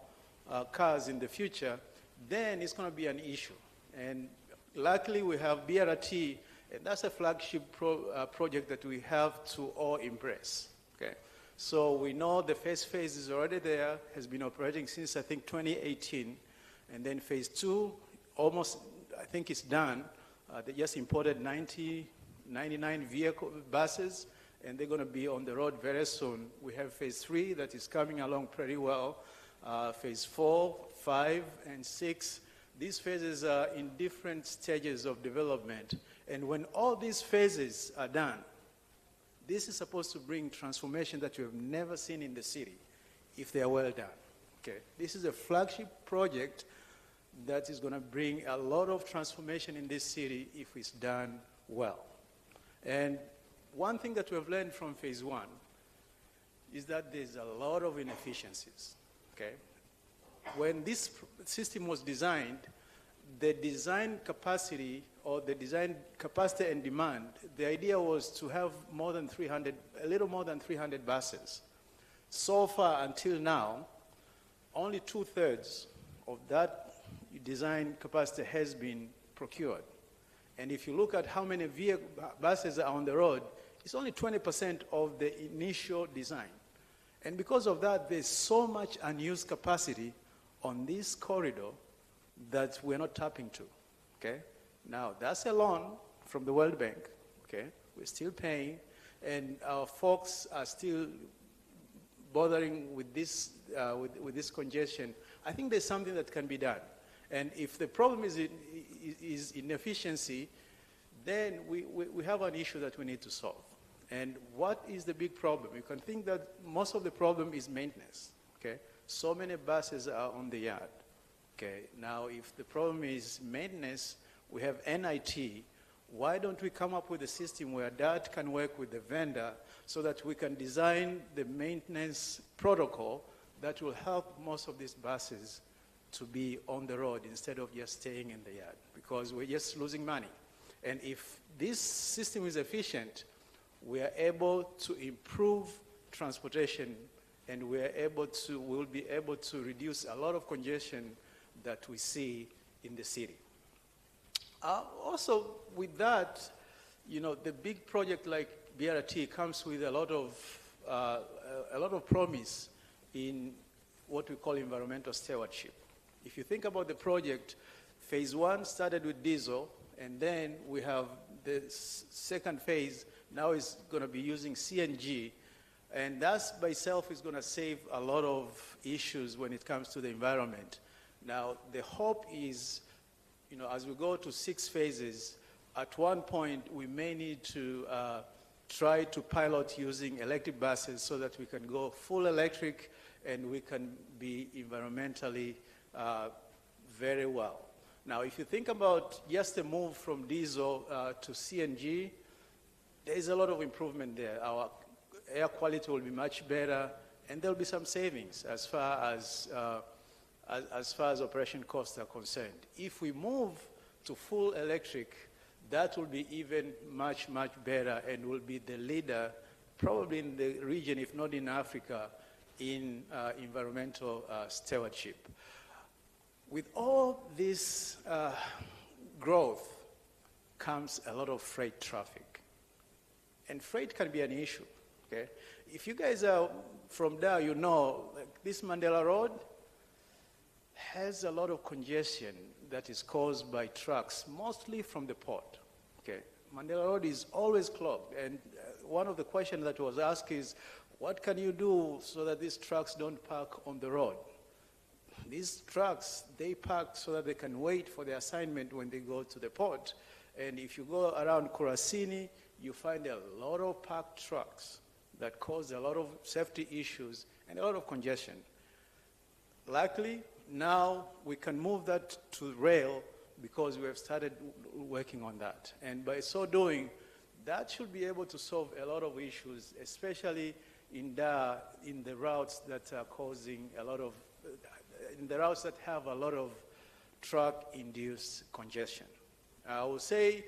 cars in the future, then it's going to be an issue. And luckily, we have BRT, and that's a flagship project that we have to all embrace. Okay? So we know the first phase is already there, has been operating since, I think, 2018. And then phase 2, almost, I think it's done. They just imported 99 buses, and they're going to be on the road very soon. We have phase 3 that is coming along pretty well. Phase 4, 5, and 6. These phases are in different stages of development. And when all these phases are done, this is supposed to bring transformation that you have never seen in the city, if they are well done. Okay. This is a flagship project that is going to bring a lot of transformation in this city if it's done well. And one thing that we have learned from phase 1 is that there's a lot of inefficiencies. Okay? When this system was designed, the design capacity or the design capacity and demand, the idea was to have more than 300, a little more than 300 buses. So far until now, only 2/3 of that design capacity has been procured. And if you look at how many buses are on the road, it's only 20% of the initial design. And because of that, there's so much unused capacity on this corridor that we're not tapping to, okay? Now, that's a loan from the World Bank, okay? We're still paying, and our folks are still bothering with this, with this congestion. I think there's something that can be done. And if the problem is inefficiency, then we have an issue that we need to solve. And what is the big problem? You can think that most of the problem is maintenance, okay? So many buses are on the yard, okay? Now, if the problem is maintenance, we have NIT. Why don't we come up with a system where that can work with the vendor so that we can design the maintenance protocol that will help most of these buses to be on the road instead of just staying in the yard, because we're just losing money. And if this system is efficient, we are able to improve transportation, and we'll be able to reduce a lot of congestion that we see in the city. Also, with that, you know, the big project like BRT comes with a lot of promise in what we call environmental stewardship. If you think about the project, phase 1 started with diesel, and then we have the second phase now is going to be using CNG, and that by itself is going to save a lot of issues when it comes to the environment. Now, the hope is, you know, as we go to 6 phases, at one point we may need to try to pilot using electric buses so that we can go full electric and we can be environmentally very well. Now, if you think about just the move from diesel to CNG, there is a lot of improvement there. Our air quality will be much better, and there will be some savings as far as operation costs are concerned. If we move to full electric, that will be even much, much better and will be the leader probably in the region, if not in Africa, in environmental stewardship. With all this growth comes a lot of freight traffic. And freight can be an issue, okay? If you guys are from there, you know, like this Mandela Road has a lot of congestion that is caused by trucks, mostly from the port, okay? Mandela Road is always clogged, and one of the questions that was asked is, what can you do so that these trucks don't park on the road? These trucks, they park so that they can wait for the assignment when they go to the port. And if you go around Kurasini, you find a lot of parked trucks that cause a lot of safety issues and a lot of congestion. Luckily, now we can move that to rail because we have started working on that. And by so doing, that should be able to solve a lot of issues, especially in the routes that are causing a lot of, in the routes that have a lot of truck-induced congestion. I will say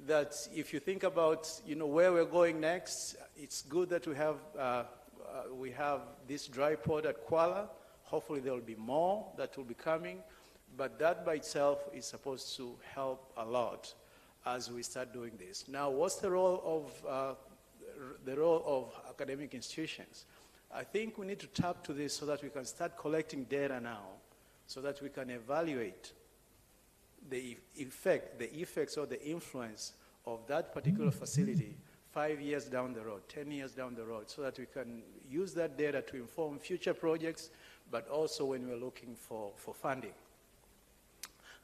that if you think about, where we're going next, it's good that we have this dry port at Kuala. Hopefully there will be more that will be coming, but that by itself is supposed to help a lot as we start doing this. Now, what's the role of academic institutions? I think we need to tap to this so that we can start collecting data now, so that we can evaluate the effects or the influence of that particular facility 5 years down the road, 10 years down the road, so that we can use that data to inform future projects, but also when we're looking for funding.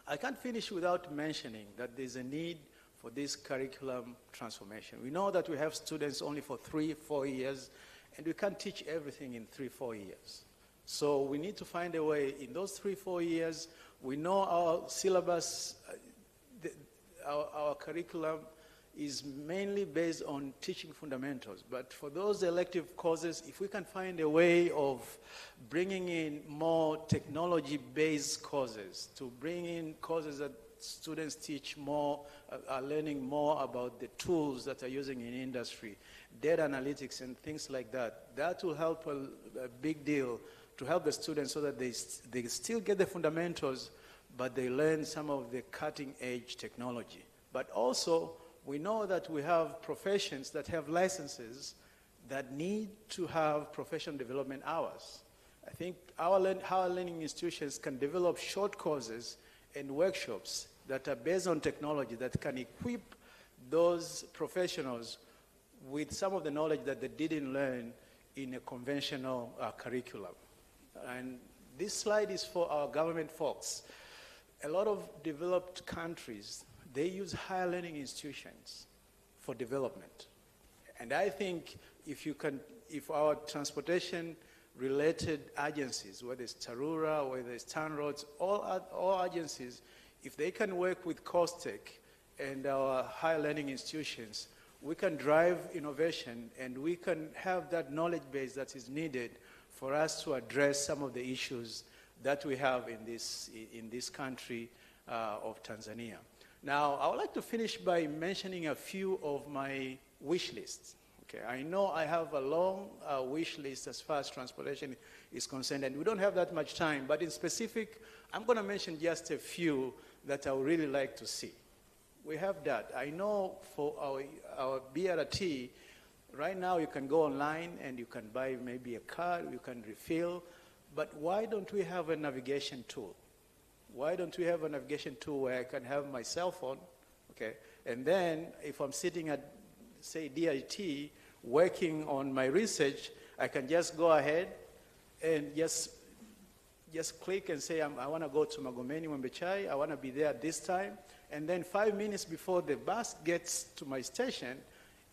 I can't finish without mentioning that there's a need for this curriculum transformation. We know that we have students only for 3-4 years, and we can't teach everything in 3-4 years. So we need to find a way in those 3-4 years. We know our syllabus, our curriculum is mainly based on teaching fundamentals. But for those elective courses, if we can find a way of bringing in more technology-based courses, to bring in courses that students teach more, are learning more about the tools that are using in industry, data analytics and things like that, that will help a big deal to help the students so that they still get the fundamentals, but they learn some of the cutting-edge technology. But also, we know that we have professions that have licenses that need to have professional development hours. I think our learning institutions can develop short courses and workshops that are based on technology that can equip those professionals with some of the knowledge that they didn't learn in a conventional curriculum. And this slide is for our government folks. A lot of developed countries, they use higher learning institutions for development. And I think if our transportation-related agencies, whether it's Tarura, whether it's TANROADS, all agencies, if they can work with COSTECH and our higher learning institutions, we can drive innovation and we can have that knowledge base that is needed for us to address some of the issues that we have in this country of Tanzania. Now, I would like to finish by mentioning a few of my wish lists. Okay, I know I have a long wish list as far as transportation is concerned, and we don't have that much time, but in specific, I'm going to mention just a few that I would really like to see. We have that. I know for our BRT, right now you can go online and you can buy maybe a card, you can refill, but why don't we have a navigation tool? Why don't we have a navigation tool where I can have my cell phone, okay, and then if I'm sitting at, say, DIT, working on my research, I can just go ahead and just click and say, I want to go to Magomeni Mwembechai, I want to be there at this time, and then 5 minutes before the bus gets to my station,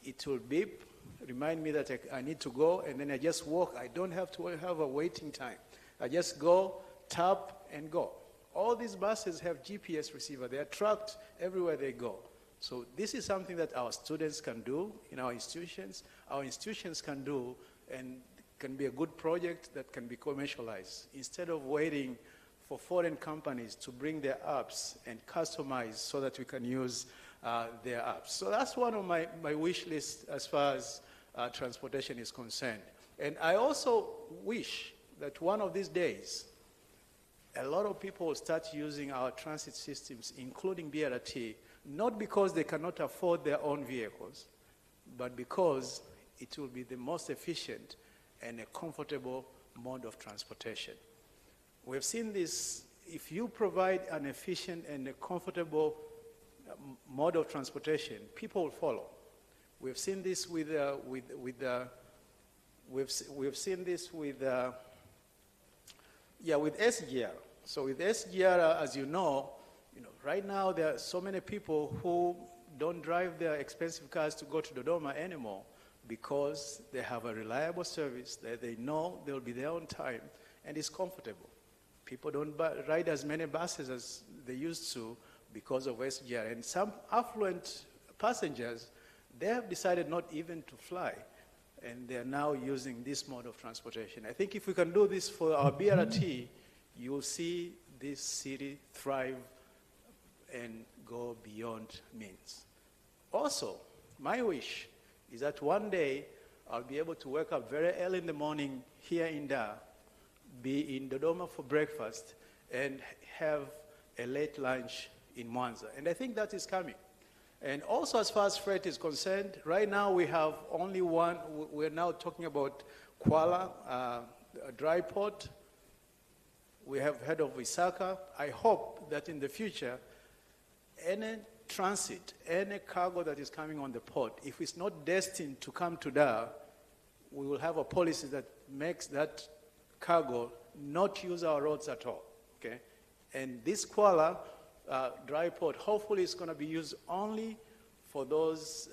it will beep, remind me that I need to go, and then I just walk. I don't have to have a waiting time. I just go, tap, and go. All these buses have GPS receiver. They are tracked everywhere they go. So this is something that our students can do in our institutions can do, and can be a good project that can be commercialized instead of waiting for foreign companies to bring their apps and customize so that we can use their apps. So that's one of my wish lists as far as transportation is concerned. And I also wish that one of these days, a lot of people will start using our transit systems, including BRT, not because they cannot afford their own vehicles, but because it will be the most efficient and a comfortable mode of transportation. We've seen this. If you provide an efficient and a comfortable mode of transportation, people will follow. We've seen this with SGR. So with SGR, as you know, right now there are so many people who don't drive their expensive cars to go to Dodoma anymore because they have a reliable service that they know they'll be there on time and it's comfortable. People don't ride as many buses as they used to because of SGR. And some affluent passengers, they have decided not even to fly, and they're now using this mode of transportation. I think if we can do this for our BRT, you will see this city thrive and go beyond means. Also, my wish is that one day I'll be able to wake up very early in the morning here in Dar, be in Dodoma for breakfast, and have a late lunch in Mwanza. And I think that is coming. And also, as far as freight is concerned, right now we have only one. We're now talking about Kuala, a dry port. We have heard of Isaka. I hope that in the future, any transit, any cargo that is coming on the port, if it's not destined to come to Dar, we will have a policy that makes that cargo not use our roads at all, okay? And this Kuala dry port, hopefully is going to be used only for those,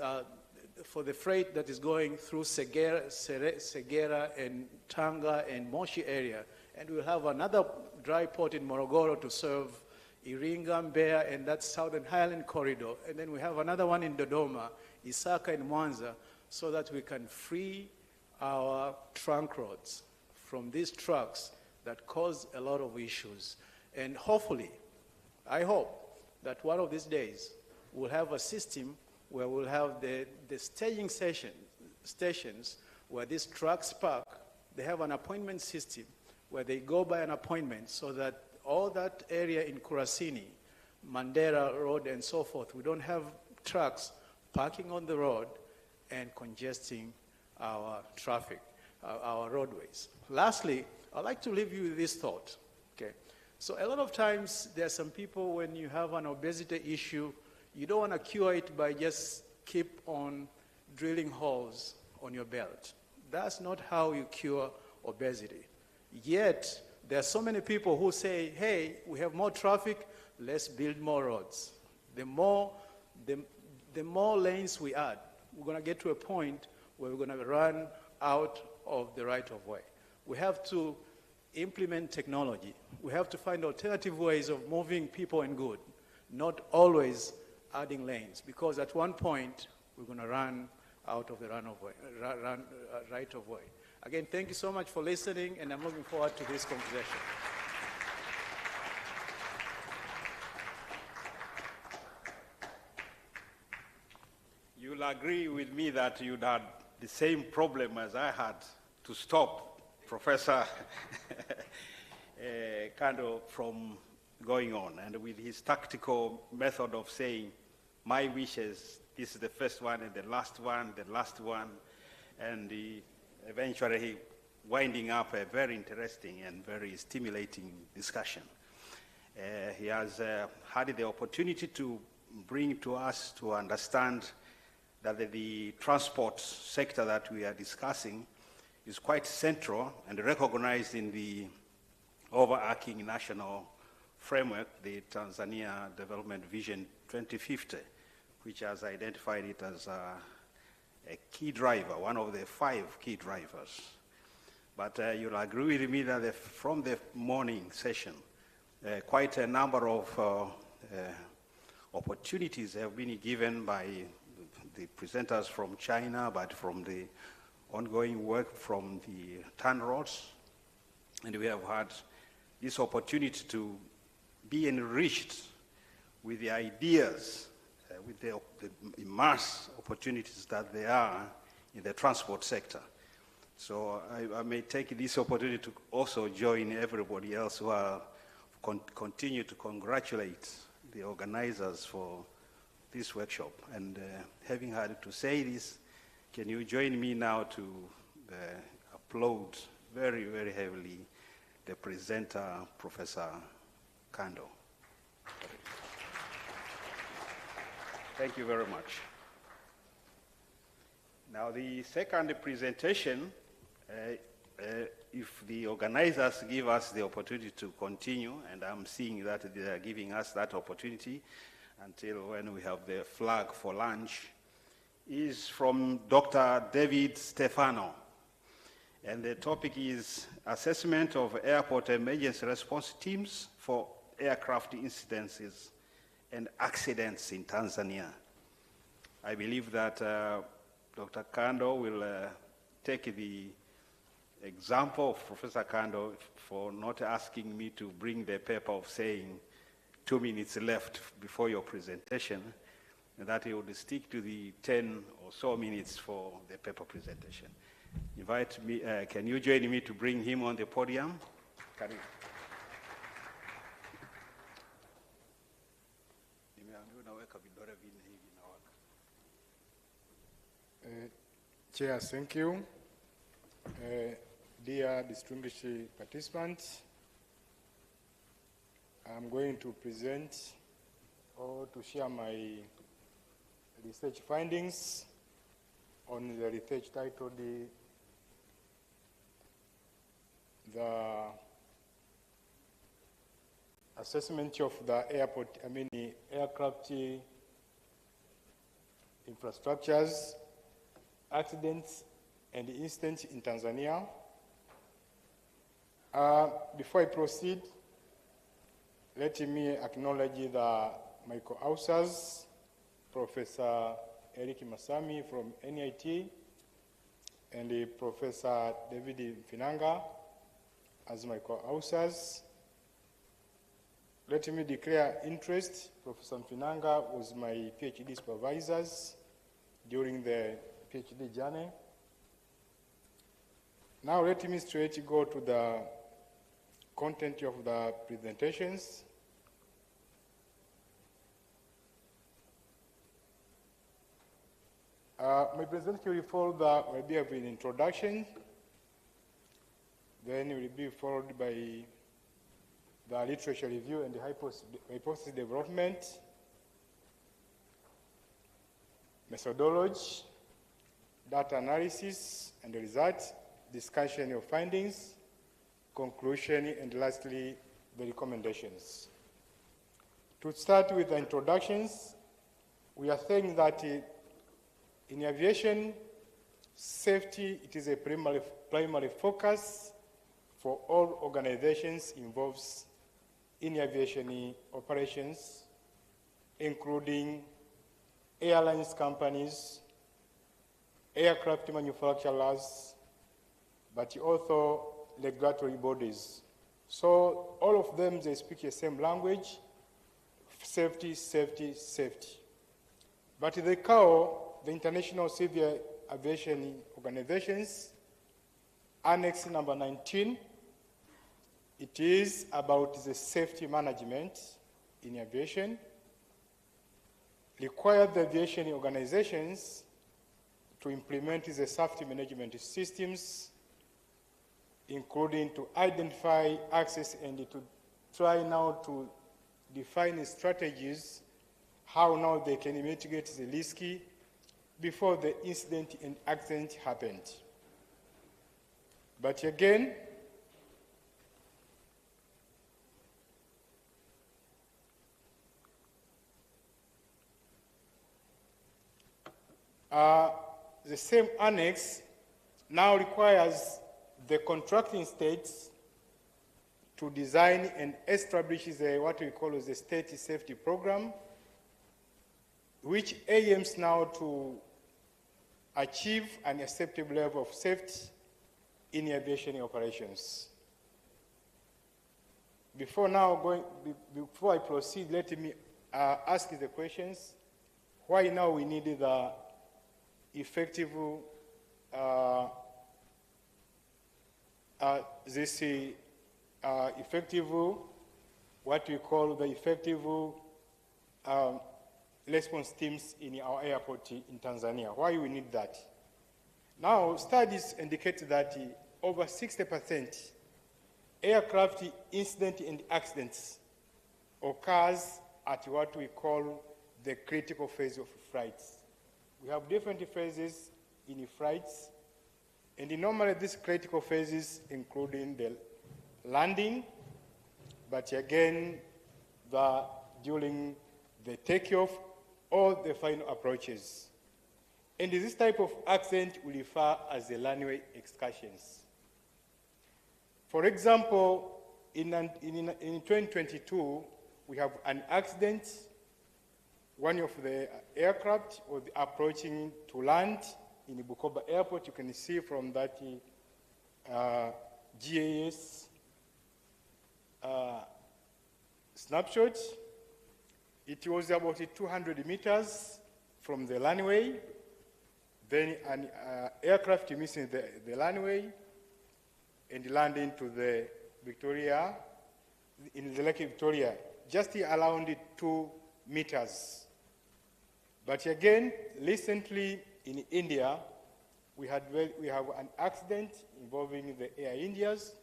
for the freight that is going through Segera and Tanga and Moshi area. And we'll have another dry port in Morogoro to serve Iringa, Mbeya, and that Southern Highland corridor. And then we have another one in Dodoma, Isaka and Mwanza, so that we can free our trunk roads from these trucks that cause a lot of issues. And hopefully, I hope that one of these days we'll have a system where we'll have the staging stations where these trucks park. They have an appointment system where they go by an appointment, so that all that area in Kurasini, Mandera Road and so forth, we don't have trucks parking on the road and congesting our traffic, our roadways. Lastly, I'd like to leave you with this thought, okay? So a lot of times there are some people, when you have an obesity issue, you don't want to cure it by just keep on drilling holes on your belt. That's not how you cure obesity. Yet, there are so many people who say, hey, we have more traffic, let's build more roads. The more lanes we add, we're going to get to a point where we're going to run out of the right of way. We have to implement technology. We have to find alternative ways of moving people and goods, not always adding lanes, because at one point, we're going to run out of the right of way. Again, thank you so much for listening, and I'm looking forward to this conversation. You'll agree with me that you'd had the same problem as I had to stop Professor Kando from going on, and with his tactical method of saying, my wishes, this is the first one and the last one, and eventually winding up a very interesting and very stimulating discussion. He has had the opportunity to bring to us to understand that the transport sector that we are discussing is quite central and recognized in the overarching national framework, the Tanzania Development Vision 2050, which has identified it as a key driver, one of the 5 key drivers. But you'll agree with me that from the morning session, quite a number of opportunities have been given by the presenters from China, but from the ongoing work from the TAN roads. And we have had this opportunity to be enriched with the ideas, with the immense opportunities that there are in the transport sector. So I may take this opportunity to also join everybody else who are continue to congratulate the organizers for this workshop. And having had to say this, can you join me now to applaud very, very heavily the presenter, Professor Kando. Thank you very much. Now the second presentation, if the organizers give us the opportunity to continue, and I'm seeing that they are giving us that opportunity until when we have the flag for lunch, is from Dr. David Stefano. And the topic is Assessment of Airport Emergency Response Teams for Aircraft Incidences and Accidents in Tanzania. I believe that Dr. Kando will take the example of Professor Kando for not asking me to bring the paper of saying 2 minutes left before your presentation, and that he would stick to the 10 or so minutes for the paper presentation. Invite me, can you join me to bring him on the podium? Can you? Chair, thank you. Dear distinguished participants, I'm going to present or to share my research findings on the research titled the assessment of the aircraft infrastructures, accidents and incidents in Tanzania. Before I proceed, let me acknowledge my co-authors, Professor Eric Masami from NIT and Professor David Finanga as my co-authors. Let me declare interest. Professor Finanga was my PhD supervisors during the PhD journey. Now let me straight go to the content of the presentations. My presentation will follow will be an introduction, then it will be followed by the literature review and the hypothesis development, methodology, data analysis and the results, discussion of findings, conclusion, and lastly, the recommendations. To start with the introductions, we are saying that in aviation, safety, it is a primary focus for all organizations involved in aviation operations, including airlines companies, aircraft manufacturers, but also regulatory bodies. So all of them, they speak the same language, safety, safety, safety. But the ICAO, the International Civil Aviation Organizations, Annex number 19, it is about the safety management in aviation, require the aviation organizations to implement the safety management systems, including to identify access and to try now to define strategies how now they can mitigate the risk before the incident and accident happened. But again, the same annex now requires the contracting states to design and establish what we call the state safety program, which aims now to achieve an acceptable level of safety in aviation operations. Before I proceed, let me ask the questions. Why now we need the effective what we call the effective response teams in our airport in Tanzania. Why we need that? Now, studies indicate that over 60% aircraft incident and accidents occurs at what we call the critical phase of flights. We have different phases in flights, and normally these critical phases including the landing, but again, during the takeoff or the final approaches. And this type of accident we refer as the runway excursions. For example, in 2022, we have an accident one of the aircraft was approaching to land in Bukoba Airport. You can see from that GAS snapshot. It was about 200 meters from the runway. Then an aircraft missing the runway and landing to the Victoria, in the Lake Victoria, just around 2 meters. But again, recently in India, we have an accident involving the Air Indias,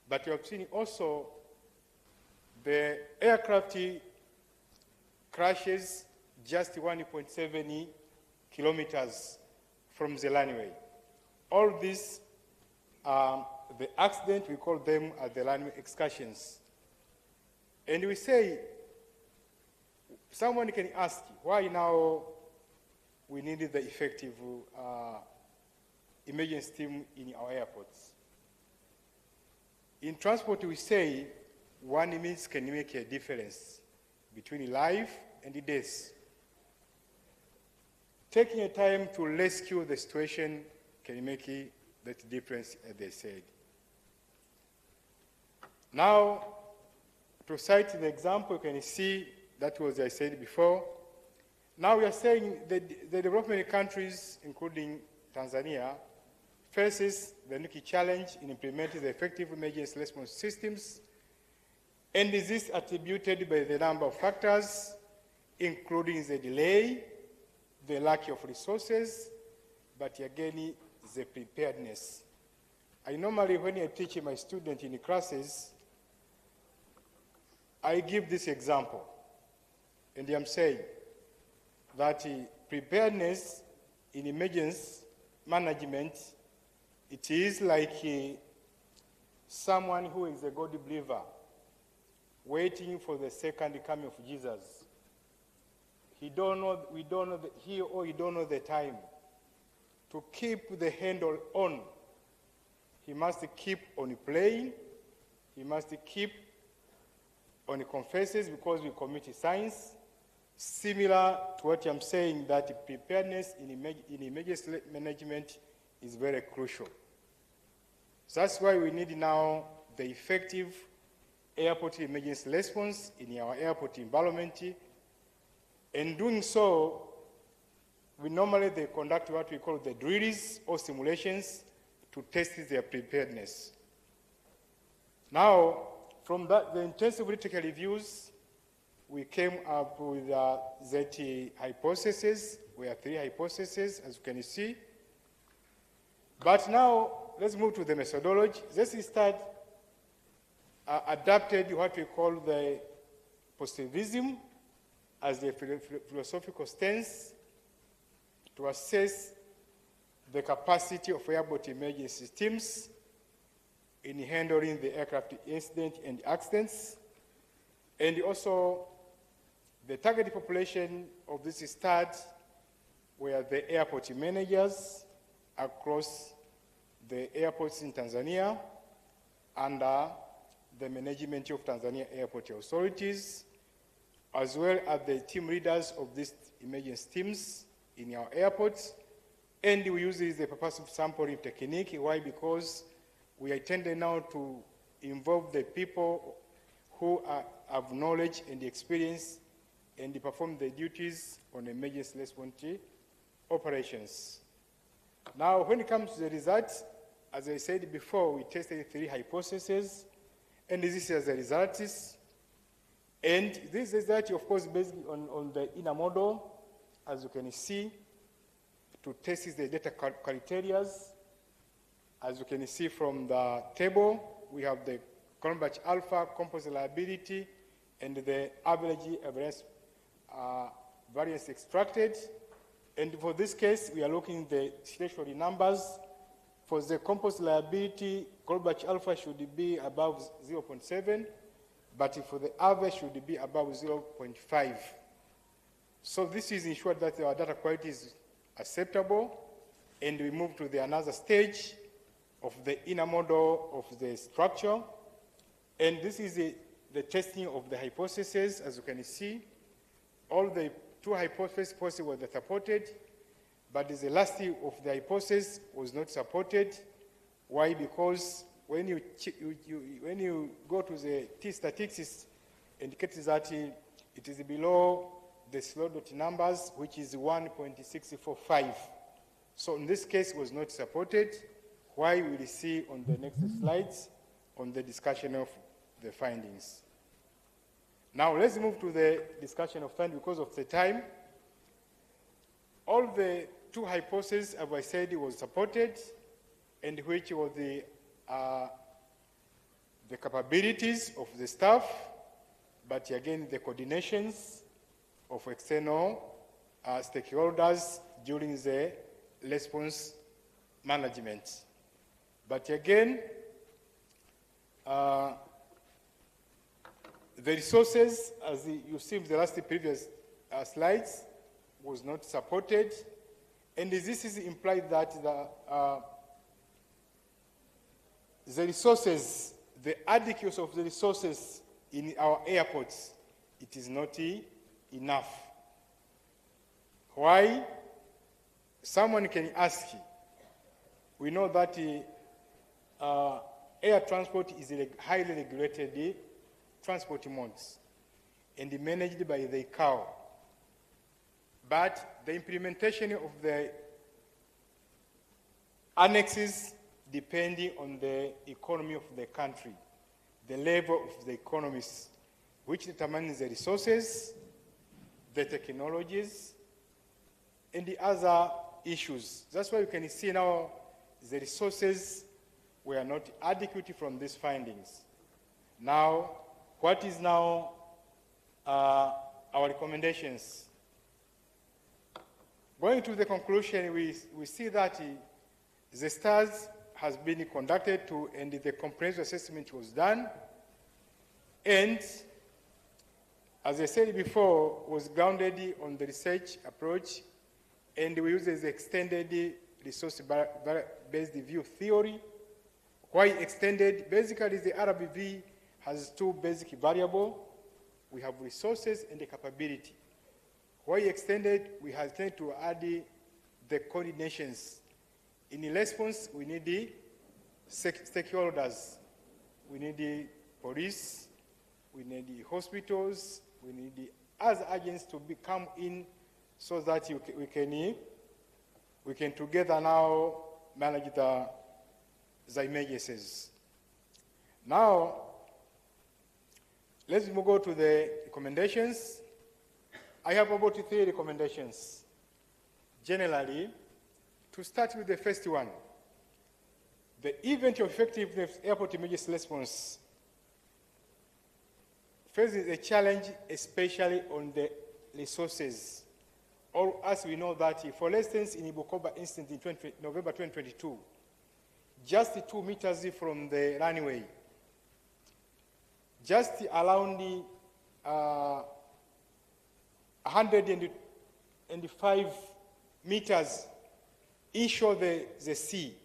but we have seen also the aircraft crashes just 1.7 kilometers from the runway. All these, the accident, we call them the runway excursions. And we say, someone can ask, why now we need the effective emergency team in our airports? In transport, we say 1 minute can make a difference between life and death. Taking a time to rescue the situation can make that difference, as they said. Now, to cite the example, you can see that was I said before. Now we are saying that the development countries, including Tanzania, faces the unique challenge in implementing the effective emergency response systems, and this is attributed by the number of factors, including the delay, the lack of resources, but again, the preparedness. I normally, when I teach my students in classes, I give this example, and I'm saying that preparedness in emergency management, it is like someone who is a God believer waiting for the second coming of Jesus. He don't know the time to keep the handle on. He must keep on praying. He must keep on confesses because we commit sins. Similar to what I'm saying, that preparedness in emergency management is very crucial. So that's why we need now the effective airport emergency response in our airport environment. In doing so, we normally conduct what we call the drills or simulations to test their preparedness. Now, from that, the intensive critical reviews, we came up with that hypothesis. We have 3 hypotheses, as you can see. But now, let's move to the methodology. Let's start adapted what we call the positivism as a philosophical stance to assess the capacity of airport emergency systems in handling the aircraft incident and accidents, and also the target population of this study were the airport managers across the airports in Tanzania under the management of Tanzania airport authorities, as well as the team leaders of these emergency teams in our airports. And we use this as a purposive sampling technique. Why? Because we are tending now to involve the people who have knowledge and experience and perform the duties on emergency response operations. Now, when it comes to the results, as I said before, we tested 3 hypotheses, and this is the results. And this result, of course, based on the inner model, as you can see, to test the data criteria. As you can see from the table, we have the Cronbach alpha, composite liability, and the average variance extracted. And for this case, we are looking at the statutory numbers. For the composite liability, Cronbach alpha should be above 0.7, but for the average should be above 0.5. So this is ensured that our data quality is acceptable, and we move to another stage of the inner model of the structure. And this is the testing of the hypothesis, as you can see. all the two hypotheses were supported, but the last of the hypothesis was not supported. Why? Because when you go to the T statistics, indicates that it is below the slow dot numbers, which is 1.645. So in this case, it was not supported. Why we will see on the next slides on the discussion of the findings. Now let's move to the discussion of findings because of the time. All the two hypotheses, as I said, was supported, and which was the capabilities of the staff, but again the coordinations of external stakeholders during the response management. But again, the resources, as you see in the last previous slides, was not supported. And this is implied that the resources, the adequacy of the resources in our airports, it is not enough. Why? Someone can ask. We know that air transport is a highly regulated transport modes and managed by the ICAO. But the implementation of the annexes depending on the economy of the country, the level of the economies, which determines the resources, the technologies, and the other issues. That's why you can see now the resources were not adequate from these findings. Now, what is now our recommendations? Going to the conclusion, we see that the STARS has been conducted and the comprehensive assessment was done, and as I said before, was grounded on the research approach, and we use the extended resource-based view theory. Why extended? Basically, the RBV has two basic variables. We have resources and the capability. Why extended? We have tended to add the coordinations. In response, we need the stakeholders. We need the police, we need the hospitals, we need the other agents to come in so that we can together now manage the emergencies. Now, let's go to the recommendations. I have about 3 recommendations. Generally, to start with the first one, the event of effectiveness airport emergency response faces a challenge, especially on the resources. Or as we know that, for instance, in Ibukoba incident in November 2022, just 2 meters from the runway, just around 105 meters inshore the sea.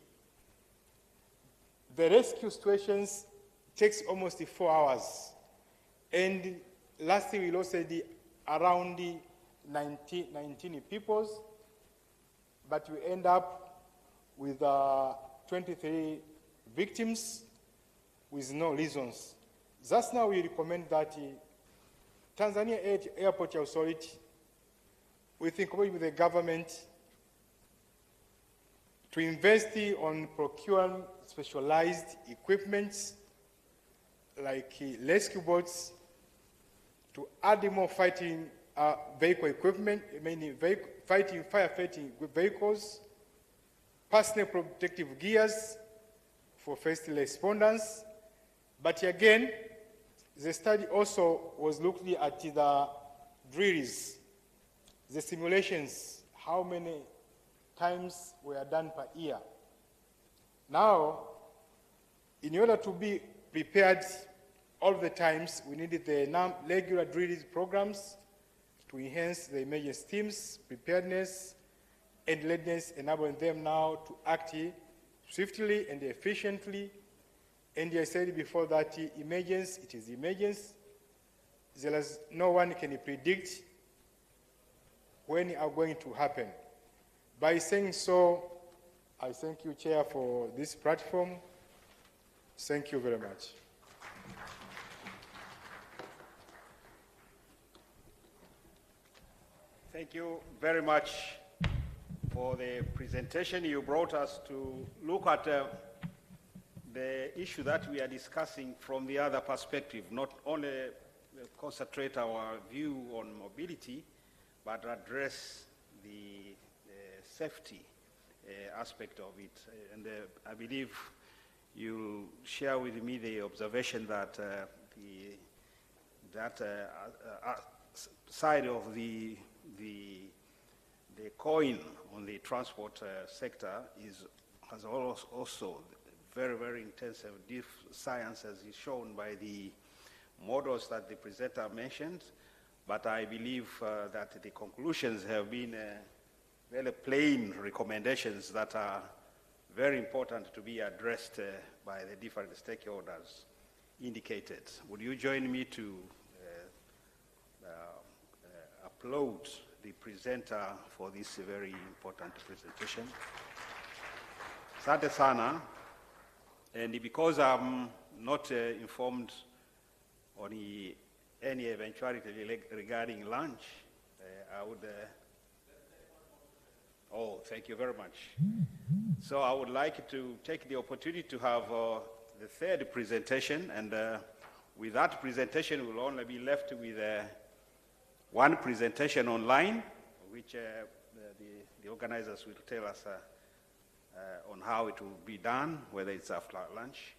The rescue situations takes almost 4 hours. And lastly, we lost around 19 people, but we end up with 23 victims with no reasons. Thus now we recommend that Tanzania Airport Authority, we think with the government to invest on procuring specialized equipment like rescue boats, to add more fighting vehicle equipment, mainly firefighting vehicles, personal protective gears for first responders. But again, the study also was looking at the drills, the simulations, how many times were done per year. Now, in order to be prepared all the times, we needed the regular drilling programs to enhance the emergency teams' preparedness and readiness, enabling them now to act swiftly and efficiently. And I said before that emergency, it is emergency. There is no one can predict when are going to happen. By saying so, I thank you, Chair, for this platform. Thank you very much. Thank you very much for the presentation. You brought us to look at the issue that we are discussing from the other perspective, not only concentrate our view on mobility, but address the safety aspect of it. And I believe you'll share with me the observation that side of the coin on the transport sector has also very, very intensive deep science, as is shown by the models that the presenter mentioned. But I believe that the conclusions have been very plain recommendations that are very important to be addressed by the different stakeholders indicated. Would you join me to applaud the presenter for this very important presentation? Asante sana. And because I'm not informed on any eventuality regarding lunch, I would... oh, thank you very much. So I would like to take the opportunity to have the third presentation, and with that presentation we'll only be left with one presentation online, which the organizers will tell us on how it will be done, whether it's after lunch.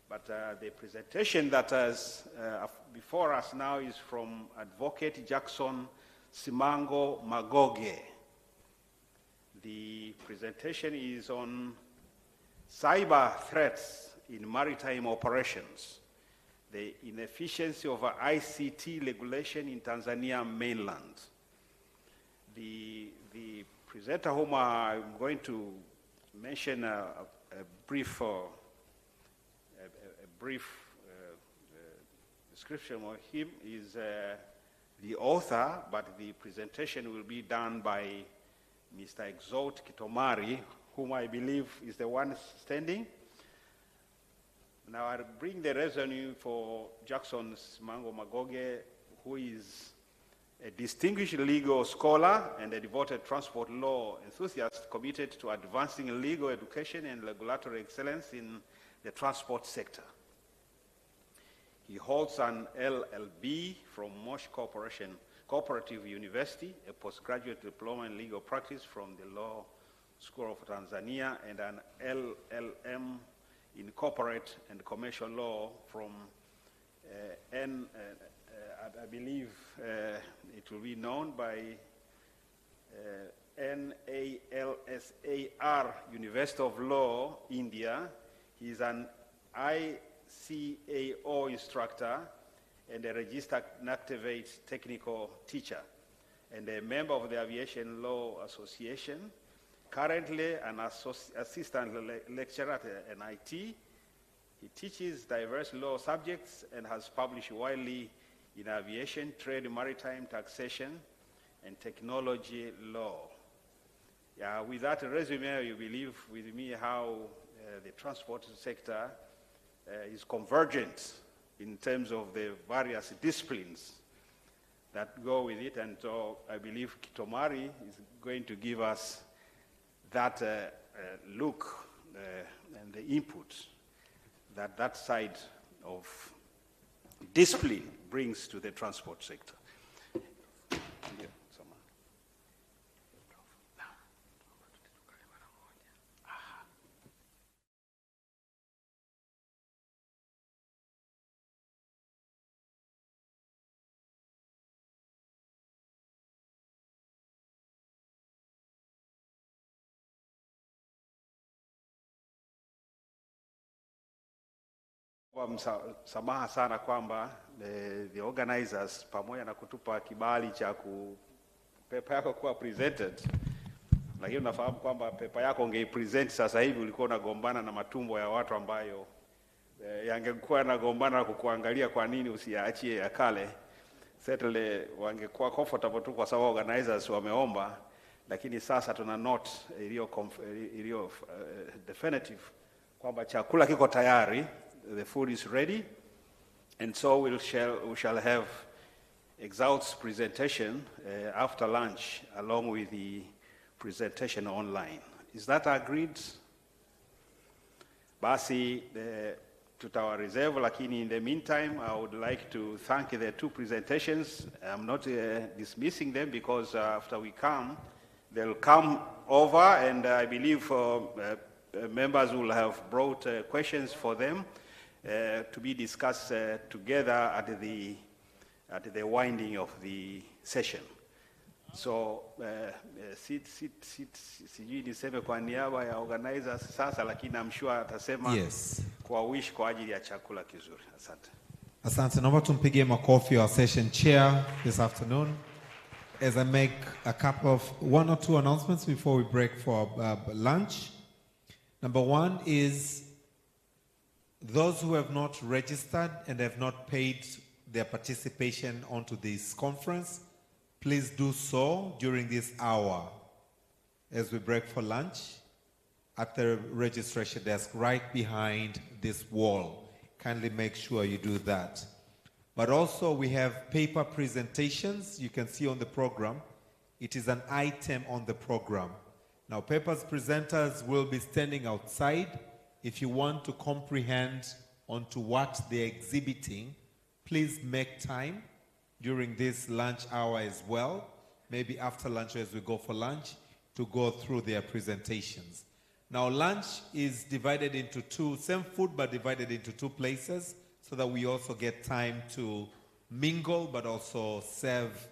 But the presentation that is before us now is from Advocate Jackson Simango Magoge. The presentation is on cyber threats in maritime operations, the inefficiency of ICT regulation in Tanzania mainland. The presenter whom I'm going to mention a brief description of him is the author, but the presentation will be done by Mr. Exalt Kitomari, whom I believe is the one standing. Now I'll bring the resume for Jackson Simango Magoge, who is a distinguished legal scholar and a devoted transport law enthusiast committed to advancing legal education and regulatory excellence in the transport sector. He holds an LLB from Mosh Cooperative University, a postgraduate diploma in legal practice from the Law School of Tanzania, and an LLM in corporate and commercial law from I believe it will be known by NALSAR, University of Law, India. He is an ICAO instructor and a registered NACTIVATE technical teacher, and a member of the Aviation Law Association. Currently an assistant lecturer at NIT. He teaches diverse law subjects and has published widely in aviation, trade, maritime, taxation, and technology law. With that resume, you believe with me how the transport sector is convergent in terms of the various disciplines that go with it, and so I believe Kitomari is going to give us that look and the input that that side of discipline brings to the transport sector. Msamaha sana kwamba the organizers pamoja na kutupa kibali cha pepa yako kuwa presented, lakini unafahamu kwamba pepa yako ungeipresent sasa hivi ulikuwa unagombana na matumbo ya watu ambayo yangekuwa nagombana kukuangalia kwa nini usiyaachie yakale. certainly wangekuwa comfortable tu kwa sababu organizers wameomba, lakini sasa tuna note iliyo definitive kwamba chakula kiko tayari, the food is ready, and so we shall have Exalt's presentation after lunch along with the presentation online. Is that agreed? Basi tutawa reserve, lakini in the meantime I would like to thank the two presentations. I'm not dismissing them because after we come, they'll come over, and I believe members will have brought questions for them to be discussed together at the winding of the session. So sijui niseme kwa niaba ya organizers sasa, lakini I'm sure atasema kwa wish kwa ajili ya chakula kizuri. Asante. Asante. Naomba tumpigie makofi our session chair this afternoon as I make a couple of one or two announcements before we break for lunch. Number one is those who have not registered and have not paid their participation onto this conference, please do so during this hour as we break for lunch at the registration desk right behind this wall. Kindly make sure you do that. But also we have paper presentations you can see on the program. It is an item on the program. Now papers presenters will be standing outside. If you want to comprehend onto what they're exhibiting, please make time during this lunch hour as well, maybe after lunch as we go for lunch, to go through their presentations. Now lunch is divided into two, same food but divided into two places so that we also get time to mingle but also serve